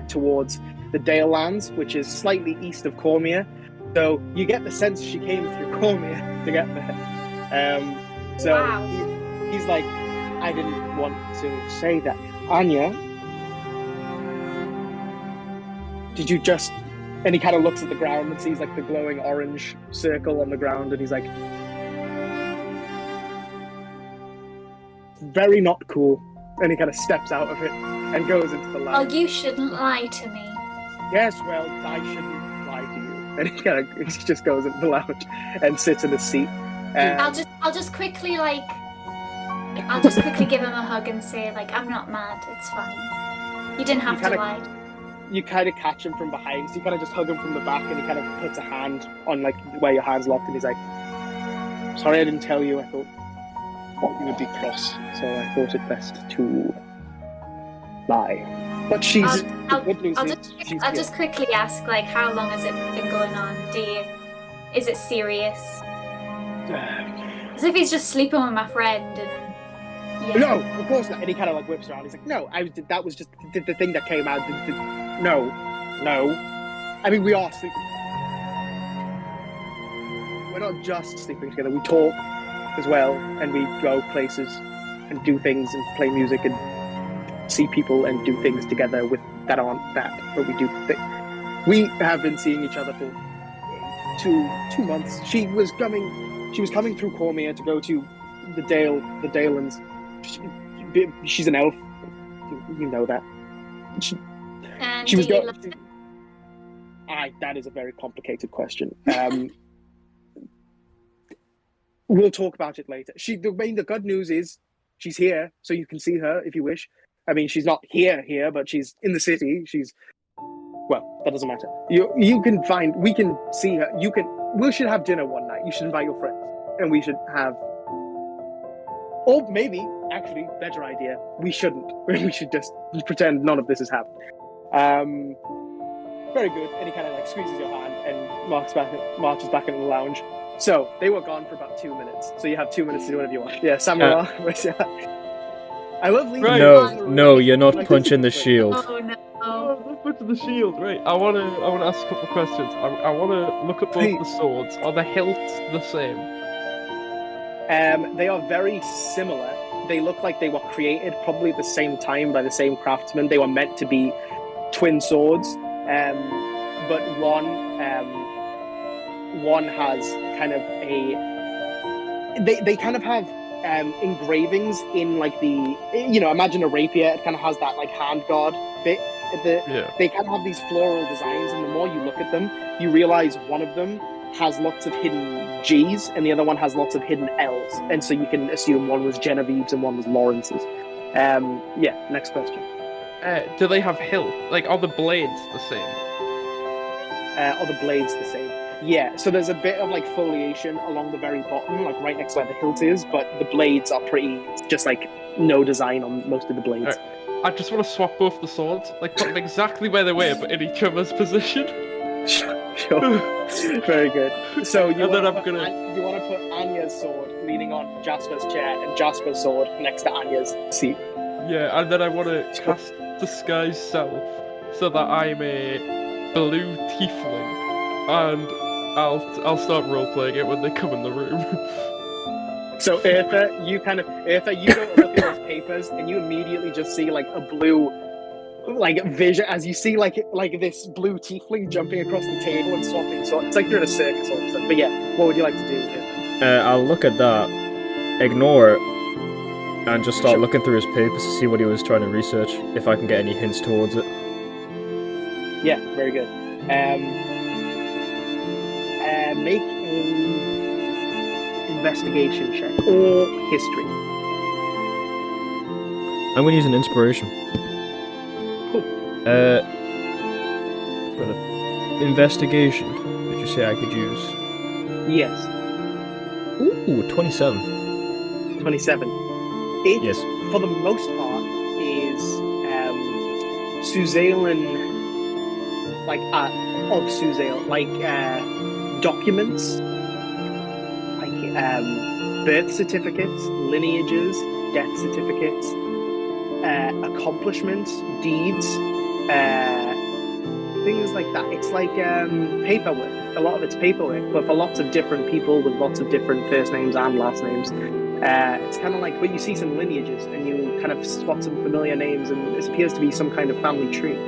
towards the Dale Lands, which is slightly east of Cormier. So you get the sense she came through Cormier to get there. Wow. He's like, I didn't want to say that. Anya, did you just... And he kind of looks at the ground and sees like the glowing orange circle on the ground, and he's like, very not cool. And he kind of steps out of it and goes into the lounge. Oh, you shouldn't lie to me. Yes, well, I shouldn't lie to you. And he just goes into the lounge and sits in a seat. I'll just quickly I'll just quickly give him a hug and say like, I'm not mad. It's fine. You didn't have to lie. You kind of catch him from behind, so you kind of just hug him from the back, and he kind of puts a hand on like where your hand's locked, and he's like, "Sorry, I didn't tell you. I thought you would be cross, so I thought it best to lie." But she's I'll just quickly ask, like, how long has it been going on? Is it serious? As if he's just sleeping with my friend and. Yeah. No, of course not. And he kind of like whips around. He's like, "No, that was just the thing that came out. No. I mean, we are sleeping. We're not just sleeping together. We talk as well, and we go places and do things and play music and see people and do things together with that aren't that. But we do. We have been seeing each other for two months. She was coming through Cormier to go to the Dalen's. She's an elf. You know that. She was going. That is a very complicated question. We'll talk about it later. The good news is she's here, so you can see her if you wish. I mean, she's not here, but she's in the city. Well, that doesn't matter. We can see her. We should have dinner one night. You should invite your friends, and we should have. Or maybe, actually, better idea. We shouldn't. We should just pretend none of this has happened. Very good. And he kind of like squeezes your hand and marches back into the lounge. So they were gone for about 2 minutes. So you have 2 minutes to do whatever you want. Yeah, Samurai. I love leaving. No, you're not punching the shield. Oh no. Not punching the shield, right? I wanna ask a couple of questions. I wanna look at both the swords. Are the hilts the same? They are very similar. They look like they were created probably at the same time by the same craftsman. They were meant to be twin swords, but one has kind of they kind of have engravings in like imagine a rapier. It kind of has that like hand guard bit. They kind of have these floral designs, and the more you look at them, you realize one of them has lots of hidden G's and the other one has lots of hidden L's, and so you can assume one was Genevieve's and one was Lawrence's. Next question. Do they have hilt? Like, are the blades the same? Are the blades the same? Yeah, so there's a bit of like foliation along the very bottom, like right next to where the hilt is, but the blades are pretty just like no design on most of the blades. I just want to swap both the swords, like put them exactly where they were, but in each other's position. Sure. Very good. So you want to put Anya's sword leaning on Jasper's chair and Jasper's sword next to Anya's seat. Yeah, and then I want to cast Disguise Self so that I'm a blue tiefling, and I'll start role-playing it when they come in the room. So Eartha, you go look at those papers and you immediately just see like a blue like vision as you see like this blue tiefling jumping across the table and swapping swords. It's like you're in a circus or something. But yeah, what would you like to do? I'll look at that, ignore it, and just start looking through his papers to see what he was trying to research, if I can get any hints towards it. Yeah, very good. Make a investigation check or history. I'm going to use an inspiration. Cool. Got an investigation. Did you say I could use? Yes. Ooh, 27. 27. Yes. For the most part, is Suzalen, like of Suzale, like documents, like birth certificates, lineages, death certificates, accomplishments, deeds, things like that. It's like paperwork. A lot of it's paperwork, but for lots of different people with lots of different first names and last names. It's kind of like, but you see some lineages and you kind of spot some familiar names, and this appears to be some kind of family tree.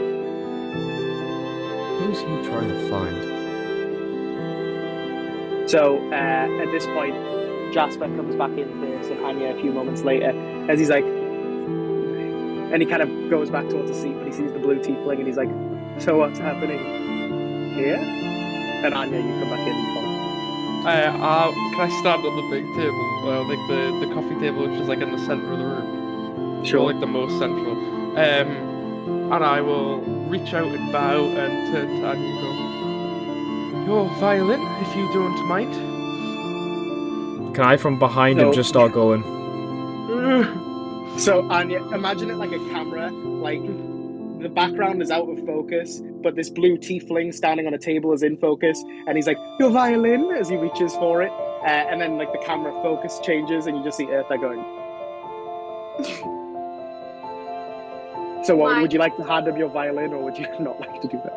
Who's he trying to find? So at this point, Jasper comes back in to see Anya a few moments later, as he's like, and he kind of goes back towards the seat, but he sees the blue tiefling, and he's like, "So what's happening here?" And Anya, you come back in and follow. Can I stand on the big table, like the coffee table, which is like in the center of the room, or like the most central? And I will reach out and bow and turn to Anya and go, "Your violin, if you don't mind." Can I, from behind him, just start going? So, Anya, imagine it like a camera, like the background is out of focus, but this blue tiefling standing on a table is in focus, and he's like, "Your violin," as he reaches for it, and then like the camera focus changes, and you just see Eartha going. So, what would you like to hand him your violin, or would you not like to do that?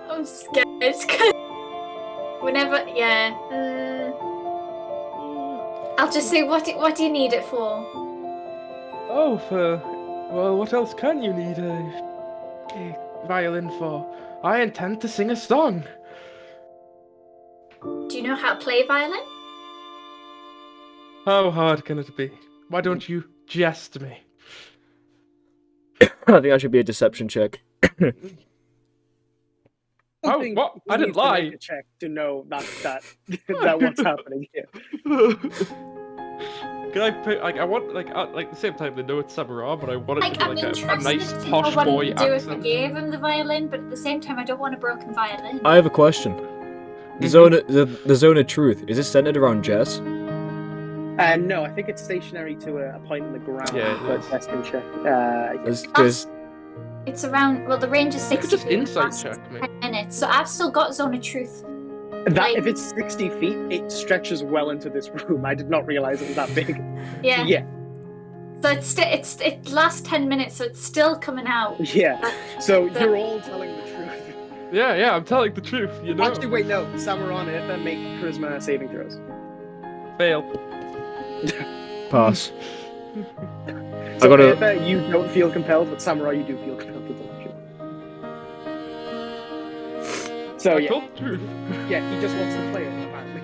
I'm scared. Whenever, yeah. I'll just say, what do you need it for? Oh, well, what else can you need a violin for? I intend to sing a song. Do you know how to play violin? How hard can it be? Why don't you jest me? I think that should be a deception check. Oh, what? I didn't lie. Make a check to know that what's happening here. Can I put I want like at the same time they know it's Samara, but I want it to be like a nice posh boy accent. If I gave him the violin, but at the same time I don't want a broken violin. I have a question. The zone of truth, is it centered around Jess? No, I think it's stationary to a point in the ground. Yeah, but Jess can check. Because it's around. Well, the range is 60 just feet. insight check me. 10 minutes, so I've still got zone of truth. If it's 60 feet, it stretches well into this room. I did not realize it was that big. Yeah. Yeah. So it lasts 10 minutes, so it's still coming out. Yeah. So you're all telling the truth. Yeah, I'm telling the truth, you know. Actually, wait, no. Samara and Eartha make charisma saving throws. Fail. pass. So Eartha, you don't feel compelled, but Samara, you do feel compelled to tell the truth. So yeah. Yeah, he just wants to play it, apparently.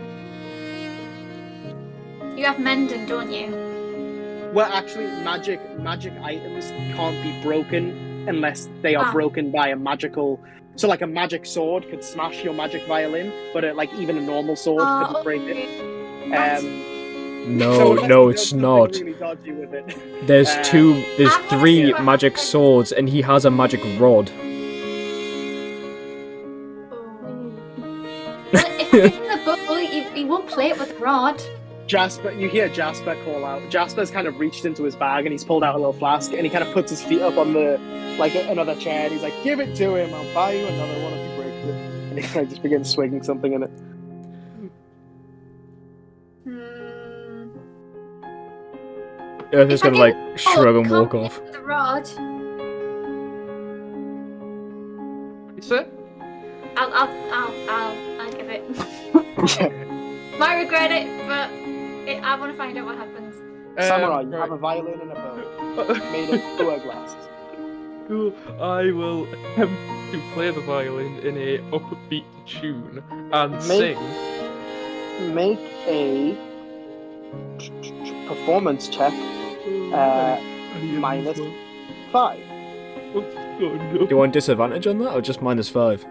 You have mending, don't you? Well, actually, magic items can't be broken unless they are broken by a magical. So, like a magic sword could smash your magic violin, but like even a normal sword couldn't break it. No, it's not. Really dodgy with it. There's 3 magic swords, and he has a magic rod. Well, if I give him the book, he won't play it with the rod. Jasper, you hear Jasper call out. Jasper's kind of reached into his bag and he's pulled out a little flask and he kind of puts his feet up on another chair and he's like, "Give it to him, I'll buy you another one if he breaks it." And he kind of just begins swinging something in it. Eartha's gonna shrug and walk off. The rod. You said? I'll give it. Might regret it, but I want to find out what happens. Samurai, you have a violin and a bow made of hourglass. Cool. I will attempt to play the violin in a upbeat tune and sing. Make a performance check. -5. Oh, no. Do you want disadvantage on that, or just -5?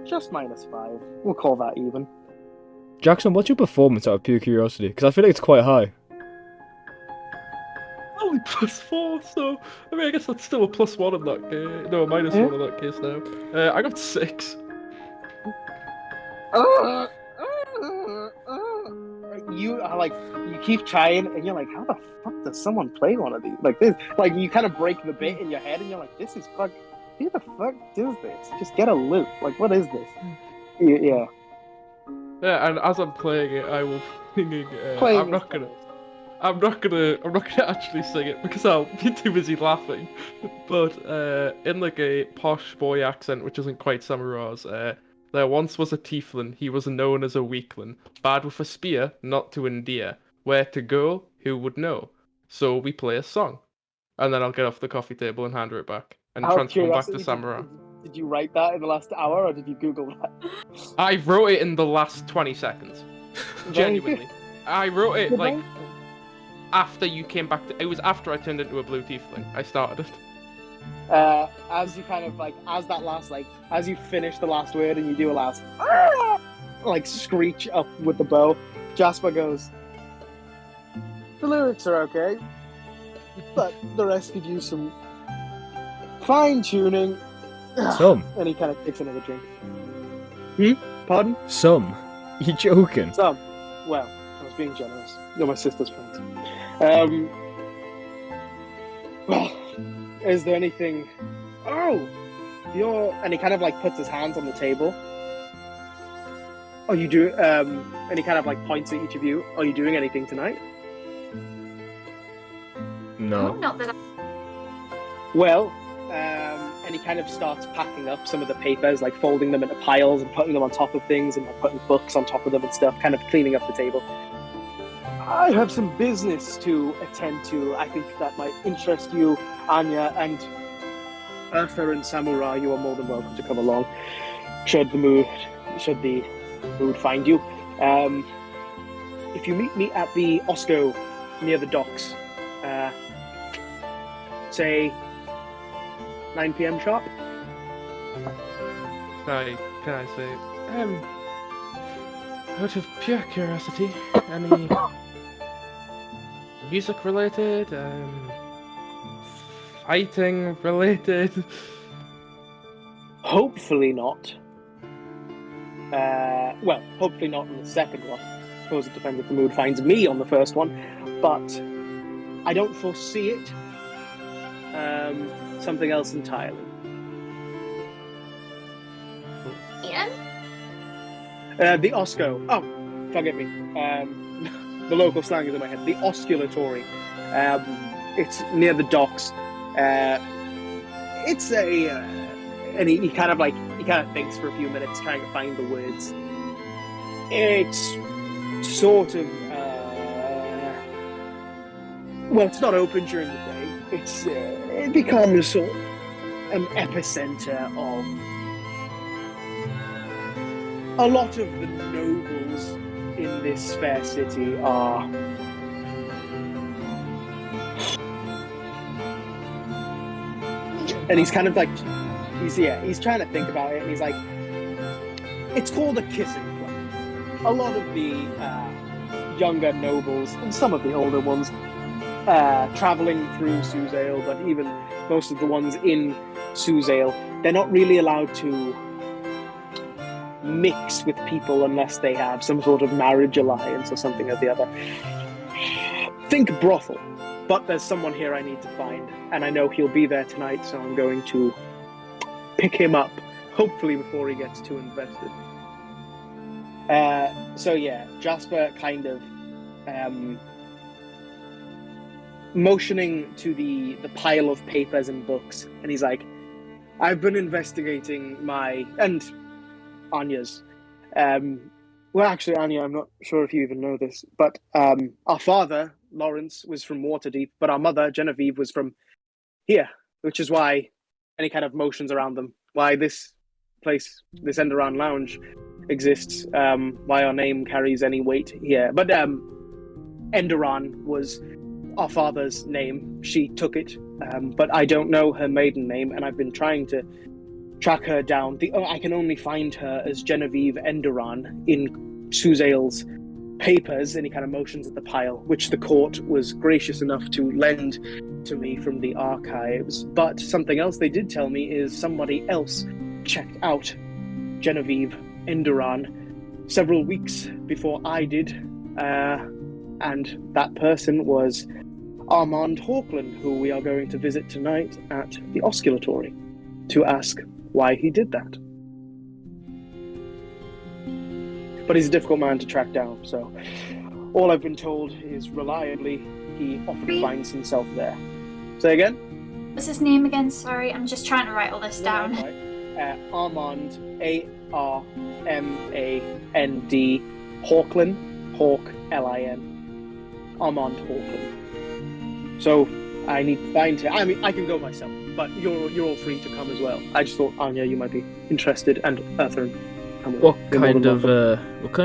Just -5. We'll call that even. Jackson, what's your performance out of pure curiosity? Because I feel like it's quite high. Only +4, so I mean, I guess that's still a +1 in that case. No, a -1 in that case now. I got 6. You are you keep trying, and you're like, how the fuck does someone play one of these? Like this, you kind of break the bit in your head, and you're like, this is fuck. Who the fuck does this? Just get a loop. Like, what is this? Yeah. Yeah, and as I'm playing it, I will be singing. I'm not gonna actually sing it because I'll be too busy laughing. But in a posh boy accent, which isn't quite Samura's, there once was a tieflin. He was known as a weakling, bad with a spear, not to endear. Where to go, who would know? So we play a song, and then I'll get off the coffee table and hand her it back and transform back to Samura. Did you write that in the last hour, or did you Google that? I wrote it in the last 20 seconds. Genuinely. I wrote it, after you came back to... It was after I turned into a blue tiefling. I started it. As you kind of, as that last, as you finish the last word and you do a last... like screech up with the bow. Jasper goes, "The lyrics are okay, but the rest could use some fine-tuning." Some. And he kind of takes another drink. Pardon? Some. You joking? Some. Well, I was being generous. You're my sister's friends. Well, is there anything... Oh! And he kind of like puts his hands on the table. Oh, you do... and he kind of like points at each of you. Are you doing anything tonight? No. Not that I... Well, and he kind of starts packing up some of the papers, like folding them into piles and putting them on top of things and like putting books on top of them and stuff, kind of cleaning up the table. I have some business to attend to. I think that might interest you, Anya, and Eartha and Samurai. You are more than welcome to come along, should the mood find you. If you meet me at the Osco near the docks, say 9 p.m. sharp. Can I say, out of pure curiosity, any music related, fighting related? Hopefully not. Well, hopefully not on the second one. I suppose it depends if the mood finds me on the first one, but I don't foresee it. Something else entirely. Ian? The Osco. Oh, forgive me. The local slang is in my head. The Osculatory. It's near the docks. It's a... and he kind of thinks for a few minutes trying to find the words. It's sort of... well, it's not open during the day. It becomes sort of an epicenter of a lot of the nobles in this fair city are and he's kind of like he's trying to think about it, and he's like, it's called a kissing club. A lot of the younger nobles and some of the older ones traveling through Suzail, but even most of the ones in Suzail, they're not really allowed to mix with people unless they have some sort of marriage alliance or something or the other. Think brothel, but there's someone here I need to find, and I know he'll be there tonight, so I'm going to pick him up, hopefully before he gets too invested. So yeah, Jasper kind of motioning to the pile of papers and books, and he's like, I've been investigating and Anya's. Well, actually, Anya, I'm not sure if you even know this, but our father, Lawrence, was from Waterdeep, but our mother, Genevieve, was from here, which is why any kind of motions around them, why this place, this Enderon Lounge exists, why our name carries any weight here. But Enderon was our father's name. She took it, but I don't know her maiden name, and I've been trying to track her down. I can only find her as Genevieve Enderon in Suzail's papers, and he kind of motions at the pile, which the court was gracious enough to lend to me from the archives. But something else they did tell me is somebody else checked out Genevieve Enderon several weeks before I did, and that person was Armand Hawkland, who we are going to visit tonight at the Osculatory to ask why he did that. But he's a difficult man to track down, so all I've been told is reliably he often finds himself there. Say again? What's his name again? Sorry, I'm just trying to write all this down. Armand, Armand, Hawkland, Hawk, Lin. Armand Hawkland. So I need to find him. I mean, I can go myself, but you're all free to come as well. I just thought, Anya, you might be interested, and Eartha. What kind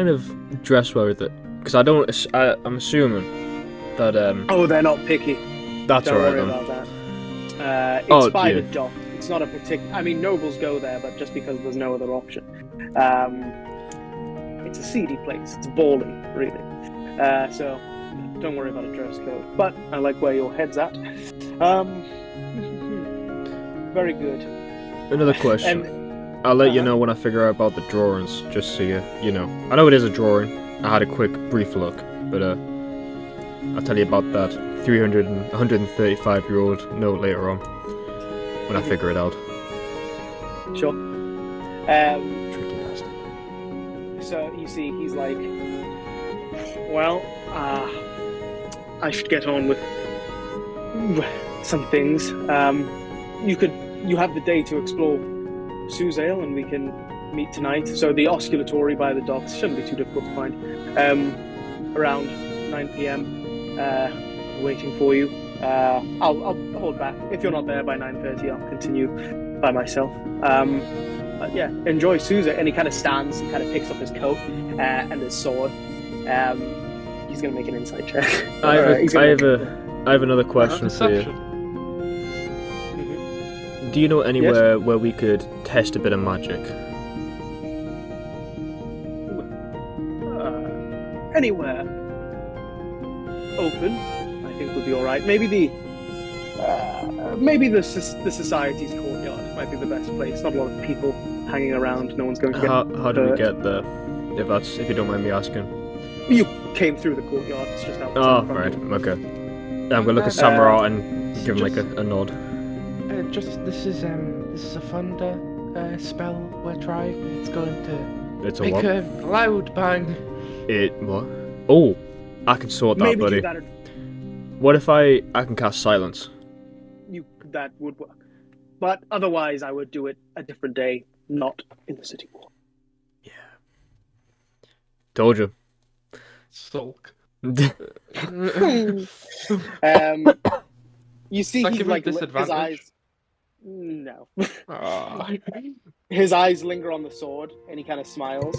of dress wear is it? Because I'm assuming that Oh, they're not picky. That's Don't alright worry then. about that. It's by the dock. It's not a particular. I mean, nobles go there, but just because there's no other option. it's a seedy place. It's bally, really. So don't worry about a dress code. But I like where your head's at. Very good. Another question. I'll let you know when I figure out about the drawings, just so you know. I know it is a drawing. I had a brief look, but I'll tell you about that 135-year-old note later on when I figure it out. Sure. Tricky bastard. So you see, he's like, well, I should get on with some things. You have the day to explore Suzail, and we can meet tonight. So the osculatory by the docks shouldn't be too difficult to find. Around 9 p.m. Waiting for you. I'll hold back. If you're not there by 9:30, I'll continue by myself. But yeah, enjoy Suzail. And he kind of stands and kind of picks up his coat and his sword. He's gonna make an insight check. I have another question for you. Do you know anywhere where we could test a bit of magic? Anywhere open, I think would be all right. Maybe the society's courtyard might be the best place. Not a lot of people hanging around. No one's going to get How do we hurt. get there? If you don't mind me asking. You came through the courtyard. It's just outside. Oh, the front right. door. Okay. I'm gonna look at Samara and give him like a nod. This is a thunder spell we're trying. It's going to It's a make what? a loud bang. What? Oh, I can sort that, Maybe buddy. do that. What if I can cast silence? That would work. But otherwise, I would do it a different day, not in the city wall. Yeah. Told you. Sulk. You see, Does that he give like him his disadvantage? eyes. No. Ah. His eyes linger on the sword, and he kind of smiles.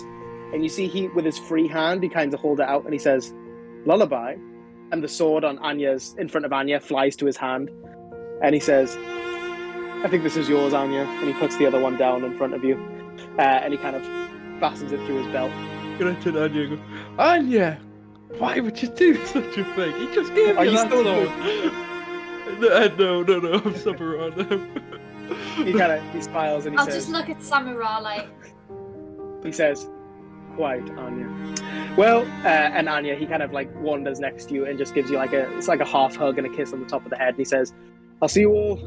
And you see, he with his free hand, he kind of hold it out, and he says, "Lullaby." And the sword in front of Anya flies to his hand, and he says, "I think this is yours, Anya." And he puts the other one down in front of you, and he kind of fastens it through his belt. Gonna turn to Anya and go, Anya, why would you do such a thing? He just gave Are you you that still sword. No, I'm Samara now. He smiles and he I'll says, just look at Samara like, he says, "Quite, Anya." Well, and Anya, he kind of like wanders next to you and just gives you it's like a half hug and a kiss on the top of the head. And he says, "I'll see you all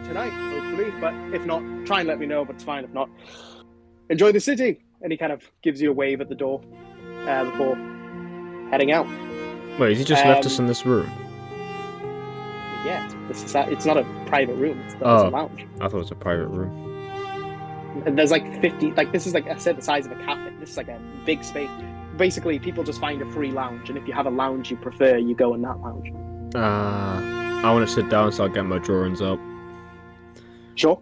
tonight, hopefully. But if not, try and let me know. But it's fine if not. Enjoy the city." And he kind of gives you a wave at the door before heading out. Wait, has he just left us in this room? Yeah, it's not a private room. It's a lounge. I thought it was a private room. And there's like 50, this is like I said, the size of a cafe. This is like a big space. Basically, people just find a free lounge, and if you have a lounge you prefer, you go in that lounge. I want to sit down, so I'll get my drawings up. Sure.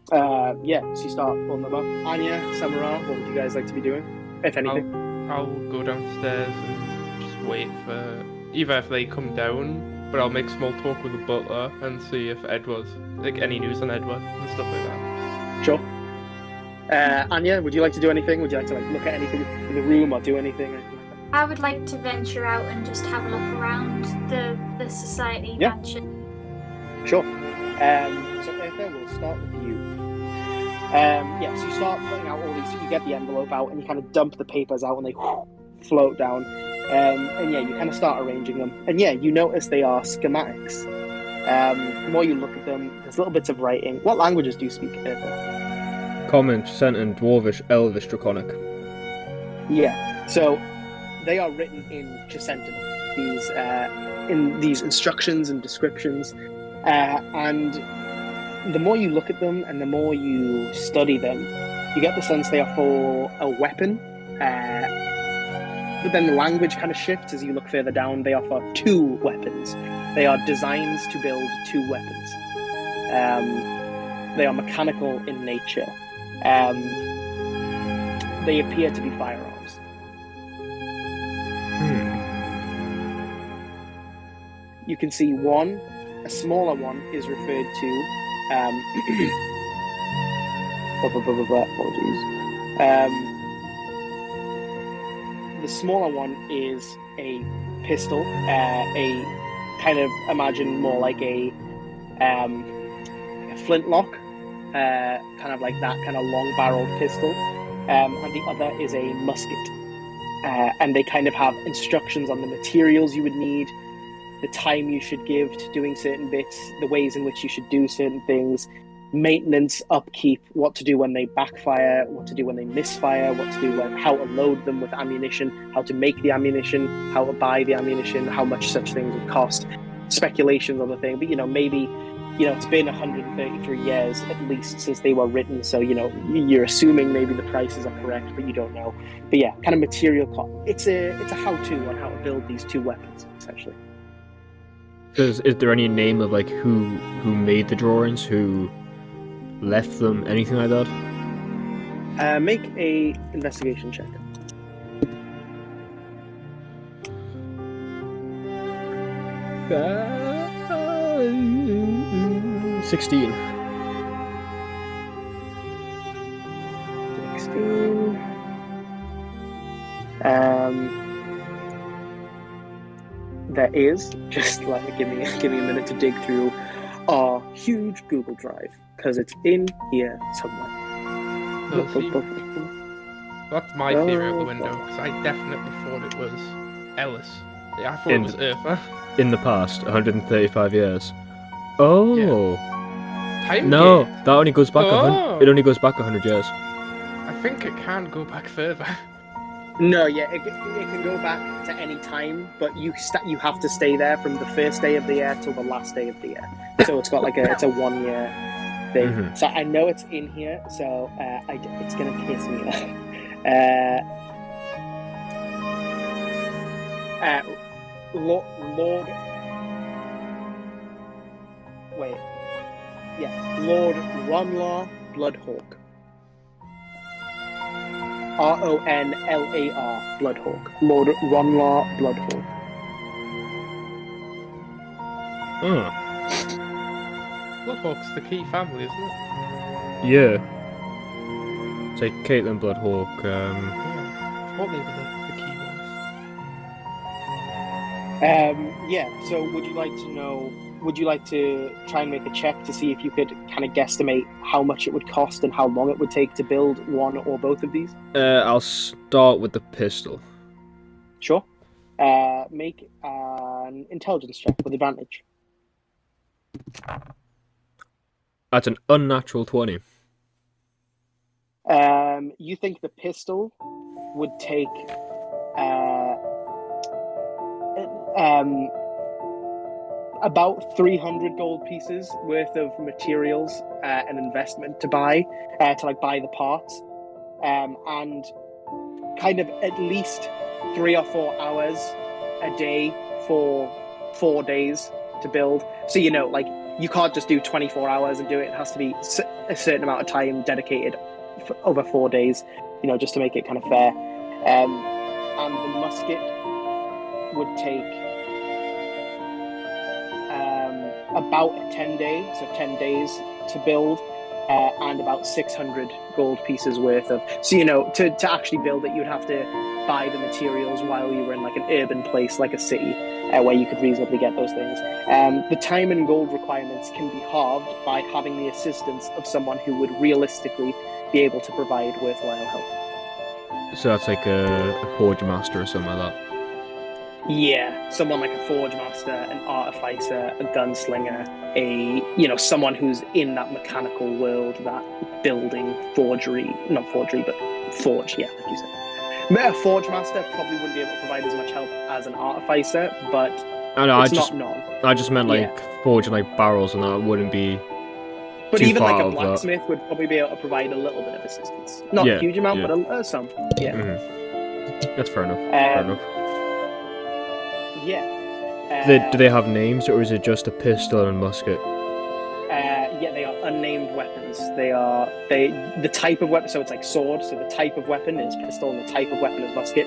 So you start pulling them up. Anya, Samara, what would you guys like to be doing, if anything? I'll go downstairs and just wait for either if they come down, but I'll make small talk with the butler and see if Edward, like any news on Edward and stuff like that. Sure. Anya, would you like to do anything? Would you like to look at anything in the room or do anything? I would like to venture out and just have a look around the society mansion. Sure. So Eartha, we'll start with you. So you start putting out all these. You get the envelope out and you kind of dump the papers out and they float down. You kind of start arranging them. And you notice they are schematics. The more you look at them, there's little bits of writing. What languages do you speak, Eartha? Common, Scenton, Dwarvish, Elvish, Draconic. Yeah. So they are written in Chisentin. In these instructions and descriptions, and the more you look at them and the more you study them, you get the sense they are for a weapon. But then the language kind of shifts as you look further down. They are for two weapons. They are designs to build two weapons. They are mechanical in nature. They appear to be firearms. You can see one, a smaller one, is referred to. Apologies. the smaller one is a pistol, a kind of imagine more like a flintlock, kind of like that kind of long-barreled pistol, and the other is a musket. And they kind of have instructions on the materials you would need, the time you should give to doing certain bits, the ways in which you should do certain things, maintenance, upkeep, what to do when they backfire, what to do when they misfire, what to do how to load them with ammunition, how to make the ammunition, how to buy the ammunition, how much such things would cost, speculations on the thing. But maybe it's been 133 years at least since they were written, so you're assuming maybe the prices are correct, but you don't know. But yeah, kind of material cost. It's a how-to on how to build these two weapons essentially. Is there any name of like who made the drawings, who left them, anything like that? Make a investigation check. Uh, 16. 16. There is just give me a minute to dig through our huge Google Drive because it's in here somewhere. That's my theory out the window, because I definitely thought it was Ellis. Yeah, I thought it was Eartha. In the past, 135 years. Oh. Yeah. Time no, gate. that only goes back. It only goes back 100 years. I think it can go back further. No, yeah, it can go back to any time, but you have to stay there from the first day of the year till the last day of the year. So it's got it's a 1 year thing. Mm-hmm. So I know it's in here, so it's gonna piss me off. Lord Ronlar Bloodhawk. Ronlar Bloodhawk. Lord Ronlar Bloodhawk. Oh. Bloodhawk's the key family, isn't it? Yeah. It's like Caitlin Bloodhawk. Yeah, what they were the key ones. Yeah, so would you like to try and make a check to see if you could kind of guesstimate how much it would cost and how long it would take to build one or both of these? I'll start with the pistol. Sure. Make an intelligence check with advantage. That's an unnatural 20. You think the pistol would take about 300 gold pieces worth of materials and investment to buy the parts, and kind of at least 3 or 4 hours a day for 4 days to build. So you can't just do 24 hours and do it. It has to be a certain amount of time dedicated over 4 days, just to make it kind of fair. And the musket would take about 10 days to build, and about 600 gold pieces worth of. So to actually build it, you'd have to buy the materials while you were in like an urban place, like a city, where you could reasonably get those things. The time and gold requirements can be halved by having the assistance of someone who would realistically be able to provide worthwhile help. So that's like a forge master or something like that. Yeah, someone like a forge master, an artificer, a gunslinger, someone who's in that mechanical world, that building, not forgery, but forge, yeah, like you said. A forge master probably wouldn't be able to provide as much help as an artificer, but I just meant forging like barrels and that wouldn't be. But even like a blacksmith would probably be able to provide a little bit of assistance. Not a huge amount, but some. Yeah. Mm-hmm. That's fair enough. Yeah. Do they have names, or is it just a pistol and a musket? Yeah, they are unnamed weapons. The type of weapon. So it's like sword. So the type of weapon is pistol, and the type of weapon is musket.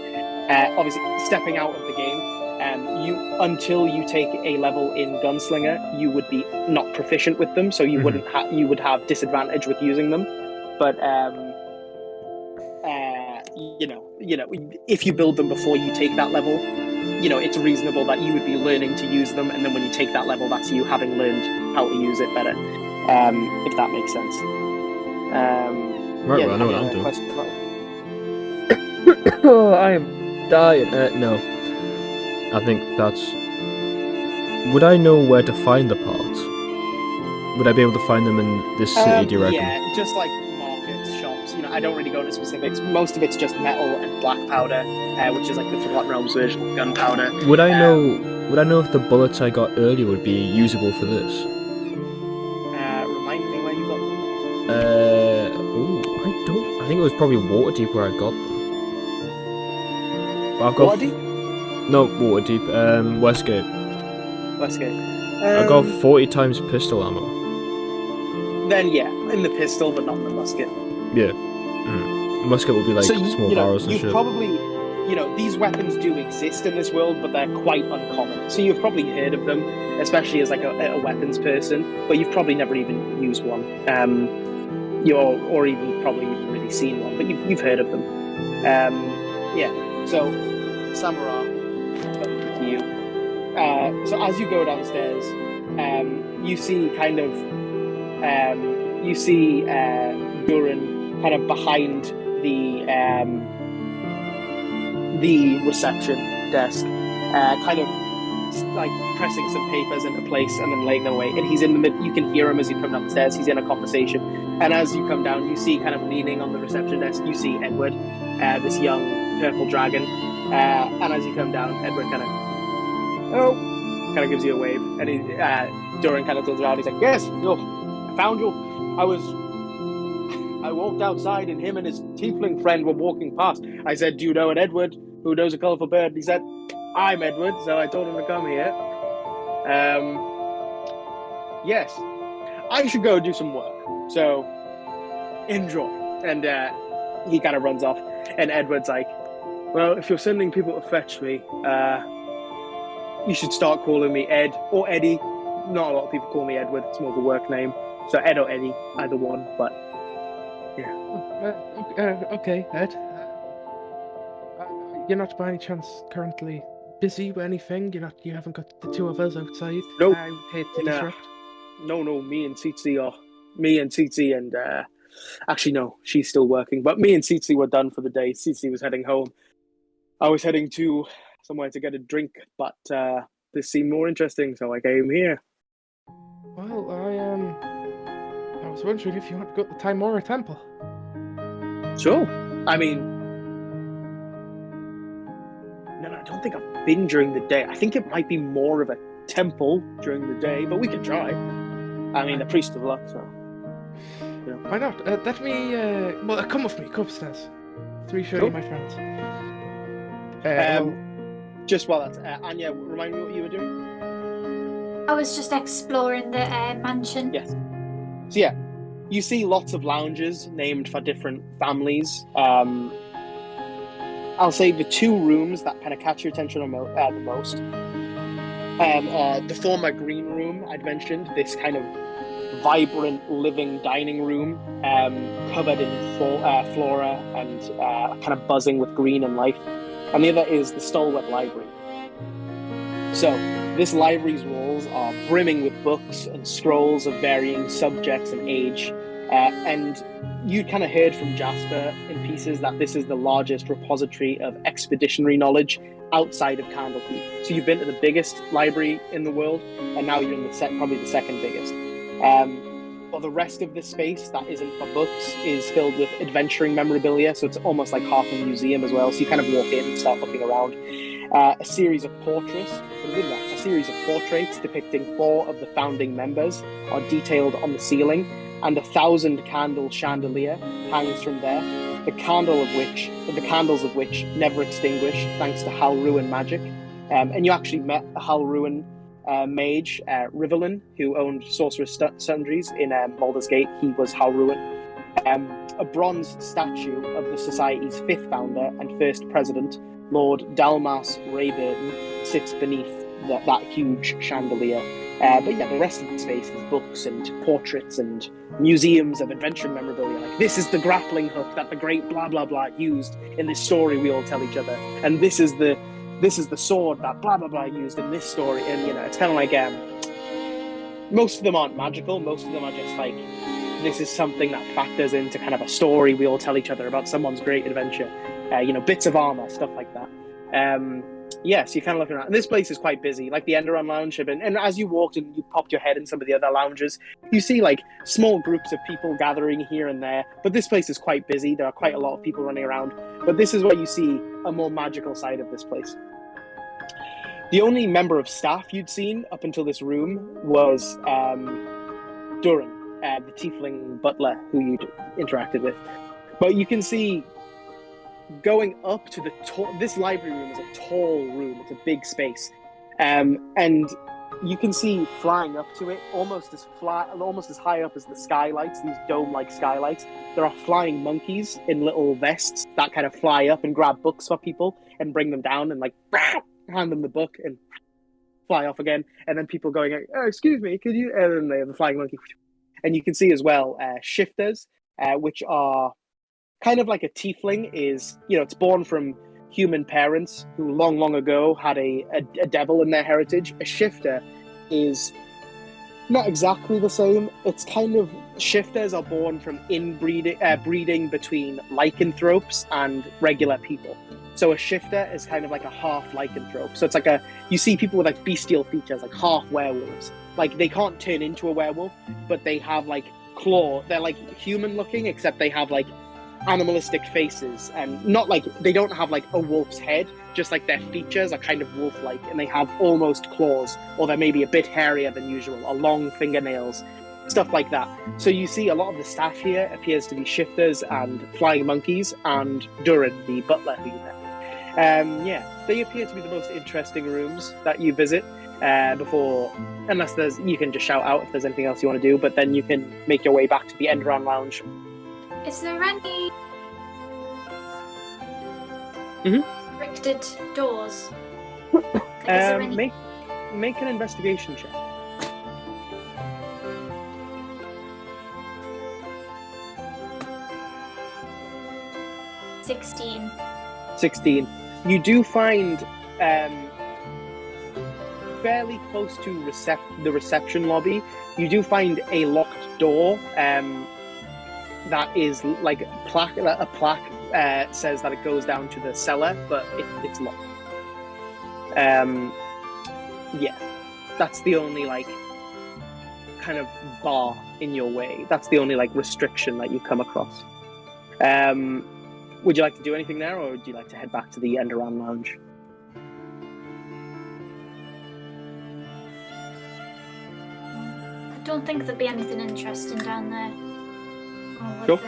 Obviously, stepping out of the game, until you take a level in gunslinger, you would be not proficient with them. So you you would have disadvantage with using them. But if you build them before you take that level, it's reasonable that you would be learning to use them, and then when you take that level, that's you having learned how to use it better, if that makes sense. Right, yeah, well, I know what any I'm other doing. questions about it? Oh, I am dying. No. I think that's... Would I know where to find the parts? Would I be able to find them in this city, do you reckon? Yeah, just like markets, shops. I don't really go into specifics. Most of it's just metal and black powder, which is like the Forgotten Realms version of gunpowder. Would I know if the bullets I got earlier would be usable for this? Remind me where you got them. I think it was probably Waterdeep where I got them. But I've got Waterdeep? No, Waterdeep. Westgate. Westgate. I got 40 times pistol ammo. Then yeah, in the pistol, but not in the musket. Yeah. Musket would be like So small barrels and you've shit. probably, these weapons do exist in this world, but they're quite uncommon. So you've probably heard of them, especially as like a weapons person, but you've probably never even used one. Or even probably even really seen one, but you've heard of them. Yeah. So Samurai, over to you. So as you go downstairs, you see Durin kind of behind the reception desk, kind of like pressing some papers into place and then laying them away. And he's in the mid. You can hear him as you come down the stairs. He's in a conversation. And as you come down, you see kind of leaning on the reception desk. You see Edward, this young purple dragon. And as you come down, Edward kind of gives you a wave. And Durin kind of turns around. He's like, "Yes, I found you. I walked outside and him and his tiefling friend were walking past. I said, 'Do you know an Edward who knows a colourful bird?' And he said, 'I'm Edward,' so I told him to come here. Yes, I should go do some work. So enjoy." And he kind of runs off. And Edward's like, "Well, if you're sending people to fetch me, you should start calling me Ed or Eddie. Not a lot of people call me Edward. It's more of a work name. So Ed or Eddie, either one. But yeah." Okay, Ed. You're not by any chance currently busy with anything? You haven't got the two of us outside? Nope. I would hate to Nah. disrupt. No, me and Tsitsi and actually no, she's still working. But me and Tsitsi were done for the day. Tsitsi was heading home. I was heading to somewhere to get a drink, but this seemed more interesting, so I came here. Well, I was wondering if you want to go to the Timora Temple. Sure. I mean, no, I don't think I've been during the day. I think it might be more of a temple during the day, but we can try. I mean, the priest of luck, so. Yeah. Why not? Let me. Well, come with me. Come upstairs. Let me show you my friends. Just while that's Anya, remind me what you were doing. I was just exploring the mansion. Yes. So yeah, you see lots of lounges named for different families. I'll say the two rooms that kind of catch your attention the most are the former green room I'd mentioned, this kind of vibrant living dining room covered in flora and kind of buzzing with green and life. And the other is the stalwart library. So this library's walls are brimming with books and scrolls of varying subjects and age. And you kind of heard from Jasper in pieces that this is the largest repository of expeditionary knowledge outside of Candlekeep. So you've been to the biggest library in the world, and now you're in probably the second biggest. But the rest of this space that isn't for books is filled with adventuring memorabilia, so it's almost like half a museum as well. So you kind of walk in and start looking around. A series of portraits depicting 4 of the founding members are detailed on the ceiling, and a 1,000-candle chandelier hangs from there. The candles of which never extinguish thanks to Halruin magic. And you actually met a Halruin mage, Rivelin, who owned Sorcerer's Sundries in Baldur's Gate. He was Halruin. A bronze statue of the Society's 5th founder and first president, Lord Dalmas Rayburton, sits beneath that huge chandelier. But yeah, the rest of the space is books and portraits and museums of adventure memorabilia. Like, this is the grappling hook that the great blah blah blah used in this story we all tell each other, and this is the sword that blah blah blah used in this story. And it's kind of like most of them aren't magical. Most of them are just like, this is something that factors into kind of a story we all tell each other about someone's great adventure. Bits of armor, stuff like that. So you're kind of looking around. And this place is quite busy, like the Enderon Lounge. And as you walked and you popped your head in some of the other lounges, you see like small groups of people gathering here and there. But this place is quite busy. There are quite a lot of people running around. But this is where you see a more magical side of this place. The only member of staff you'd seen up until this room was Durin, the tiefling butler who you'd interacted with. But you can see going up to this library room is a tall room. It's a big space, and you can see flying up to it, almost as high up as the skylights, these dome-like skylights. There are flying monkeys in little vests that kind of fly up and grab books for people and bring them down and like hand them the book and fly off again. And then people going, "Oh, excuse me, could you?" And then they have the flying monkey. And you can see as well shifters, which are kind of like a tiefling is, it's born from human parents who long ago had a devil in their heritage. A shifter is not exactly the same. It's kind of, shifters are born from breeding between lycanthropes and regular people. So a shifter is kind of like a half lycanthrope. So it's like you see people with like bestial features, like half werewolves. Like they can't turn into a werewolf, but they have like claw. They're like human looking, except they have like animalistic faces, and not like, they don't have like a wolf's head, just like their features are kind of wolf-like, and they have almost claws, or they're maybe a bit hairier than usual, or long fingernails, stuff like that. So you see a lot of the staff here appears to be shifters and flying monkeys, and Durin, the butler who you met. They appear to be the most interesting rooms that you visit before, unless you can just shout out if there's anything else you want to do, but then you can make your way back to the Enderon Lounge. Is there any restricted doors? Like, is there any... Make an investigation check. $16. 16. You do find fairly close to the reception lobby. You do find a locked door. That is like a plaque says that it goes down to the cellar, but it's locked. That's the only like kind of bar in your way. That's the only like restriction that you come across. Would you like to do anything there, or would you like to head back to the Enderon Lounge? I don't think there'd be anything interesting down there. Sure.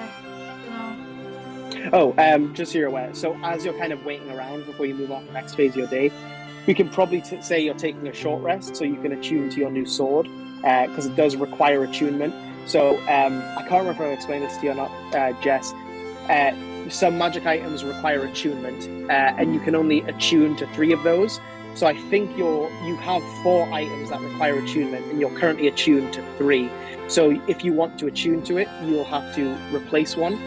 Just so you're aware, so as you're kind of waiting around before you move on to the next phase of your day, we can probably say you're taking a short rest so you can attune to your new sword, because it does require attunement. So I can't remember if I explained this to you or not, Jess. Some magic items require attunement, and you can only attune to 3 of those. So I think you have 4 items that require attunement, and you're currently attuned to 3. So if you want to attune to it, you will have to replace one.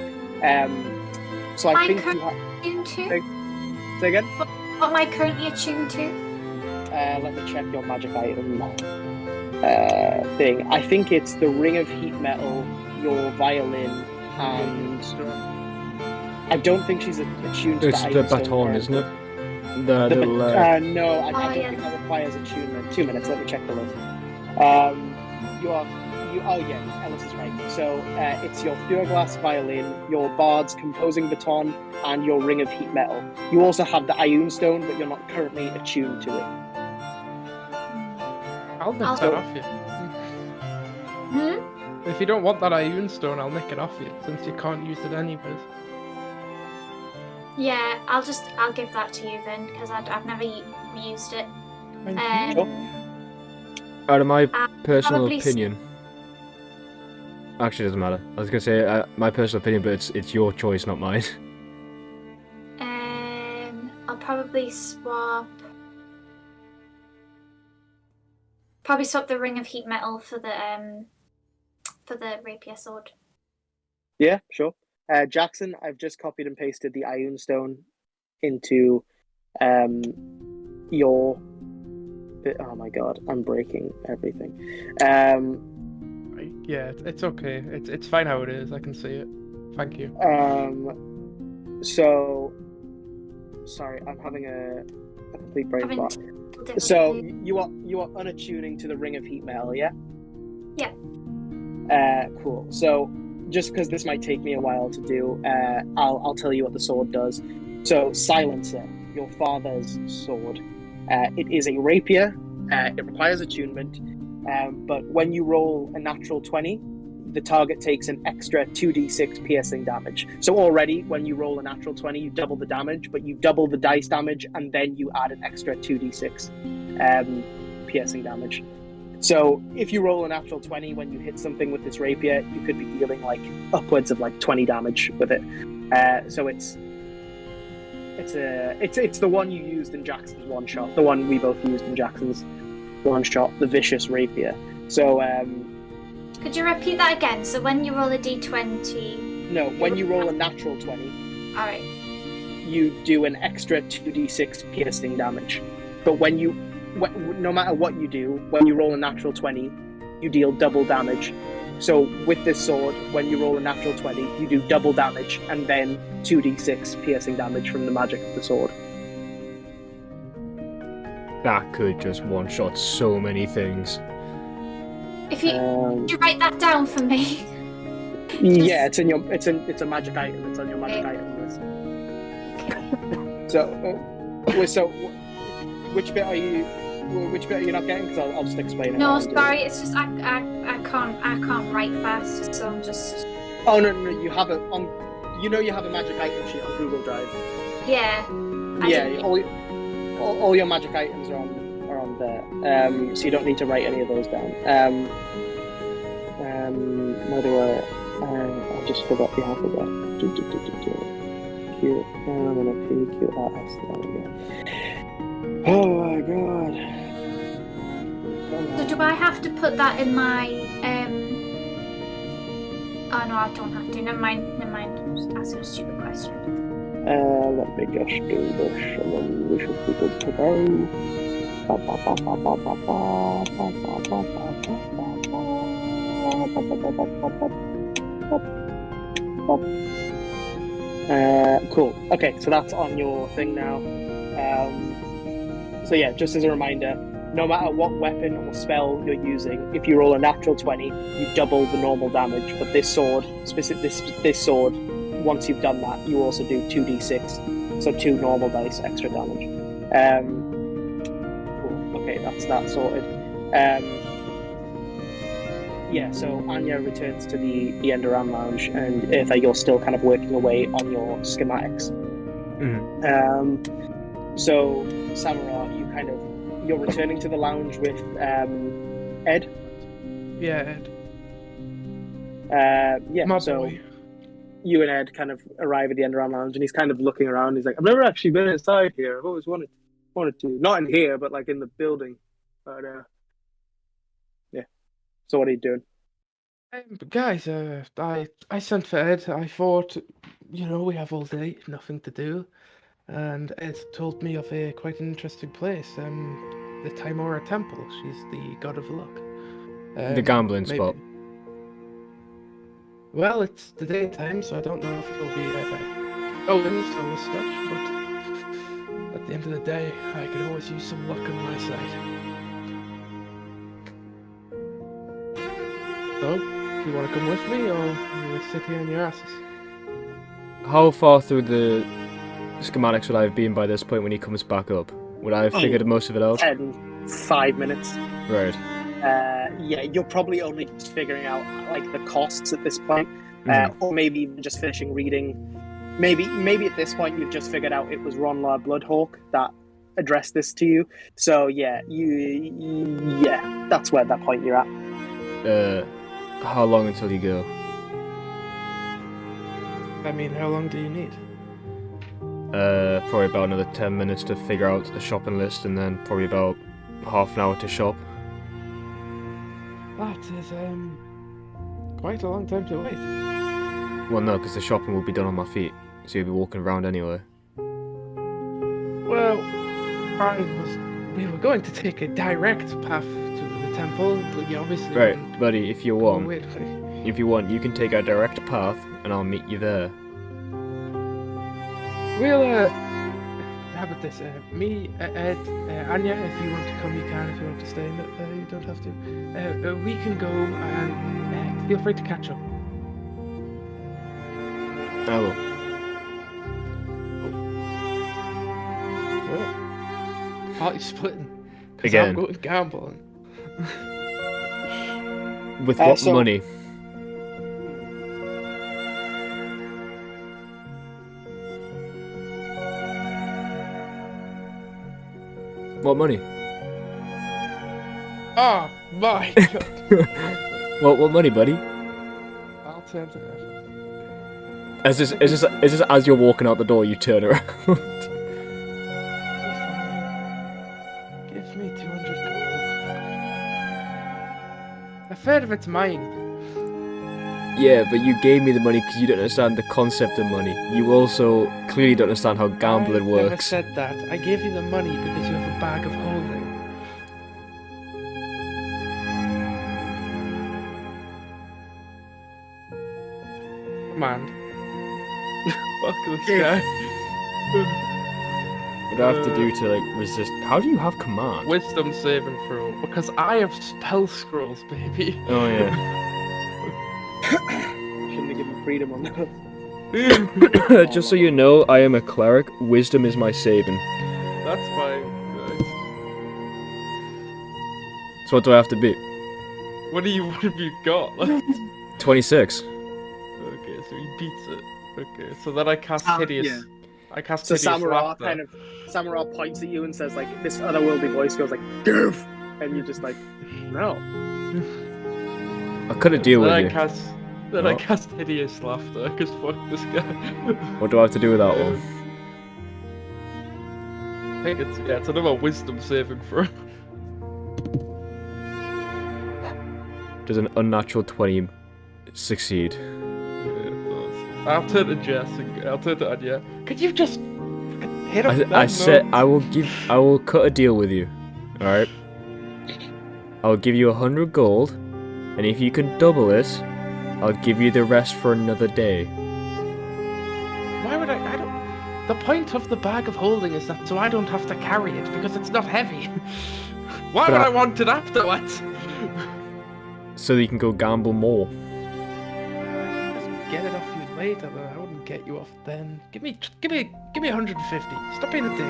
So I think you have... attuned to? Say again? What am I currently attuned to? Let me check your magic item thing. I think it's the Ring of Heat Metal, your violin, and... I don't think she's attuned to the baton, isn't it? No, I don't think that requires attunement. 2 minutes, let me check the list. Ellis is right. So it's your Furglass violin, your Bard's composing baton, and your Ring of Heat Metal. You also have the Ioun Stone, but you're not currently attuned to it. I'll nick that off you. If you don't want that Ioun Stone, I'll nick it off you, since you can't use it anyways. Yeah, I'll give that to you then, because I've never used it. Out of my personal opinion, actually, it doesn't matter. I was gonna say my personal opinion, but it's your choice, not mine. I'll probably swap. Probably swap the ring of heat metal for the rapier sword. Yeah, sure. Jackson, I've just copied and pasted the Iron Stone into your. Oh my god, I'm breaking everything. Yeah, it's okay. It's fine how it is. I can see it. Thank you. So, sorry, I'm having a complete brain fart. So you are unattuning to the ring of heat metal, yeah? Yeah. Cool. So just because this might take me a while to do, I'll tell you what the sword does. So Silencer, your father's sword, it is a rapier. It requires attunement, but when you roll a natural 20, the target takes an extra 2d6 piercing damage. So already, when you roll a natural 20, you double the damage, but you double the dice damage, and then you add an extra 2d6 piercing damage. So if you roll a natural 20 when you hit something with this rapier, you could be dealing like upwards of like 20 damage with it. So it's the one you used in Jackson's one shot, the one we both used in Jackson's one shot, the vicious rapier. So could you repeat that again? So when you roll a d20... No, when you roll a natural 20... Alright. You do an extra 2d6 piercing damage. But no matter what you do, when you roll a natural 20, you deal double damage. So with this sword, when you roll a natural 20, you do double damage and then 2d6 piercing damage from the magic of the sword. That could just one-shot so many things. If you could you write that down for me? Yeah, it's a magic item. It's on your magic item list. So which bit are you not getting? Because I'll just explain it. No, sorry. It's just I can't write fast, so I'm just. Oh no! You have it on. You know you have a magic item sheet on Google Drive. Yeah. All your magic items are on there. So you don't need to write any of those down. Where do I just forgot the alphabet. Q. I'm gonna P Q R S. There we go. Oh my god. So do I have to put that in my Oh no, I don't have to. Never mind. I'm just asking a stupid question. Let me just do this and then we should be good to go. Cool. Okay, so that's on your thing now. So yeah, just as a reminder, no matter what weapon or spell you're using, if you roll a natural 20, you double the normal damage. But this sword, this sword, once you've done that, you also do 2d6, so 2 normal dice extra damage. Cool. Okay, that's that sorted. Yeah, so Anya returns to the Endoran Lounge, and Eartha, you're still kind of working away on your schematics. So Samara, you're returning to the lounge with Ed. Yeah, Ed. Yeah. My so boy. You and Ed kind of arrive at the Endoran Lounge, and he's kind of looking around. He's like, "I've never actually been inside here. I've always wanted to. Not in here, but like in the building." But yeah. So what are you doing? Guys, I sent for Ed. I thought, we have all day, nothing to do, and Ed told me of a quite an interesting place. The Timora Temple. She's the god of luck. The gambling spot. Well, it's the daytime, so I don't know if it'll be open or such, but at the end of the day, I could always use some luck on my side. So, you want to come with me, or you want to sit here on your asses? How far through the schematics would I have been by this point when he comes back up? Would I have figured most of it out? 5 minutes. Right. Yeah, you're probably only just figuring out like the costs at this point, or maybe even just finishing reading. Maybe at this point you've just figured out it was Ronlar Bloodhawk that addressed this to you. So yeah, that's where that point you're at. How long until you go? I mean, how long do you need? Probably about another 10 minutes to figure out the shopping list, and then probably about half an hour to shop. That is quite a long time to wait. Well, no, because the shopping will be done on my feet, so you'll be walking around anyway. Well, we were going to take a direct path to the temple, but you obviously Right, wouldn't buddy, if you go want, with me. if you want, you can take a direct path, and I'll meet you there. We'll how about this? Me, Ed, Anya, if you want to come, you can. If you want to stay, you don't have to. We can go and feel free to catch up. I will. Party splitting. 'Cause Again. I'm going gambling. With what so- money? What money? Oh my god! What money, buddy? I'll turn to Ed. Is this as you're walking out the door, you turn around? Give me 200 gold. A third of it's mine. Yeah, but you gave me the money because you don't understand the concept of money. You also clearly don't understand how gambling I never works. said that. I gave you the money because you have a bag of holding. Command. Fuck this guy. What do I have to do to like resist? How do you have command? Wisdom saving throw. Because I have spell scrolls, baby. Oh yeah. Shouldn't have given freedom on that. Just so you know, I am a cleric. Wisdom is my saving. That's fine. So what do I have to be? What have you got? 26. Okay, so he beats it. Okay, so then I cast hideous. yeah. I cast So hideous Samara laughter. Samara points at you and says like this otherworldly voice goes like "Goof," and you're just like, no. I couldn't deal with you. Then I Oh. cast hideous laughter because fuck this guy. What do I have to do with that one? I think it's another wisdom saving throw. Does an unnatural 20 succeed? I'll turn to Jess and I'll turn to Anya. Could you just fucking hit him? I said I will cut a deal with you. All right. I'll give you 100 gold, and if you can double it, I'll give you the rest for another day. Why would I don't. The point of the bag of holding is that so I don't have to carry it because it's not heavy. Why But would I- I want it afterwards? So that you can go gamble more. Just get it off you later, but I wouldn't get you off then. Give me 150. Stop being a dick.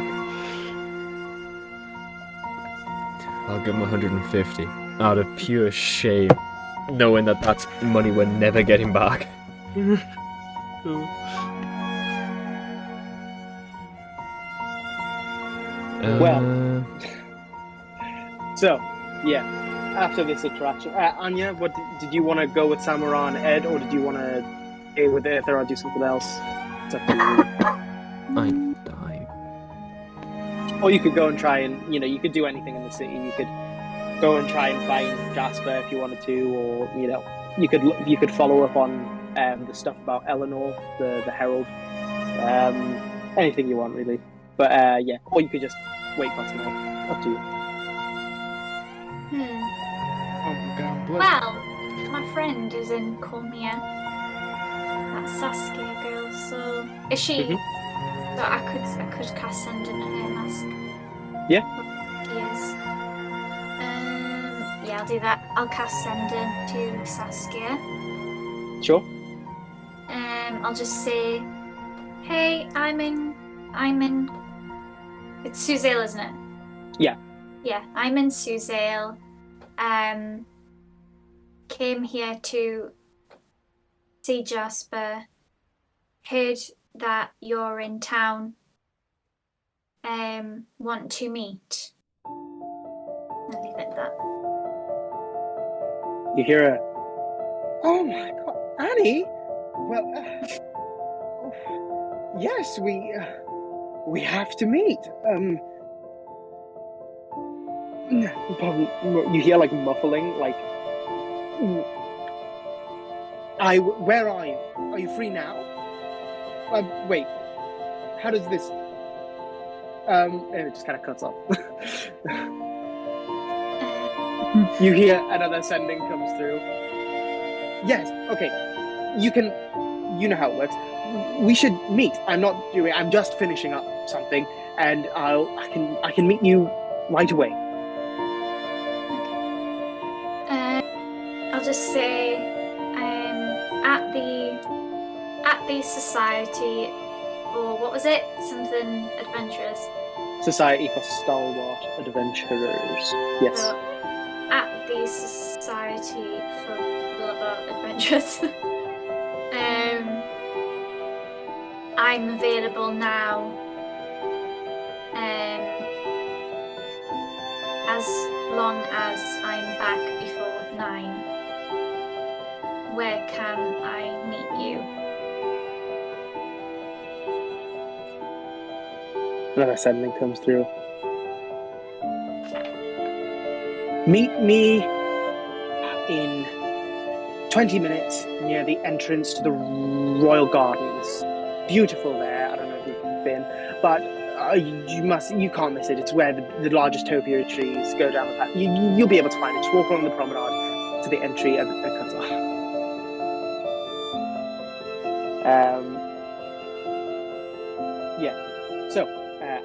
I'll give him 150 out of pure shame, knowing that that's money we're never getting back. Well. So, yeah, after this interaction, Anya, what did you want to go with Samara and Ed, or did you want to stay with Aether or do something else? It's up to you. I die. Or you could go and try and, you could do anything in the city. You could go and try and find Jasper if you wanted to, or, you could follow up on the stuff about Eleanor, the herald. Anything you want, really. But, yeah, or you could just wait for tonight. Up to you. Oh my god, blood. Well, my friend is in Cormier. That Saskia girl. So is she? Mhm. So I could cast send in her mask. Yeah. Yes. Yeah, I'll do that. I'll cast send in to Saskia. Sure. I'll just say, hey, I'm in. It's Suzale, isn't it? Yeah. Yeah, I'm in Suzale. Came here to see Jasper. Heard that you're in town. Want to meet. I'll leave it at that. You hear a, oh my god, Annie? Well, yes, we have to meet. You hear like muffling, like Where are you? Are you free now? Wait. How does this? And it just kind of cuts off. You hear another sending comes through. Yes. Okay. You can. You know how it works. We should meet. I'm just finishing up something, and I can meet you right away. I'll just say, at the society for what was it? Something adventurous. Society for Stalwart Adventurers. Yes. So, at the society for Stalwart Adventurers. I'm available now. As long as I'm back before 9. Where can I meet you? Another sending comes through. Meet me in 20 minutes near the entrance to the Royal Gardens. Beautiful there. I don't know if you've been, but you can't miss it. It's where the largest topiary trees go down the path. You'll be able to find it. Just walk along the promenade to the entry and it cuts off. Yeah. So,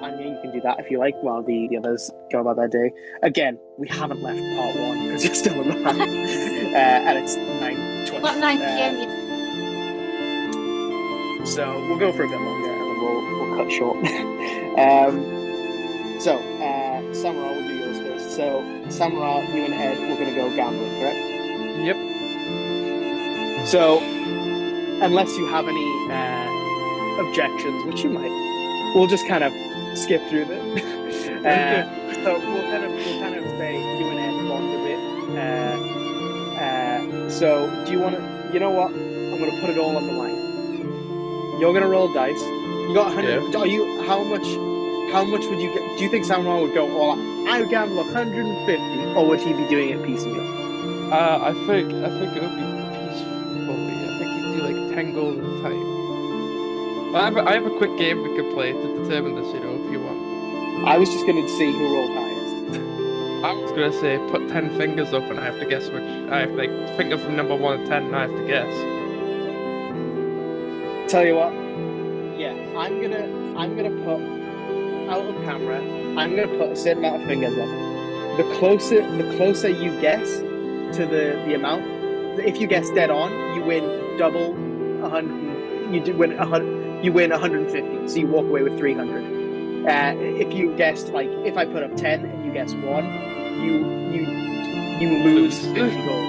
Anya, you can do that if you like, while the others go about their day. Again, we haven't left part 1 because you're still alive, and it's 9:20. About 9 p.m. So we'll go for a bit longer, and then we'll cut short. Samara, will do yours first. So, Samara, you and Ed, we're going to go gambling, correct? Yep. So, unless you have any objections, which you might, we'll just kind of skip through them. So we'll kind of say you and Ed bond a bit. So do you want to? You know what? I'm going to put it all on the line. You're going to roll dice. You got 100. Yeah. Are you? How much would you get? Do you think Samurai would go all out? I would gamble 150, or would he be doing it piecemeal? I think it would be peacefully. I think he'd do like 10 gold at a time. I have a quick game we could play to determine this, if you want. I was just going to see who rolled highest. I was gonna say put 10 fingers up and I have to guess which. I have to finger from number 1 to 10 and I have to guess. Tell you what, yeah, I'm gonna put out of camera. I'm gonna put a certain amount of fingers up. The closer you guess to the amount. If you guess dead on, you win double 100. You win 100. You win 150. So you walk away with 300. If you guessed if I put up 10 and you guess 1, you lose 50 gold.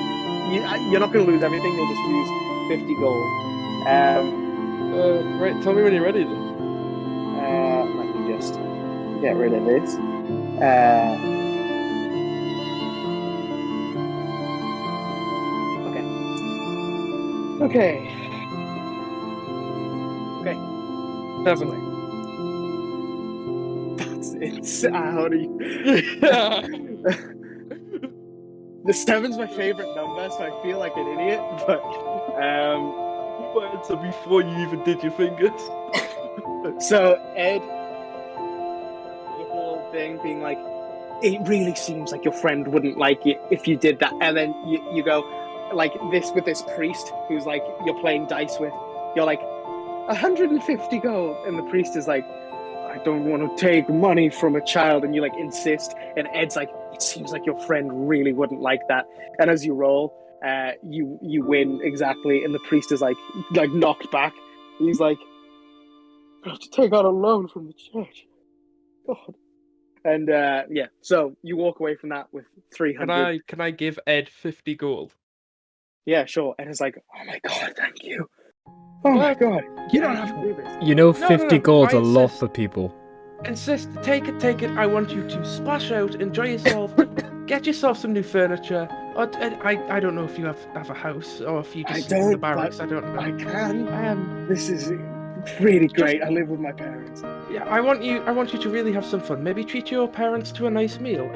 You're not gonna lose everything. You'll just lose 50 gold. Right, tell me when you're ready then. Let me just get rid of this. Okay. 7. That's how do you? The 7's my favorite number, so I feel like an idiot. But So before you even did your fingers. So Ed, the whole thing being like, it really seems like your friend wouldn't like it if you did that, and then you go like this with this priest who's like you're playing dice with. You're like 150 gold, and the priest is like, I don't want to take money from a child, and you like insist, and Ed's like, it seems like your friend really wouldn't like that, and as you roll, you win exactly, and the priest is like knocked back. He's like, I have to take out a loan from the church. God. And yeah, so you walk away from that with 300. Can I give Ed 50 gold? Yeah, sure. And it's like, oh my god, thank you. Oh my god, you don't have to do this. 50 gold's I a lot insist. for people. Insist, take it. I want you to splash out, enjoy yourself, get yourself some new furniture. Or, I don't know if you have a house or if you just live in the barracks. I don't know. I can. This is really great. I live with my parents. Yeah, I want you to really have some fun. Maybe treat your parents to a nice meal.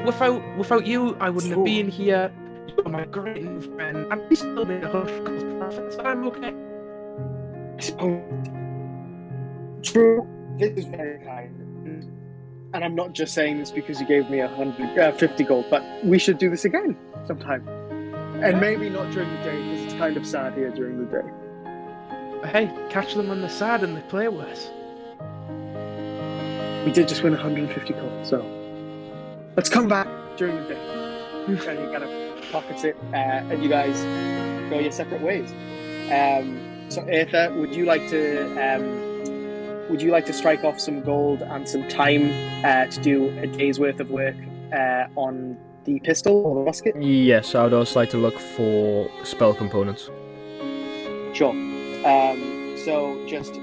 Without you, I wouldn't have been here. You're my great new friend, and we still made a hush because prophets. I'm okay. I suppose. True, this is very kind. And I'm not just saying this because you gave me 50 gold, but we should do this again sometime. And maybe not during the day, because it's kind of sad here during the day. Hey, catch them when they're sad and they play worse. We did just win 150 gold, so let's come back during the day. And he kind of pockets it, and you guys go your separate ways. So, Aether, would you like to strike off some gold and some time to do a day's worth of work on the pistol or the musket? Yes, I would also like to look for spell components. Sure. So just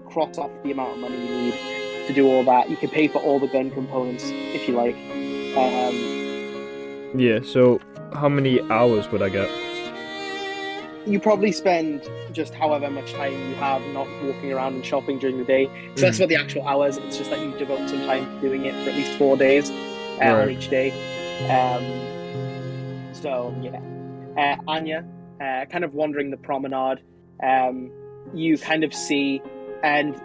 cross off the amount of money you need to do all that. You can pay for all the gun components if you like. Yeah, so how many hours would I get? You probably spend just however much time you have not walking around and shopping during the day. So that's not the actual hours. It's just that you devote some time to doing it for at least 4 days on each day. So, yeah. Anya, kind of wandering the promenade, you kind of see, and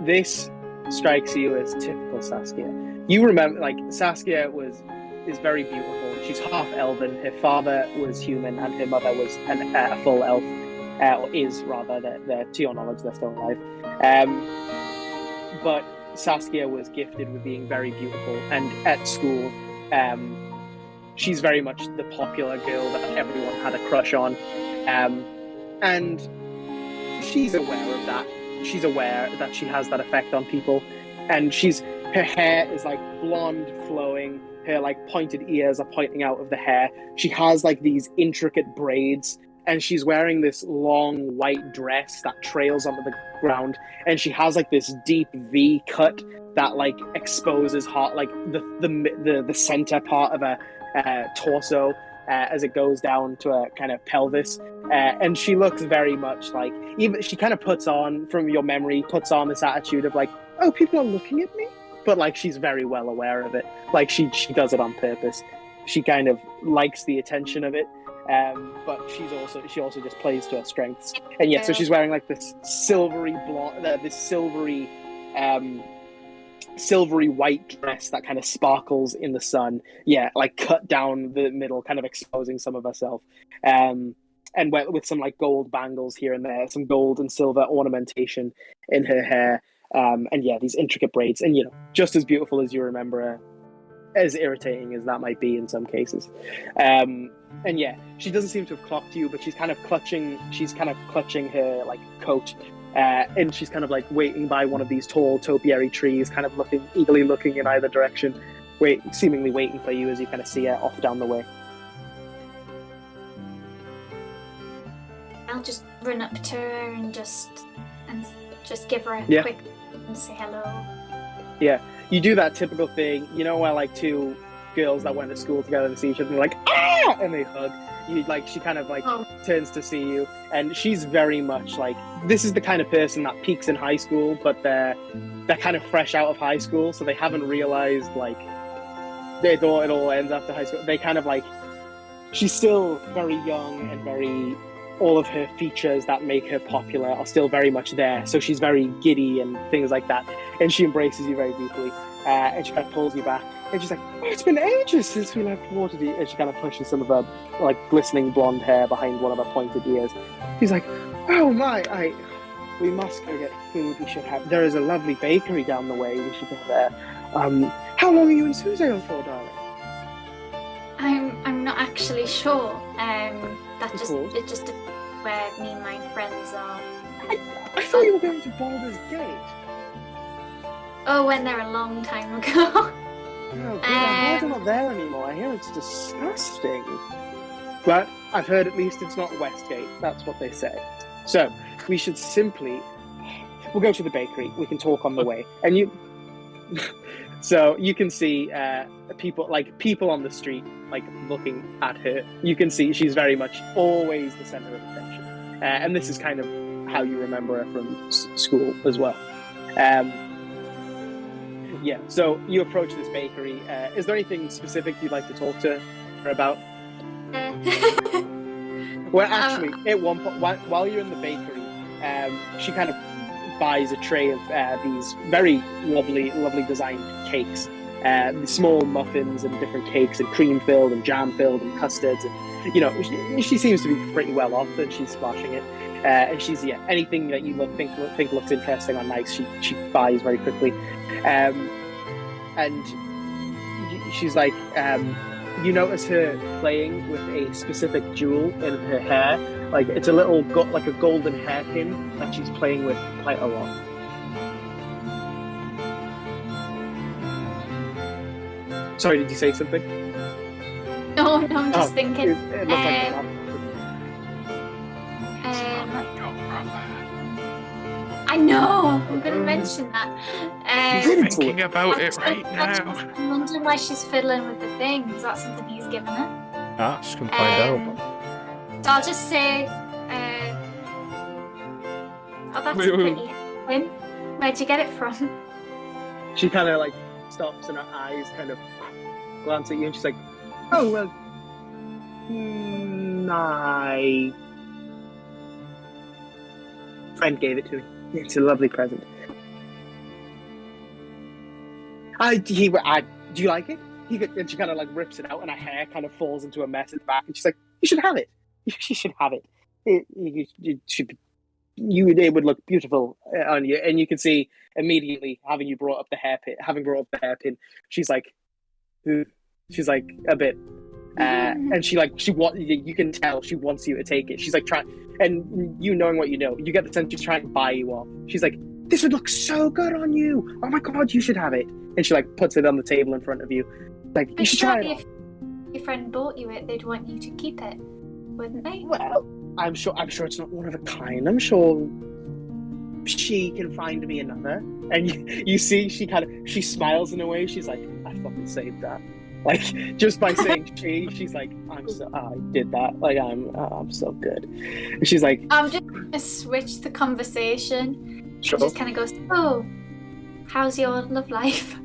this strikes you as typical Saskia. You remember, like, Saskia is very beautiful. She's half elven. Her father was human, and her mother was a full elf, or is rather. They're, to your knowledge, they're still alive. But Saskia was gifted with being very beautiful, and at school, she's very much the popular girl that everyone had a crush on, and she's aware of that. She's aware that she has that effect on people, and her hair is like blonde, flowing. Her like pointed ears are pointing out of the hair. She has like these intricate braids, and she's wearing this long white dress that trails onto the ground. And she has like this deep V cut that like exposes like the center part of a torso as it goes down to a kind of pelvis. And she looks very much like, even she kind of puts on, from your memory, puts on this attitude of like, oh, people are looking at me. But like she's very well aware of it. Like she does it on purpose. She kind of likes the attention of it. But she also just plays to her strengths. And yeah, so she's wearing like this silvery blonde, this silvery white dress that kind of sparkles in the sun. Yeah, like cut down the middle, kind of exposing some of herself. And with some like gold bangles here and there, some gold and silver ornamentation in her hair. And yeah, these intricate braids, and just as beautiful as you remember her, as irritating as that might be in some cases. And yeah, she doesn't seem to have clocked you, but she's kind of clutching her like coat, and she's kind of like waiting by one of these tall topiary trees, kind of eagerly looking in either direction, seemingly waiting for you as you kind of see her off down the way. I'll just run up to her and just give her a quick and say hello. Yeah, you do that typical thing, where like two girls that went to school together to see each other, and they're like, ah, and they hug. She kind of like turns to see you, and she's very much like, this is the kind of person that peaks in high school, but they're kind of fresh out of high school, so they haven't realized like they thought it all ends after high school. They kind of like, she's still very young and all of her features that make her popular are still very much there. So she's very giddy and things like that. And she embraces you very deeply. And she kind of pulls you back. And she's like, oh, it's been ages since we left Waterdeep. And she kind of pushes some of her like glistening blonde hair behind one of her pointed ears. She's like, oh my, we must go get food. There is a lovely bakery down the way. We should go there. How long are you in Suzail for, darling? I'm not actually sure. It's just where me and my friends are. I thought you were going to Baldur's Gate. Oh, went there a long time ago. Oh, good. I heard I'm not there anymore. I hear it's disgusting. But I've heard at least it's not Westgate. That's what they say. So we should we'll go to the bakery. We can talk on the way. And you... So you can see people on the street, like looking at her. You can see she's very much always the center of attention, and this is kind of how you remember her from school as well. Yeah. So you approach this bakery. Is there anything specific you'd like to talk to about? Well, actually, at one point, while you're in the bakery, she kind of buys a tray of these very lovely designed cakes, small muffins and different cakes and cream filled and jam filled and custards, and she seems to be pretty well off, and she's splashing it. And she's anything that you think looks interesting or nice, she buys very quickly, and she's like, you notice her playing with a specific jewel in her hair, like it's a little like a golden hairpin that she's playing with quite a lot. Sorry, did you say something? No, I'm just thinking. It looks like I know. I'm going to mention that. He's thinking about it right now. I'm wondering why she's fiddling with the thing. Is that something he's given her? Just can find out. So I'll just say, oh, that's a pretty win. Where'd you get it from? She kind of like stops and her eyes kind of glance at you, and she's like, "Oh well, my friend gave it to me. It's a lovely present. Do you like it?" And she kind of like rips it out, and her hair kind of falls into a mess at the back. And she's like, "You should have it. You should have it. It should be. It would look beautiful on you." And you can see immediately, having brought up the hairpin, she's like a bit. And you can tell she wants you to take it. She's like trying, and you knowing what you know, you get the sense she's trying to buy you off. She's like, "This would look so good on you. Oh my god, you should have it." And she like puts it on the table in front of you. Like, you should try it. If your friend bought you it, they'd want you to keep it, wouldn't they? Well, I'm sure it's not one of a kind. I'm sure she can find me another. And you see, she smiles in a way. She's like, "I fucking saved that." Like, just by saying she's like, I did that. Like, I'm so good. And she's like, I'm just gonna switch the conversation. Sure. She just kind of goes, "Oh, how's your love life?"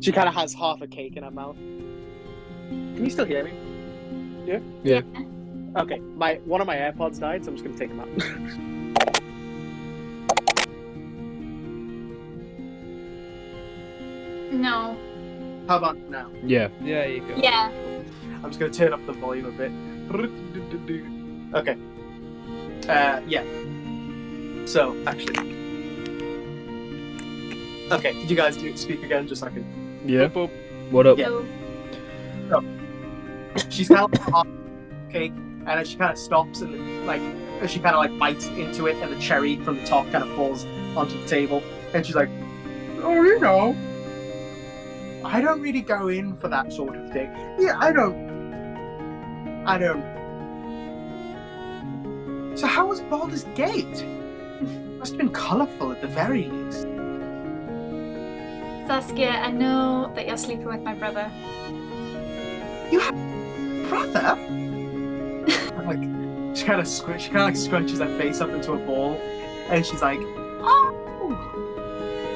She kind of has half a cake in her mouth. Can you still hear me? Yeah. Okay, one of my AirPods died, so I'm just gonna take them out. No. How about now? Yeah. There you go. Yeah. I'm just gonna turn up the volume a bit. Okay. Yeah. So, actually. Okay, did you guys speak again, just so I can... Yeah. Boop, What up? Yeah. No. She's kind of like half cake, and then she kind of stops and like she kind of like bites into it, and the cherry from the top kind of falls onto the table, and she's like, "Oh, I don't really go in for that sort of thing. Yeah, I don't. So how was Baldur's Gate? Must have been colourful at the very least." Saskia, I know that you're sleeping with my brother. "You have a brother?" I'm like, she kind of scrunches her face up into a ball, and she's like, "Oh,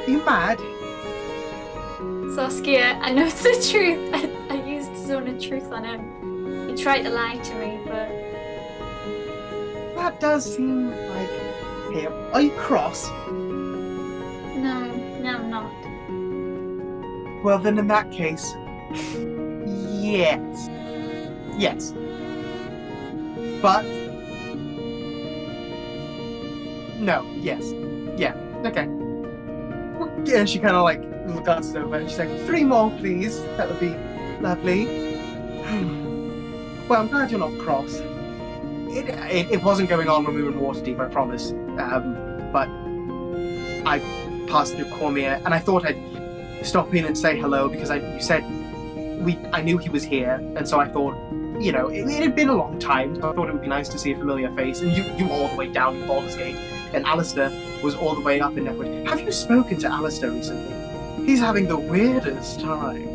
are you mad?" Saskia, I know it's the truth. I used Zone of Truth on him. He tried to lie to me, but... That does seem like him. Are you cross? No, I'm not. Well, then in that case, yes. Yes. But... no, yes. Yeah, okay. And she kind of like glances over and she's like, 3 more, please. That would be lovely. Well, I'm glad you're not cross. It wasn't going on when we were in Waterdeep, I promise. But I passed through Cormier, and I thought I'd stop in and say hello because you said I knew he was here, and so I thought, it had been a long time, so I thought it would be nice to see a familiar face. And you all the way down in Baldur's Gate, and Alistair was all the way up in Netwood. Have you spoken to Alistair recently? He's having the weirdest time.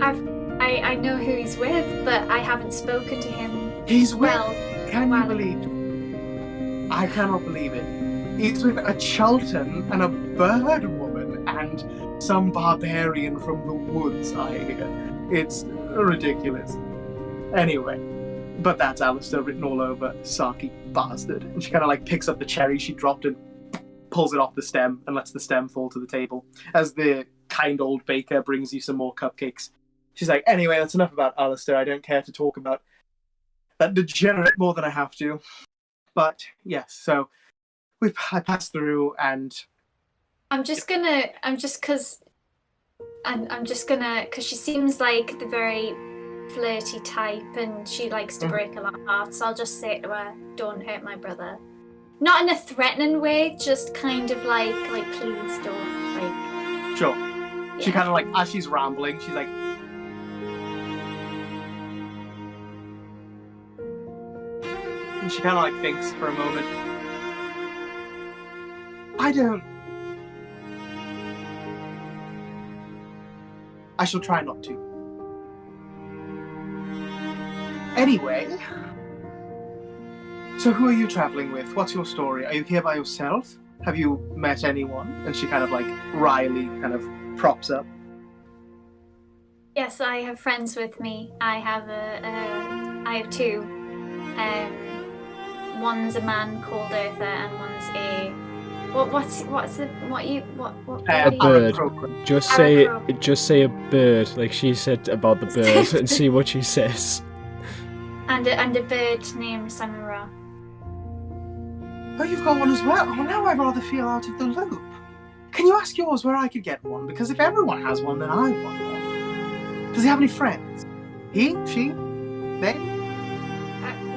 I know who he's with, but I haven't spoken to him. He's with... Well, Can you believe it? I cannot believe it. He's with a Chalton and a bird woman and some barbarian from the woods, I hear. It's ridiculous. Anyway, but that's Alistair written all over, sarky bastard. And she kind of like picks up the cherry she dropped and pulls it off the stem and lets the stem fall to the table as the kind old baker brings you some more cupcakes. She's like, anyway, that's enough about Alistair. I don't care to talk about that degenerate more than I have to. But yes, so I passed through and because she seems like the very flirty type and she likes to break a lot of hearts. So I'll just say to her, don't hurt my brother. Not in a threatening way, just kind of like please don't, like. Sure. Yeah. She kind of like, as she's rambling, she's like, and she kind of like thinks for a moment. I shall try not to. Anyway, so who are you traveling with? What's your story? Are you here by yourself? Have you met anyone? And she kind of like wryly kind of props up. Yes, I have friends with me. I have two. One's a man called Eartha, and one's a a bird. Just say a bird, like she said about the bird, and see what she says. And a bird named Samura. Oh, you've got one as well. Oh, now I rather feel out of the loop. Can you ask yours where I could get one? Because if everyone has one, then I want one. Does he have any friends? He? She? They?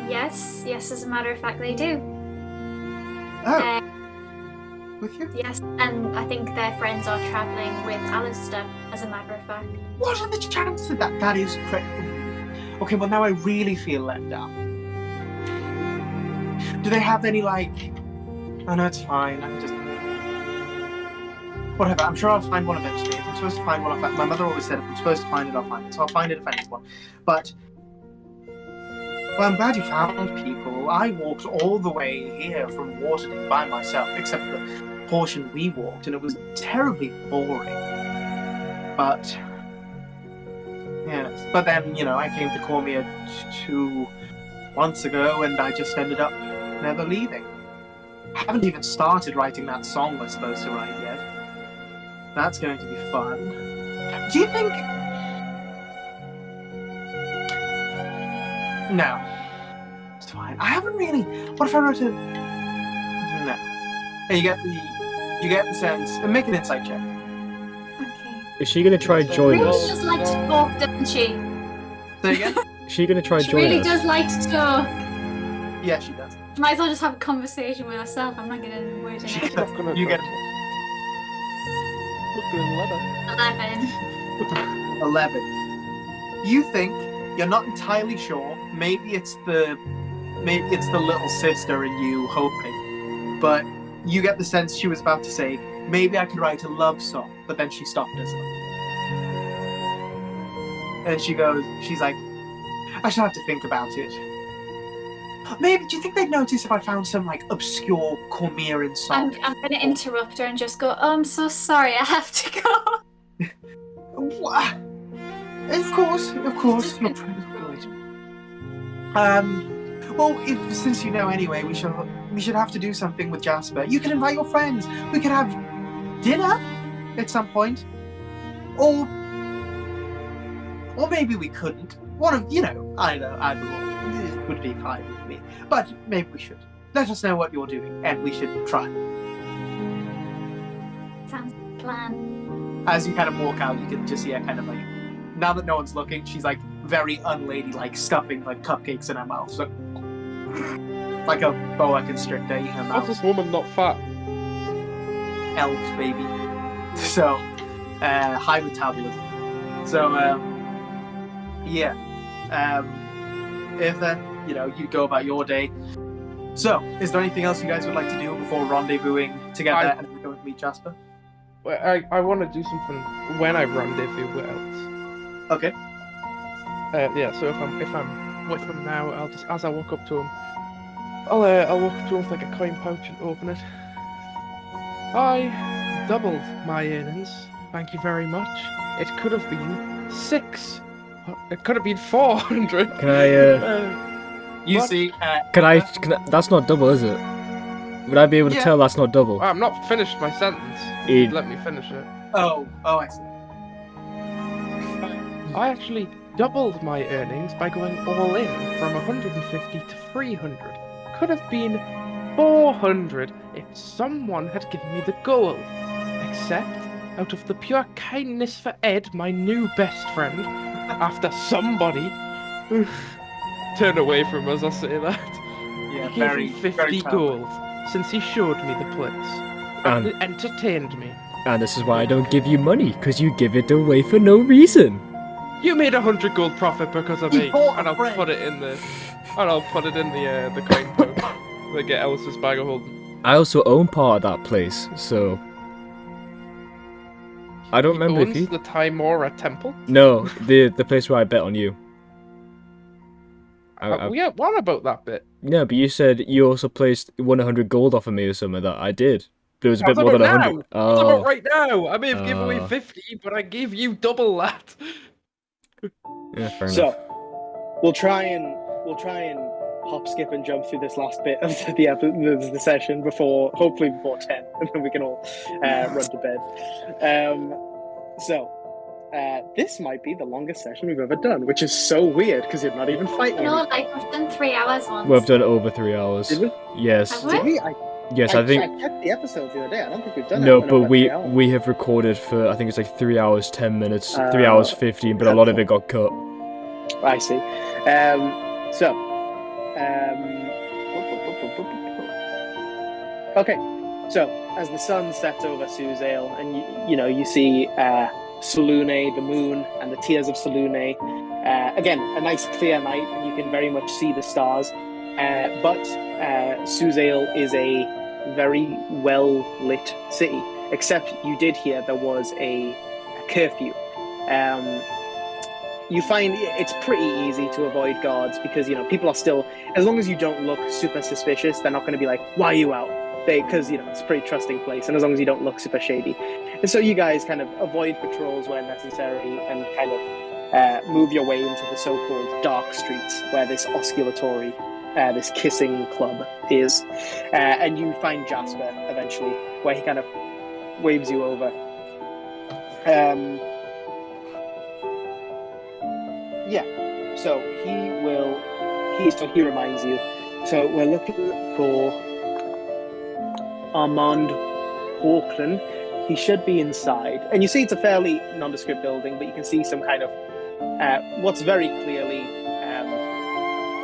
Yes, as a matter of fact, they do. Oh. With you? Yes, and I think their friends are travelling with Alistair, as a matter of fact. What are the chances of that? That is incredible. Okay, well now I really feel let down. Do they have any like... Oh no, it's fine. I can just... Whatever, I'm sure I'll find one eventually. If I'm supposed to find one, my mother always said if I'm supposed to find it, I'll find it. So I'll find it if I need one. But... Well, I'm glad you found people. I walked all the way here from Waterdeep by myself, except for the portion we walked, and it was terribly boring. But... Yes, but then, I came to Cormier 2 months ago, and I just ended up never leaving. I haven't even started writing that song we're supposed to write yet. That's going to be fun. Do you think... No. It's fine. I haven't really... What if I wrote a... No. Hey, you get the sense... Make an insight check. Is she gonna try join Really us? does like to talk, doesn't she? Say again? Is she gonna try She join really us? does like to talk. Yeah, she does. Might as well just have a conversation with herself. I'm not gonna word it out. You get 11. You think, you're not entirely sure, maybe it's the little sister in you hoping, but you get the sense she was about to say, maybe I could write a love song, but then she stopped herself. And she's like, I shall have to think about it. Maybe, do you think they'd notice if I found some, like, obscure Cormieran song? I'm gonna interrupt her and just go, oh, I'm so sorry, I have to go. What? Of course. Well, since you know anyway, we should have to do something with Jasper. You can invite your friends. We could have dinner at some point, or maybe we couldn't. One of either would be fine with me. But maybe we should. Let us know what you're doing, and we should try. Sounds like a plan. As you kind of walk out, you can just see her kind of like, now that no one's looking, she's like very unladylike, stuffing like cupcakes in her mouth. So, like a boa constrictor eating her mouth. How's this woman not fat? Elves, baby. So, high metabolism. So, if you go about your day. So, is there anything else you guys would like to do before rendezvousing together and go and meet Jasper? Well, I want to do something when I rendezvous with elves. Okay. So if I'm with him now, I'll just, as I walk up to him, I'll walk up to him with like a coin pouch and open it. I doubled my earnings. Thank you very much. It could have been 6 It could have been 400. Can I? You What? see, Can I? That's not double, is it? Would I be able to Yeah. tell that's not double? I'm not finished my sentence. It- Let me finish it. oh, I see. I actually doubled my earnings by going all in from 150 to 300. Could have been 400 if someone had given me the gold. Except, out of the pure kindness for Ed, my new best friend, after somebody turn away from us, I'll say that. Yeah, He gave me 50 proud. gold since he showed me the place and And- entertained me. And this is why I don't give you money, because you give it away for no reason. You made 100 gold profit because of He me, bought a and I'll friend. put it in the coin pouch. Like get Elsa's bag of holding. I also own part of that place, so I don't remember if Owns you. the Timora Temple. No, the place where I bet on you. We had one about that bit. No, but you said you also placed 100 gold off of me or something. That I did. But it was a bit That's more than about 100. now. That's Oh, about right now. I may have given away Oh. 50, but I gave you double that. yeah, fair So, enough. we'll try and hop, skip, and jump through this last bit of the session hopefully before 10, and then we can all run to bed. This might be the longest session we've ever done, which is so weird because you're not even fighting. No, like we've done 3 hours once. We've done over 3 hours. Did we? Yes. Have we? Did we? Yes, I think. I checked the episodes the other day. I don't think we've done No, it. but we have recorded for I think it's like 3 hours 10 minutes, 3 hours 15, but a lot of it got cut. I see. Okay. So as the sun sets over Suzail, and you see Selune, the moon, and the tears of Selune. Again, a nice clear night, and you can very much see the stars. But Suzail is a very well lit city. Except you did hear there was a curfew. You find it's pretty easy to avoid guards because people are still, as long as you don't look super suspicious, they're not going to be like, "Why are you out?" Because it's a pretty trusting place, and as long as you don't look super shady, and so you guys kind of avoid patrols where necessary, and kind of move your way into the so-called dark streets where this osculatory, this kissing club is, and you find Jasper eventually, where he kind of waves you over. So he reminds you. So we're looking for Armand Hawkland. He should be inside. And you see it's a fairly nondescript building, but you can see some kind of what's very clearly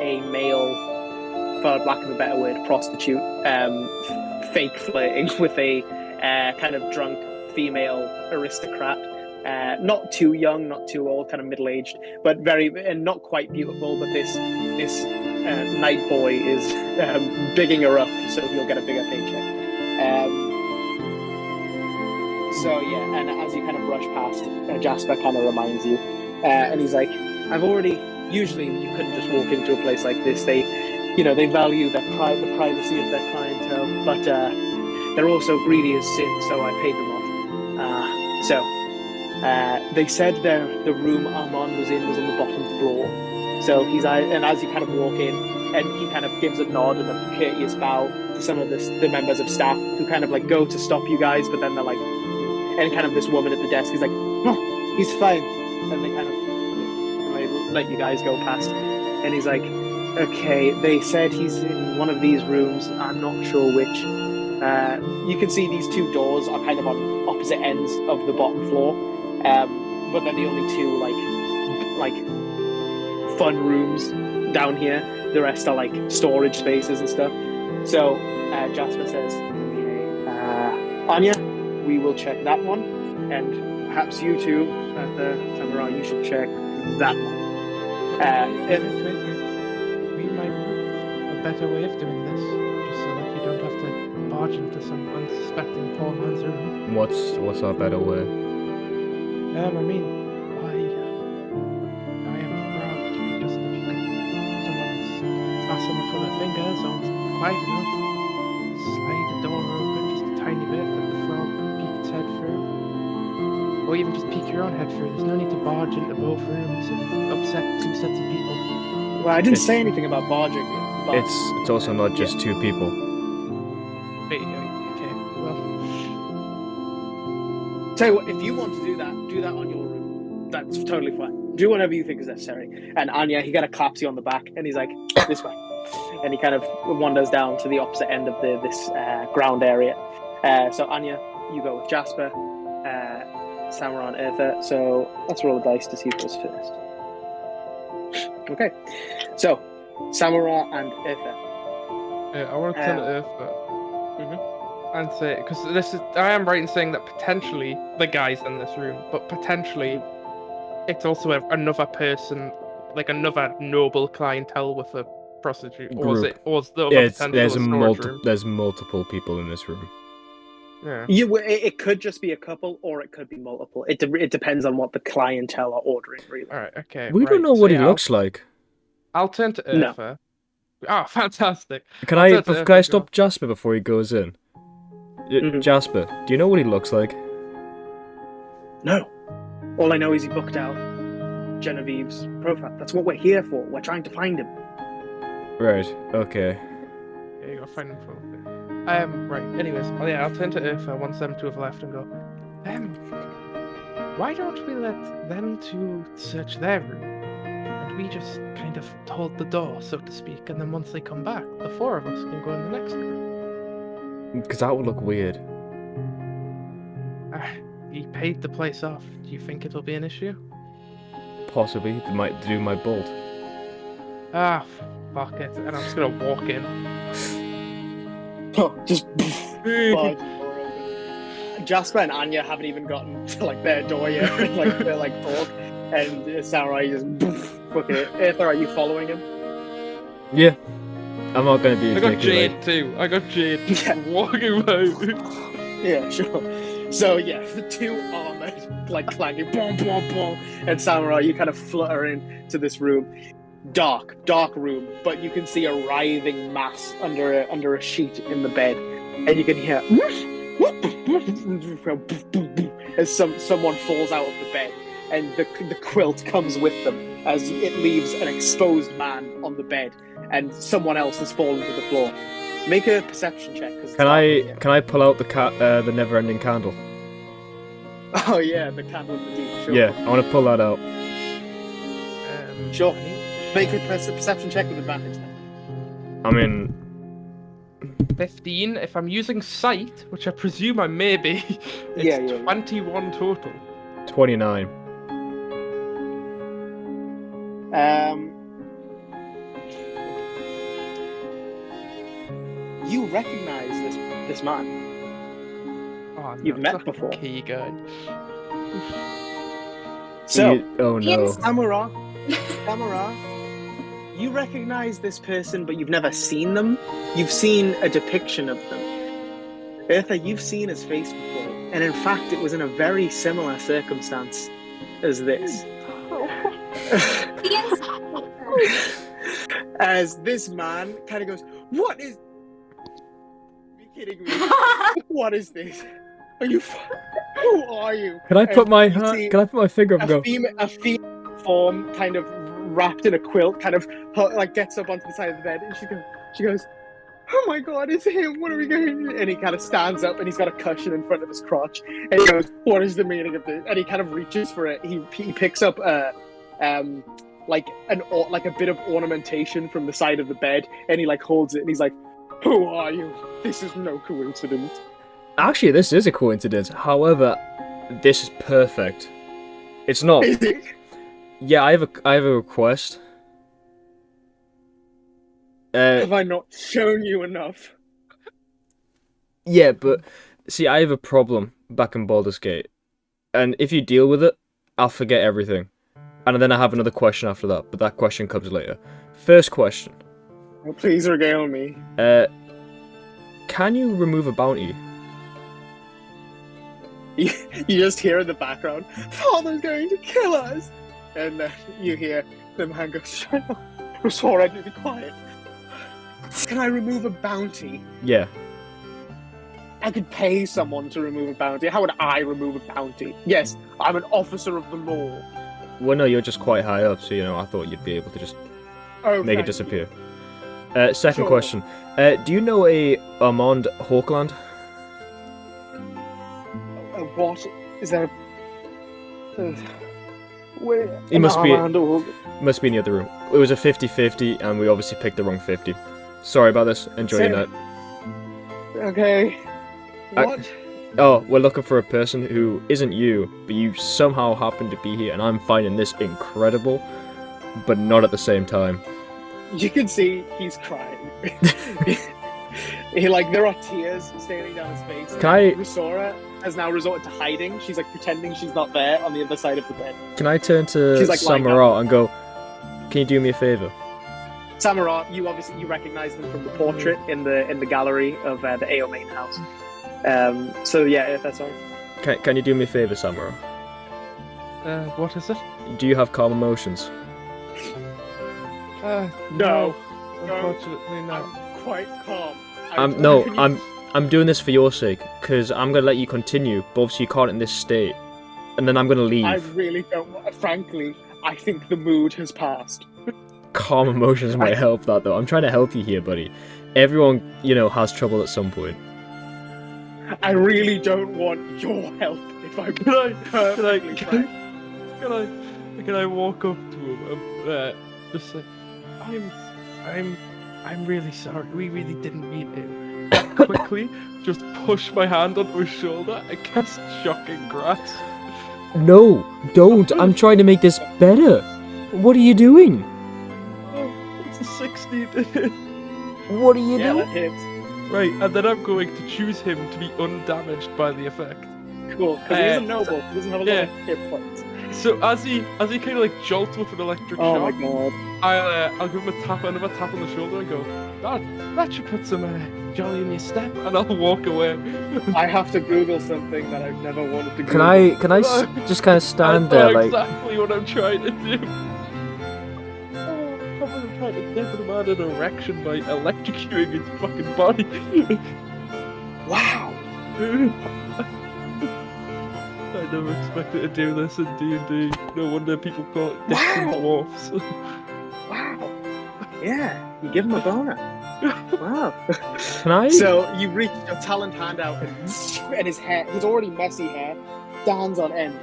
a male, for lack of a better word, prostitute, fake flirting with a kind of drunk female aristocrat. Not too young, not too old, kind of middle-aged, but and not quite beautiful. But this night boy is bigging her up, so he'll get a bigger paycheck. And as you kind of brush past, Jasper kind of reminds you, and he's like, usually you couldn't just walk into a place like this. They value the privacy of their clientele, but they're also greedy as sin, so I paid them off. They said the room Armand was in was on the bottom floor. So and as you kind of walk in, and he kind of gives a nod and a courteous bow to some of the members of staff who kind of like go to stop you guys, but then they're like, and kind of this woman at the desk is like, "No, he's fine," and they kind of let you guys go past, and he's like, "Okay, they said he's in one of these rooms. I'm not sure which." You can see these two doors are kind of on opposite ends of the bottom floor. But they're the only two like fun rooms down here. The rest are like storage spaces and stuff. So Jasper says, "Okay, Anya, we will check that one, and perhaps you two at the Samurai, you should check that one." Wait. We might have a better way of doing this, just so that you don't have to barge into some unsuspecting poor man's room. What's our better way? I mean, I am proud because if you could, someone's fast enough with their fingers or quiet enough, slide the door open just a tiny bit, let the frog peek its head through. or even just peek your own head through. There's no need to barge into both rooms and upset two sets of people. Well, I didn't say anything about barging. But It's also not just two people. Wait, okay, well, tell you what, if you want to do that on your room. That's totally fine. Do whatever you think is necessary. And Anya, he kind of claps you on the back, and he's like, "This way." And he kind of wanders down to the opposite end of this ground area. So Anya, you go with Jasper, Samara, and Eartha. So let's roll the dice to see who goes first. Okay. So Samara and Eartha. yeah, I want to turn to Earth and say, because I am right in saying that potentially the guy's in this room, but potentially it's also another person, like another noble clientele with a prostitute, or is the other potential there's multiple people in this room. Yeah. It could just be a couple, or it could be multiple. It depends on what the clientele are ordering, really. All right. Okay. We don't know what he looks like. I'll turn to Eartha. No. Oh, fantastic! Can I stop Jasper before he goes in? Jasper, do you know what he looks like? No. All I know is he booked out Genevieve's profile. That's what we're here for. We're trying to find him. Right. Okay. Yeah, you gotta find him for. Right. Anyways, I'll turn to Eartha once them two have left and go. Why don't we let them two search their room, and we just kind of hold the door, so to speak, and then once they come back, the four of us can go in the next room. Because that would look weird. He paid the place off. Do you think it'll be an issue? Possibly. They might do my bolt. Ah, fuck it. And I'm just gonna walk in. Just Jasper and Anya haven't even gotten to like their door yet. They're like talk, and Samurai just fuck it. Eartha, are you following him? Yeah. I'm not gonna be. I got Jade too. I got Jade walking by. Yeah, sure. So yeah, the two armored, like clanging, boom, boom, boom, and Samurai, you kind of flutter into this room, dark room, but you can see a writhing mass under a sheet in the bed, and you can hear as someone falls out of the bed, and the quilt comes with them as it leaves an exposed man on the bed, and someone else has fallen to the floor. Make a perception check. Can I pull out the never-ending candle? Oh yeah, the candle in the deep. Sure. Yeah, I want to pull that out. Sure. Make a perception check with advantage then. I mean, 15. If I'm using sight, which I presume I may be, it's 21 total. 29. You recognize this man. Oh, no, you've met before. Key guy. So, oh no, Samara, you recognize this person, but you've never seen them. You've seen a depiction of them. Eartha, you've seen his face before, and in fact, it was in a very similar circumstance as this. As this man kind of goes, "What is? Are you kidding me? What is this? Are you? Who are you?" Can I put my finger up and go? A female form, kind of wrapped in a quilt, kind of like gets up onto the side of the bed, and she goes, "Oh my God, it's him! What are we going to do?" And he kind of stands up, and he's got a cushion in front of his crotch, and he goes, "What is the meaning of this?" And he kind of reaches for it. He picks up like a bit of ornamentation from the side of the bed, and he like holds it, and he's like, "Who are you? This is no coincidence." Actually, this is a coincidence. However, this is perfect. It's not. Is it? Yeah, I have a request. Have I not shown you enough? Yeah, but see, I have a problem back in Baldur's Gate, and if you deal with it, I'll forget everything. And then I have another question after that, but that question comes later. First question. Oh, please regale me. Can you remove a bounty? You just hear in the background, "Father's going to kill us!" And then you hear the man go, "Shut up. I swore I'd be quiet. Can I remove a bounty?" Yeah. I could pay someone to remove a bounty. How would I remove a bounty? Yes, I'm an officer of the law. Well, no, you're just quite high up, so I thought you'd be able to just make it disappear. Second question. Do you know a Armand Hawkland? What? Is there a... where? He must be in the other room. It was a 50-50, and we obviously picked the wrong 50. Sorry about this. Enjoy your night. Okay. What? We're looking for a person who isn't you, but you somehow happen to be here, and I'm finding this incredible, but not at the same time. You can see he's crying. There are tears staining down his face. Rosora has now resorted to hiding. She's pretending she's not there on the other side of the bed. Can I turn to Samara and go, can you do me a favor? Samara, you recognize them from the portrait in the gallery of the AO main house. So yeah, if that's all right. Can you do me a favor, Samara? What is it? Do you have calm emotions? No. Unfortunately, no. I'm quite calm. I'm doing this for your sake, because I'm gonna let you continue, but obviously you can't in this state, and then I'm gonna leave. I really don't. Frankly, I think the mood has passed. Calm emotions might help that, though. I'm trying to help you here, buddy. Everyone, has trouble at some point. I really don't want your help. If I'm perfectly frank. Can I walk up to him and just say, I'm really sorry. We really didn't mean to. Quickly, just push my hand onto his shoulder and cast Shocking Grasp. No, don't. I'm trying to make this better. What are you doing? It's a 16. What are you doing? That hits. Right, and then I'm going to choose him to be undamaged by the effect. Cool, because he isn't noble. He doesn't have a lot of hit points. So as he kind of jolts with an electric shock, my god! I'll give him another tap on the shoulder and go, that should put some jolly in your step, and I'll walk away. I have to Google something that I've never wanted to Google. Can I just kind of stand there exactly what I'm trying to do. I'm trying to give the man an erection by electrocuting his fucking body. Wow. I never expected to do this in D&D. No wonder people call it distant dwarfs. Wow. Yeah, you give him a boner. Wow. Can I? So you reach your talent hand out, and his hair, his already messy hair, stands on end,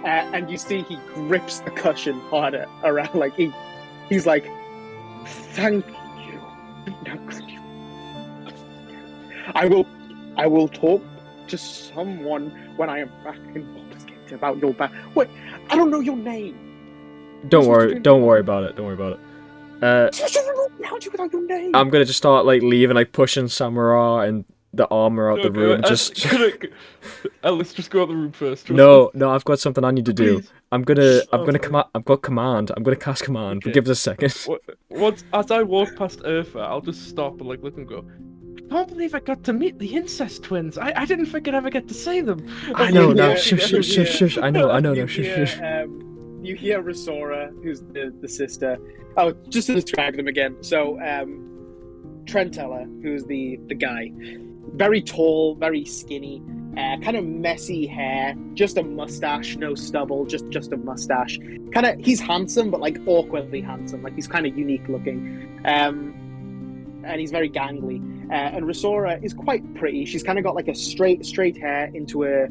and you see he grips the cushion harder around, he's like, "Thank you. Now, I will talk to someone when I am back in Baldur's Gate about your back. Wait, I don't know your name. Don't worry about it. Without your name. I'm gonna just start leaving, pushing Samara and the armor out the room. Let's just go out the room first. No, I've got something I need to do. Please. I've got command. I'm gonna cast command. Okay. But give us a second. As I walk past Urfa, I'll just stop and look and go, I can't believe I got to meet the incest twins. I didn't think I'd ever get to see them. I know, now shush. I know, no, shush. You hear Rosora, who's the sister. Oh, just to describe them again. So, Trentella, who's the guy, very tall, very skinny, kind of messy hair, just a mustache, no stubble, just a mustache. He's handsome, but awkwardly handsome. He's kind of unique looking, and he's very gangly. And Rosora is quite pretty. She's kind of got a straight hair into a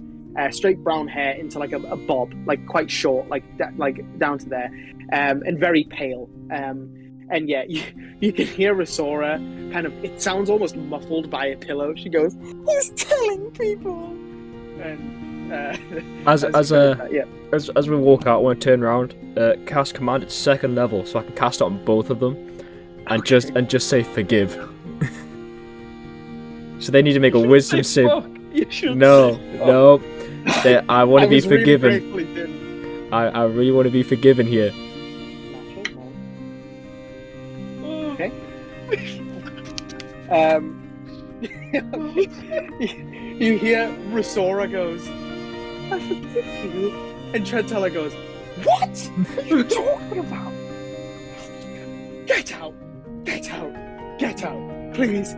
straight brown hair into a bob, quite short, down to there, and very pale. And yeah, you can hear Rosora it sounds almost muffled by a pillow. She goes, "He's telling people." And as we walk out, I want to turn around, cast command at 2nd level, so I can cast it on both of them, and just say forgive. So they need to make a wisdom save. No. I want to be forgiven. I really want to be forgiven here. Okay. You hear Rosora goes, "I forgive you," and Trentella goes, "What are you talking about? Get out! Please.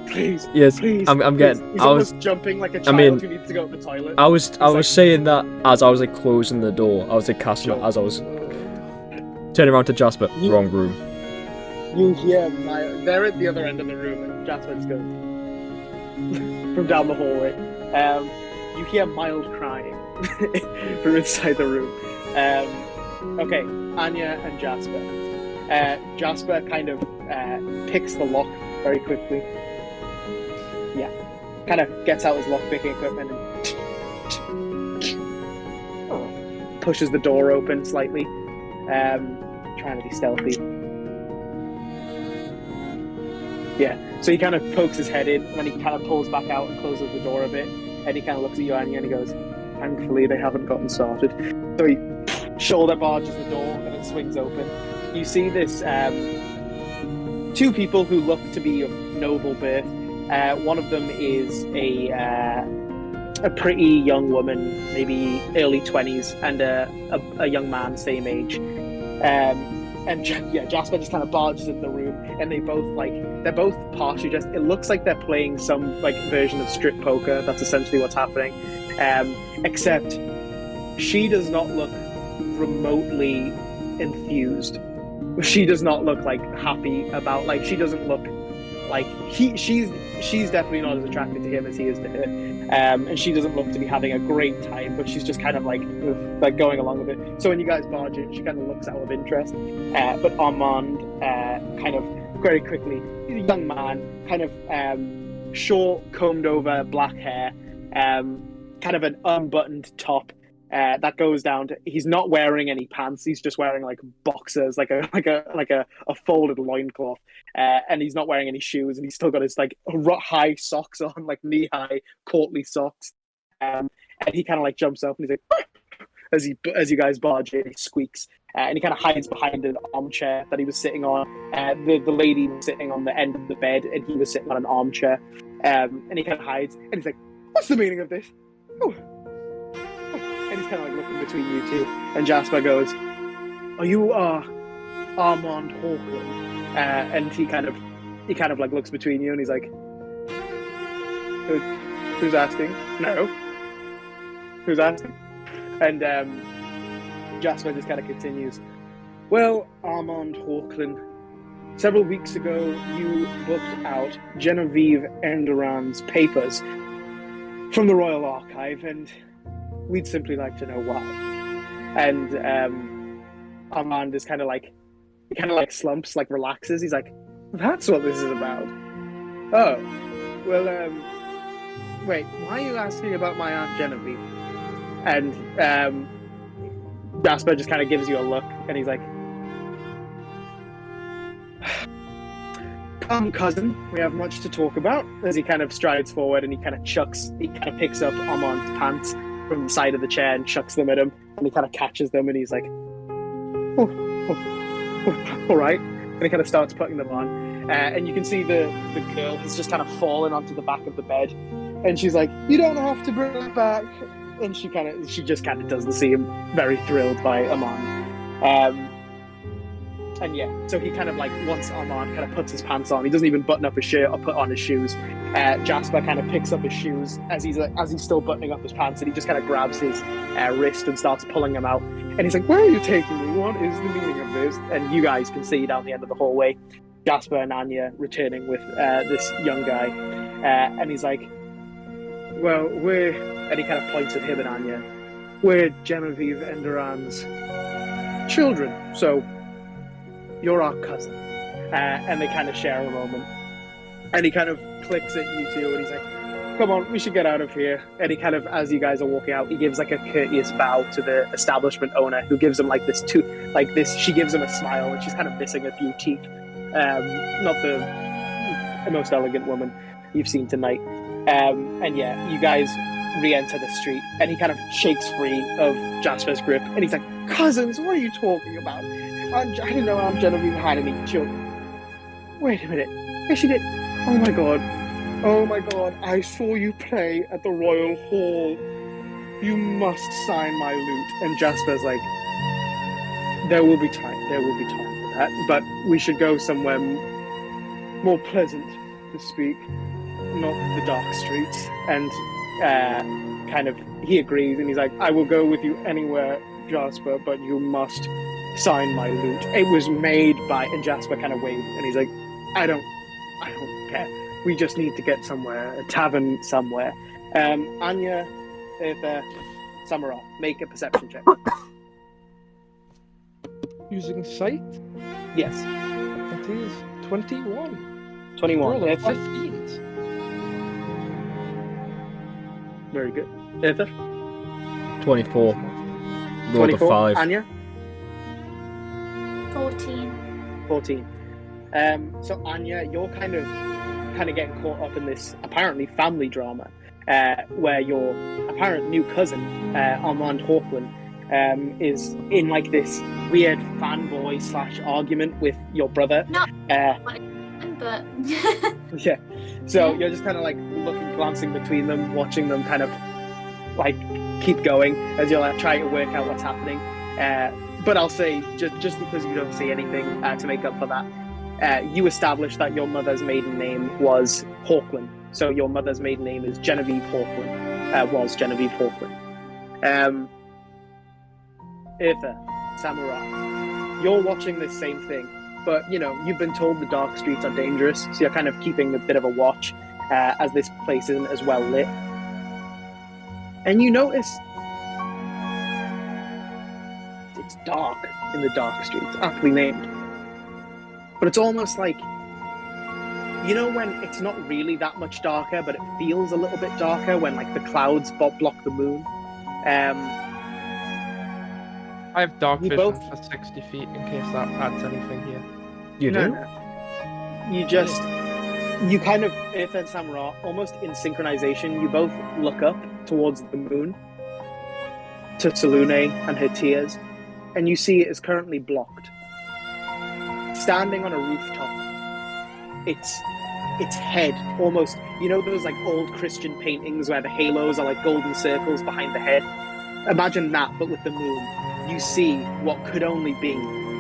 please, Yes, please. I'm getting. He's I was. almost jumping like a child mean, who needs to go to the toilet. I was like- saying that as I was like closing the door. I was like casting it Sure. as I was turning around to Jasper. Wrong room. You hear they're at the other end of the room, and Jasper just goes from down the hallway. You hear mild crying from inside the room. Okay, Anya and Jasper. Jasper kind of picks the lock very quickly. Yeah, kind of gets out his lock-picking equipment and pushes the door open slightly, trying to be stealthy. Yeah, so he kind of pokes his head in, and then he kind of pulls back out and closes the door a bit, and he kind of looks at you, Anya, and he goes, thankfully they haven't gotten started. So he shoulder barges the door, and it swings open. You see this, two people who look to be of noble birth. One of them is a pretty young woman, maybe early 20s, and a young man, same age. And Jasper just kind of barges in the room, and they're both partially dressed. It looks like they're playing some like version of strip poker. That's essentially what's happening. Except she does not look remotely enthused. She does not look like happy about, like, she doesn't look like she's definitely not as attracted to him as he is to her. And she doesn't look to be having a great time, but she's just kind of like going along with it. So when you guys barge in, she kind of looks out of interest. But Armand kind of very quickly, he's a young man, kind of short, combed over black hair, kind of an unbuttoned top. That goes down to, he's not wearing any pants. He's just wearing like boxers, like a folded loincloth, and he's not wearing any shoes. And he's still got his like high socks on, like knee high, courtly socks. And he kind of like jumps up and he's like, as you guys barge in, he squeaks, and he kind of hides behind an armchair that he was sitting on. The lady was sitting on the end of the bed, and he was sitting on an armchair. And he kind of hides, and he's like, "What's the meaning of this?" Oh. And he's kind of like looking between you two, and Jasper goes, "Are you Armand Hawkland?" And he kind of like looks between you, and he's like, "Who's asking?" "No. Who's asking?" And Jasper just kind of continues, "Well, Armand Hawkland, several weeks ago you booked out Genevieve Enderan's papers from the Royal Archive, and we'd simply like to know why." And Armand is kind of like slumps, like relaxes. He's like, "That's what this is about. Oh, well, wait, why are you asking about my Aunt Genevieve?" And Jasper just kind of gives you a look, and he's like, "Come, cousin, we have much to talk about." As he kind of strides forward, and he kind of picks up Armand's pants from the side of the chair and chucks them at him, and he kind of catches them, and he's like, oh, all right. And he kind of starts putting them on, and you can see the girl has just kind of fallen onto the back of the bed, and she's like, "You don't have to bring it back." And she just kind of doesn't seem very thrilled by Armand. And yeah, so he kind of like, once Armand kind of puts his pants on, he doesn't even button up his shirt or put on his shoes. Jasper kind of picks up his shoes as he's still buttoning up his pants, and he just kind of grabs his wrist and starts pulling them out. And he's like, "Where are you taking me? What is the meaning of this?" And you guys can see down the end of the hallway, Jasper and Anya returning with this young guy. And he's like, "Well, and he kind of points at him and Anya, "We're Genevieve Enderan's children, so you're our cousin." And they kind of share a moment. And he kind of clicks at you two, and he's like, "Come on, we should get out of here." And he kind of, as you guys are walking out, he gives like a courteous bow to the establishment owner, who gives him like this she gives him a smile, and she's kind of missing a few teeth. Not the most elegant woman you've seen tonight. And yeah, you guys re-enter the street, and he kind of shakes free of Jasper's grip, and he's like, "Cousins, what are you talking about? I didn't know Aunt Genevieve had any children." "Wait a minute. Yes, she did. Oh my god, I saw you play at the Royal Hall. You must sign my lute." And Jasper's like, there will be time for that, but we should go somewhere more pleasant to speak." not the dark streets, and kind of he agrees, and he's like, I will go with you anywhere, Jasper, but you must sign my loot. It was made by, and Jasper kind of waved, and he's like, I don't care. We just need to get somewhere, a tavern somewhere. Anya, Samara, make a perception check. Using sight? Yes. It is 21. 21. Roll a Ether? 15. Very good. Ether? 24. Rolled a 24. 5. Anya? 14. 14. So Anya, you're kind of getting caught up in this apparently family drama, where your apparent new cousin, Armand Hawkland, is in like this weird fanboy / argument with your brother. Not but Yeah. So you're just kind of like glancing between them, watching them kind of like keep going as you're like trying to work out what's happening. But I'll say, just because you don't see anything to make up for that, you established that your mother's maiden name was Hawkland. So your mother's maiden name is Genevieve Hawkland. Was Genevieve Hawkland. Eartha, Samurai, you're watching this same thing, but you've been told the dark streets are dangerous, so you're kind of keeping a bit of a watch as this place isn't as well lit. And you notice it's dark in the dark streets, aptly named. But it's almost like, when it's not really that much darker, but it feels a little bit darker when like the clouds block the moon. I have dark You vision both- for 60 feet in case that adds anything here. You do? You kind of, Earth and Samara, almost in synchronization, you both look up towards the moon, to Salune and her tears, and you see it is currently blocked. Standing on a rooftop, its head almost, those like old Christian paintings where the halos are like golden circles behind the head? Imagine that, but with the moon. You see what could only be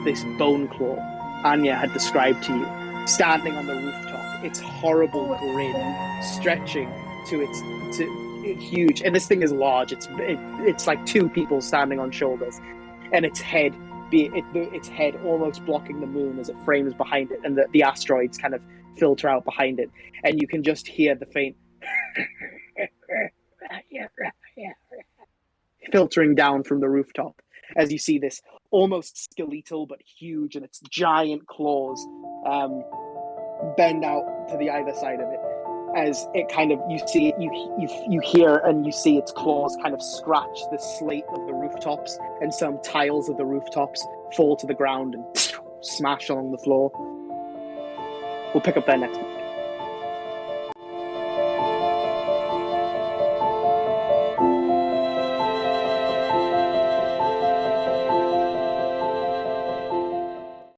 this bone claw Anya had described to you, standing on the rooftop, its horrible grin stretching to its huge, and this thing is large. It's like two people standing on shoulders, and its head almost blocking the moon as it frames behind it, and the asteroids kind of filter out behind it, and you can just hear the faint filtering down from the rooftop as you see this almost skeletal but huge, and its giant claws bend out to the either side of it as it kind of, you see it, you hear and you see its claws kind of scratch the slate of the rooftops, and some tiles of the rooftops fall to the ground and smash along the floor. We'll pick up there next week.